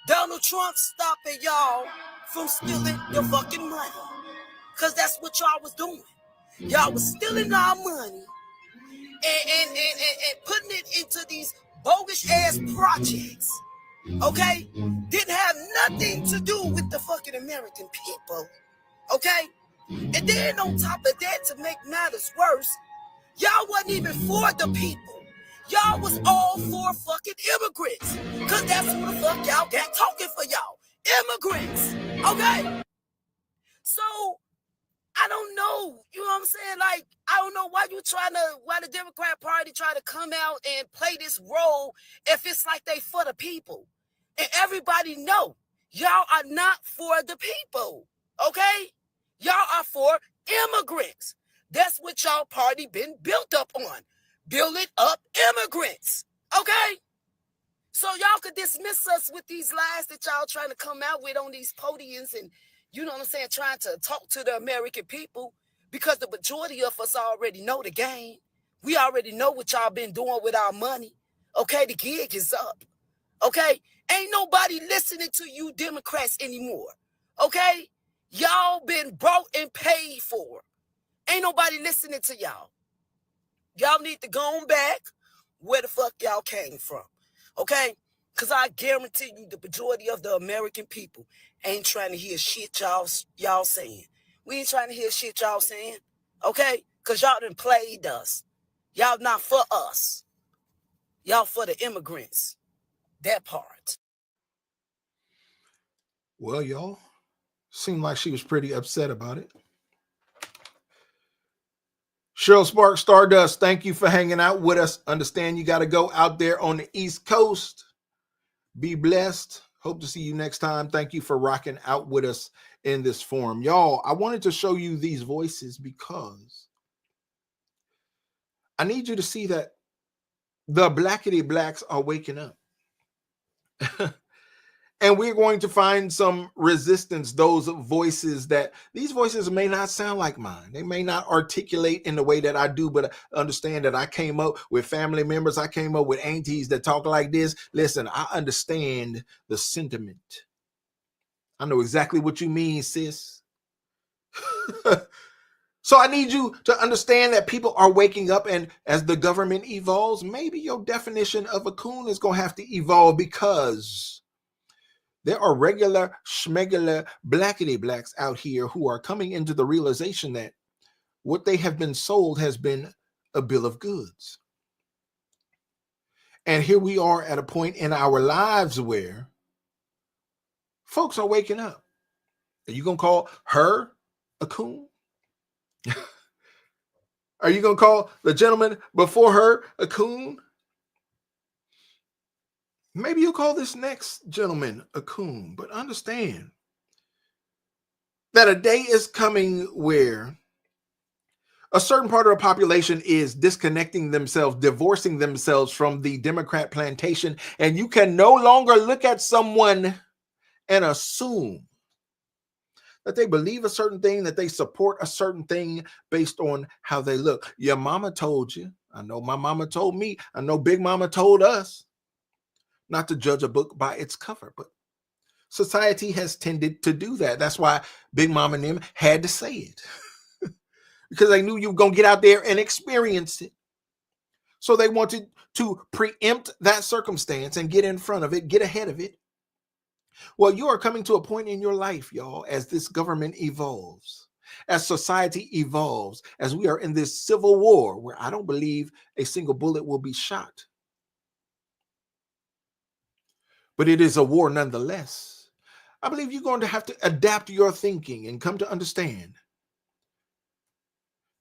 Donald Trump stopping y'all from stealing your fucking money. Because that's what y'all was doing. Y'all was stealing our money and putting it into these bogus ass projects. Okay? Didn't have nothing to do with the fucking American people. Okay? And then on top of that, to make matters worse, y'all wasn't even for the people. Y'all was all for fucking immigrants. Because that's who the fuck y'all got talking for y'all. Immigrants. Okay? So, I don't know. You know what I'm saying? Like, I don't know why the Democrat Party try to come out and play this role if it's like they for the people. And everybody know, y'all are not for the people. Okay? Y'all are for immigrants. That's what y'all party been built up on. Building up immigrants. Okay? So y'all could dismiss us with these lies that y'all trying to come out with on these podiums and, you know what I'm saying, trying to talk to the American people, because the majority of us already know the game. We already know what y'all been doing with our money. Okay, the gig is up. Okay? Ain't nobody listening to you Democrats anymore. Okay? Y'all been brought and paid for. Ain't nobody listening to y'all. Y'all need to go on back where the fuck y'all came from. Okay? Because I guarantee you the majority of the American people ain't trying to hear shit y'all saying. We ain't trying to hear shit y'all saying. Okay? Because y'all done played us. Y'all not for us. Y'all for the immigrants. That part. Well, y'all, seemed like she was pretty upset about it. Cheryl Sparks Stardust, thank you for hanging out with us. Understand you got to go out there on the East Coast. Be blessed. Hope to see you next time. Thank you for rocking out with us in this forum. Y'all, I wanted to show you these voices because I need you to see that the blackity blacks are waking up. And we're going to find some resistance, those voices these voices may not sound like mine. They may not articulate in the way that I do, but understand that I came up with family members. I came up with aunties that talk like this. Listen, I understand the sentiment. I know exactly what you mean, sis. So I need you to understand that people are waking up, and as the government evolves, maybe your definition of a coon is going to have to evolve, because there are regular, schmegular, blackity blacks out here who are coming into the realization that what they have been sold has been a bill of goods. And here we are at a point in our lives where folks are waking up. Are you going to call her a coon? Are you going to call the gentleman before her a coon? Maybe you'll call this next gentleman a coon, but understand that a day is coming where a certain part of the population is disconnecting themselves, divorcing themselves from the Democrat plantation, and you can no longer look at someone and assume that they believe a certain thing, that they support a certain thing based on how they look. Your mama told you. I know my mama told me. I know Big Mama told us not to judge a book by its cover, but society has tended to do that. That's why Big Mama and them had to say it. Because they knew you were going to get out there and experience it. So they wanted to preempt that circumstance and get in front of it, get ahead of it. Well, you are coming to a point in your life, y'all, as this government evolves, as society evolves, as we are in this civil war where I don't believe a single bullet will be shot. But it is a war nonetheless. I believe you're going to have to adapt your thinking and come to understand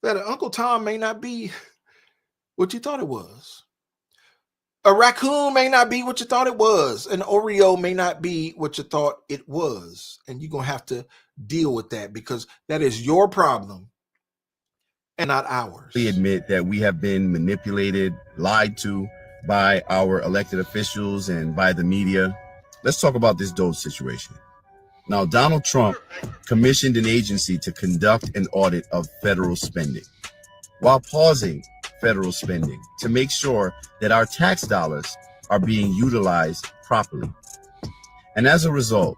that an Uncle Tom may not be what you thought it was. A raccoon may not be what you thought it was. An Oreo may not be what you thought it was. And you're going to have to deal with that because that is your problem and not ours. We admit that we have been manipulated, lied to by our elected officials and by the media. Let's talk about this Doge situation. Now, Donald Trump commissioned an agency to conduct an audit of federal spending while pausing federal spending to make sure that our tax dollars are being utilized properly. And as a result,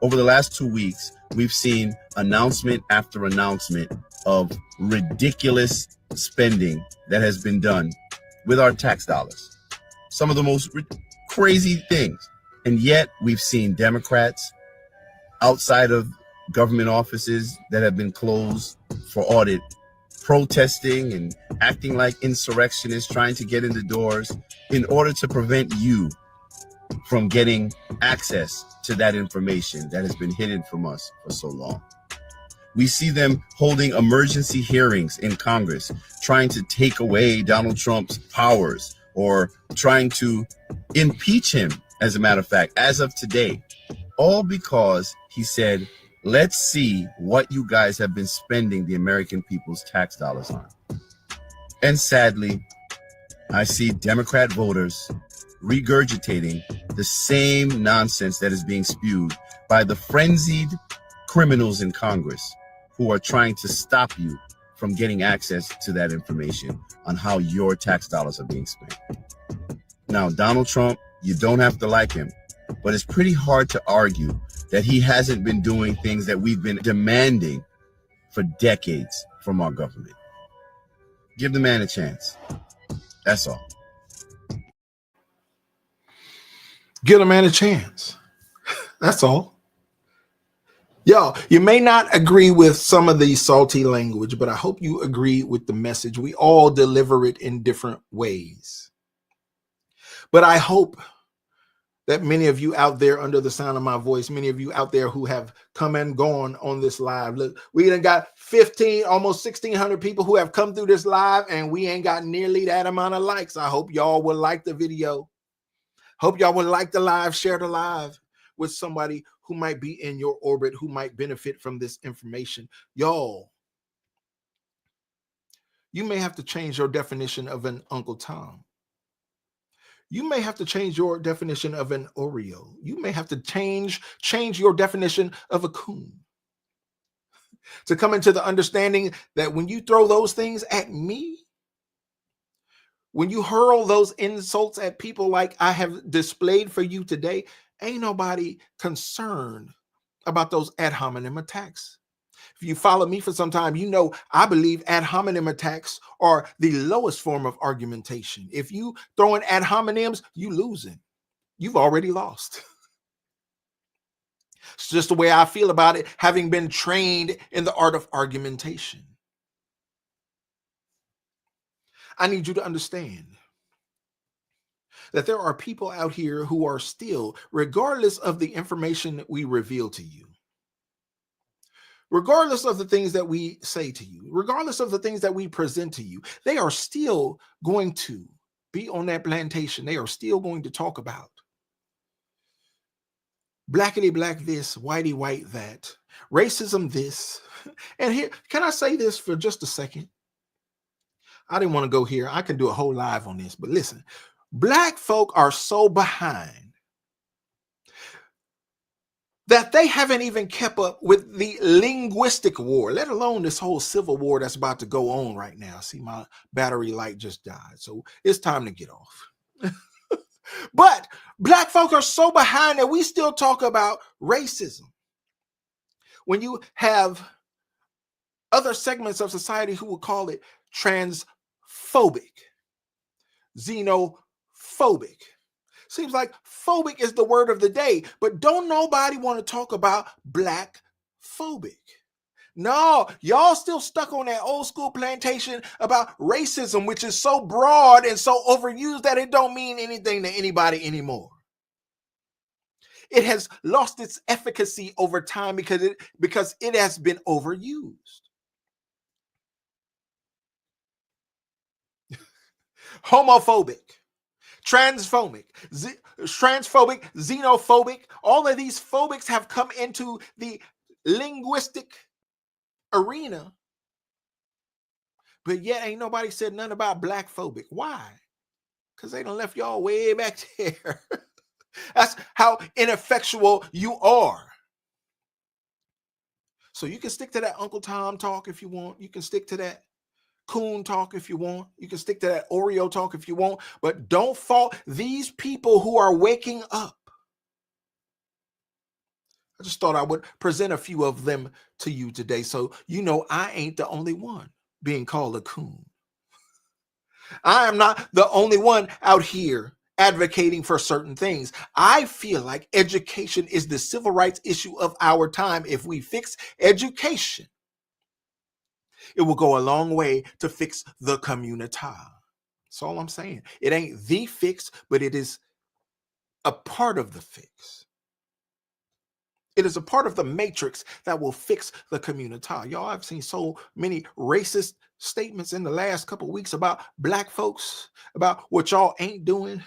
over the last 2 weeks, we've seen announcement after announcement of ridiculous spending that has been done with our tax dollars. Some of the most crazy things. And yet we've seen Democrats outside of government offices that have been closed for audit protesting and acting like insurrectionists, trying to get in the doors in order to prevent you from getting access to that information that has been hidden from us for so long. We see them holding emergency hearings in Congress, trying to take away Donald Trump's powers or trying to impeach him, as a matter of fact, as of today, all because he said, let's see what you guys have been spending the American people's tax dollars on. And sadly, I see Democrat voters regurgitating the same nonsense that is being spewed by the frenzied criminals in Congress who are trying to stop you from getting access to that information on how your tax dollars are being spent. Now, Donald Trump, you don't have to like him, but it's pretty hard to argue that he hasn't been doing things that we've been demanding for decades from our government. Give the man a chance. That's all. Give the man a chance. That's all. Yo, you may not agree with some of the salty language, but I hope you agree with the message. We all deliver it in different ways. But I hope that many of you out there under the sound of my voice, many of you out there who have come and gone on this live. Look, we done got 15, almost 1,600 people who have come through this live, and we ain't got nearly that amount of likes. I hope y'all will like the video. Hope y'all will like the live, share the live with somebody who might be in your orbit, who might benefit from this information. Y'all, you may have to change your definition of an Uncle Tom. You may have to change your definition of an Oreo. You may have to change your definition of a coon to come into the understanding that when you throw those things at me, when you hurl those insults at people like I have displayed for you today, ain't nobody concerned about those ad hominem attacks. If you follow me for some time, you know I believe ad hominem attacks are the lowest form of argumentation. If you throw in ad hominems, you losing. You've already lost. It's just the way I feel about it, having been trained in the art of argumentation. I need you to understand that there are people out here who are still, regardless of the information that we reveal to you, regardless of the things that we say to you, regardless of the things that we present to you, they are still going to be on that plantation. They are still going to talk about blackity black this, whitey white that, racism this. And here, can I say this for just a second? I didn't want to go here. I can do a whole live on this, but listen, black folk are so behind that they haven't even kept up with the linguistic war, let alone this whole civil war that's about to go on right now. See, my battery light just died, so it's time to get off. But black folk are so behind that we still talk about racism. When you have other segments of society who will call it transphobic, xenophobic. Seems like phobic is the word of the day, but don't nobody want to talk about black phobic. No, y'all still stuck on that old school plantation about racism, which is so broad and so overused that it don't mean anything to anybody anymore. It has lost its efficacy over time because it has been overused. homophobic, transphobic, xenophobic. All of these phobics have come into the linguistic arena, but yet ain't nobody said nothing about black phobic. Why? Because they done left y'all way back there. That's how ineffectual you are. So you can stick to that Uncle Tom talk if you want. You can stick to that Coon talk if you want. You can stick to that Oreo talk if you want. But don't fault these people who are waking up. I just thought I would present a few of them to you today, so you know I ain't the only one being called a coon. I am not the only one out here advocating for certain things. I feel like education is the civil rights issue of our time. If we fix education, it will go a long way to fix the community. That's all I'm saying. It ain't the fix, but it is a part of the fix. It is a part of the matrix that will fix the community. Y'all, I've seen so many racist statements in the last couple of weeks about black folks, about what y'all ain't doing.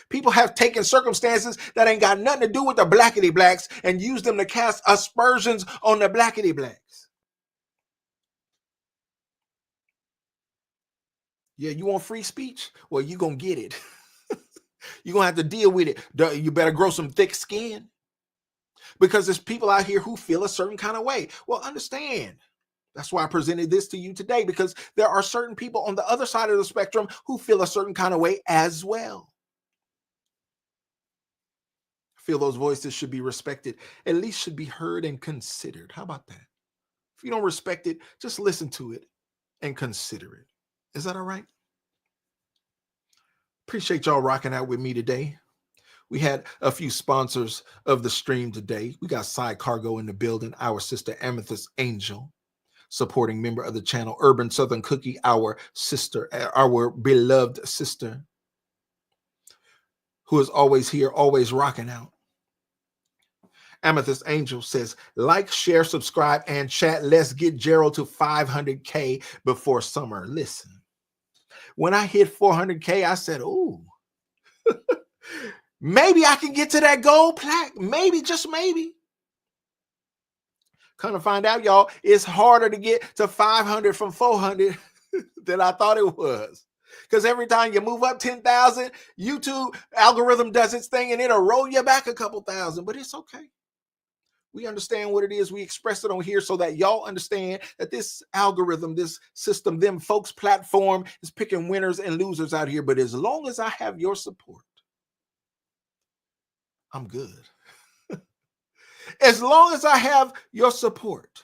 People have taken circumstances that ain't got nothing to do with the blackity blacks and used them to cast aspersions on the blackity blacks. Yeah, you want free speech? Well, you're going to get it. You're going to have to deal with it. You better grow some thick skin. Because there's people out here who feel a certain kind of way. Well, understand. That's why I presented this to you today, because there are certain people on the other side of the spectrum who feel a certain kind of way as well. I feel those voices should be respected, at least should be heard and considered. How about that? If you don't respect it, just listen to it and consider it. Is that all right? Appreciate y'all rocking out with me today. We had a few sponsors of the stream today. We got Side Cargo in the building, our sister Amethyst Angel, supporting member of the channel, Urban Southern Cookie, our sister, our beloved sister, who is always here, always rocking out. Amethyst Angel says, like, share, subscribe, and chat. Let's get Gerald to 500K before summer. Listen, when I hit 400K, I said, ooh, maybe I can get to that gold plaque. Maybe, just maybe. Come to find out, y'all, it's harder to get to 500 from 400 than I thought it was. Because every time you move up 10,000, YouTube algorithm does its thing and it'll roll you back a couple thousand, but it's okay. We understand what it is. We express it on here so that y'all understand that this algorithm, this system, them folks platform is picking winners and losers out here. But as long as I have your support, I'm good. As long as I have your support,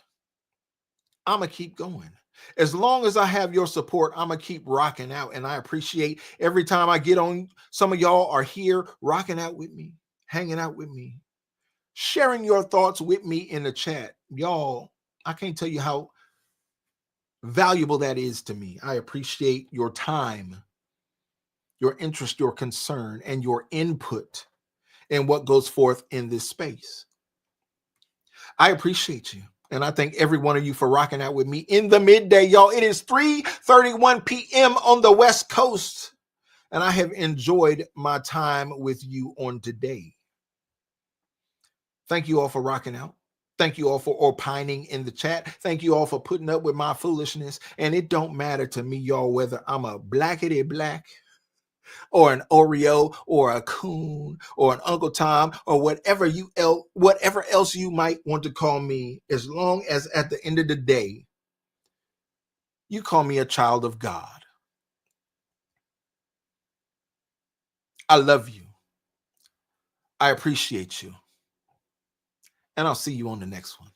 I'm going to keep going. As long as I have your support, I'm going to keep rocking out. And I appreciate every time I get on. Some of y'all are here rocking out with me, hanging out with me, sharing your thoughts with me in the chat. Y'all, I can't tell you how valuable that is to me. I appreciate your time, your interest, your concern, and your input in what goes forth in this space. I appreciate you. And I thank every one of you for rocking out with me in the midday, y'all. It is 3:31 p.m. on the West Coast, and I have enjoyed my time with you on today. Thank you all for rocking out. Thank you all for opining in the chat. Thank you all for putting up with my foolishness. And it don't matter to me, y'all, whether I'm a blackity black or an Oreo or a coon or an Uncle Tom or whatever else you might want to call me, as long as at the end of the day, you call me a child of God. I love you. I appreciate you. And I'll see you on the next one.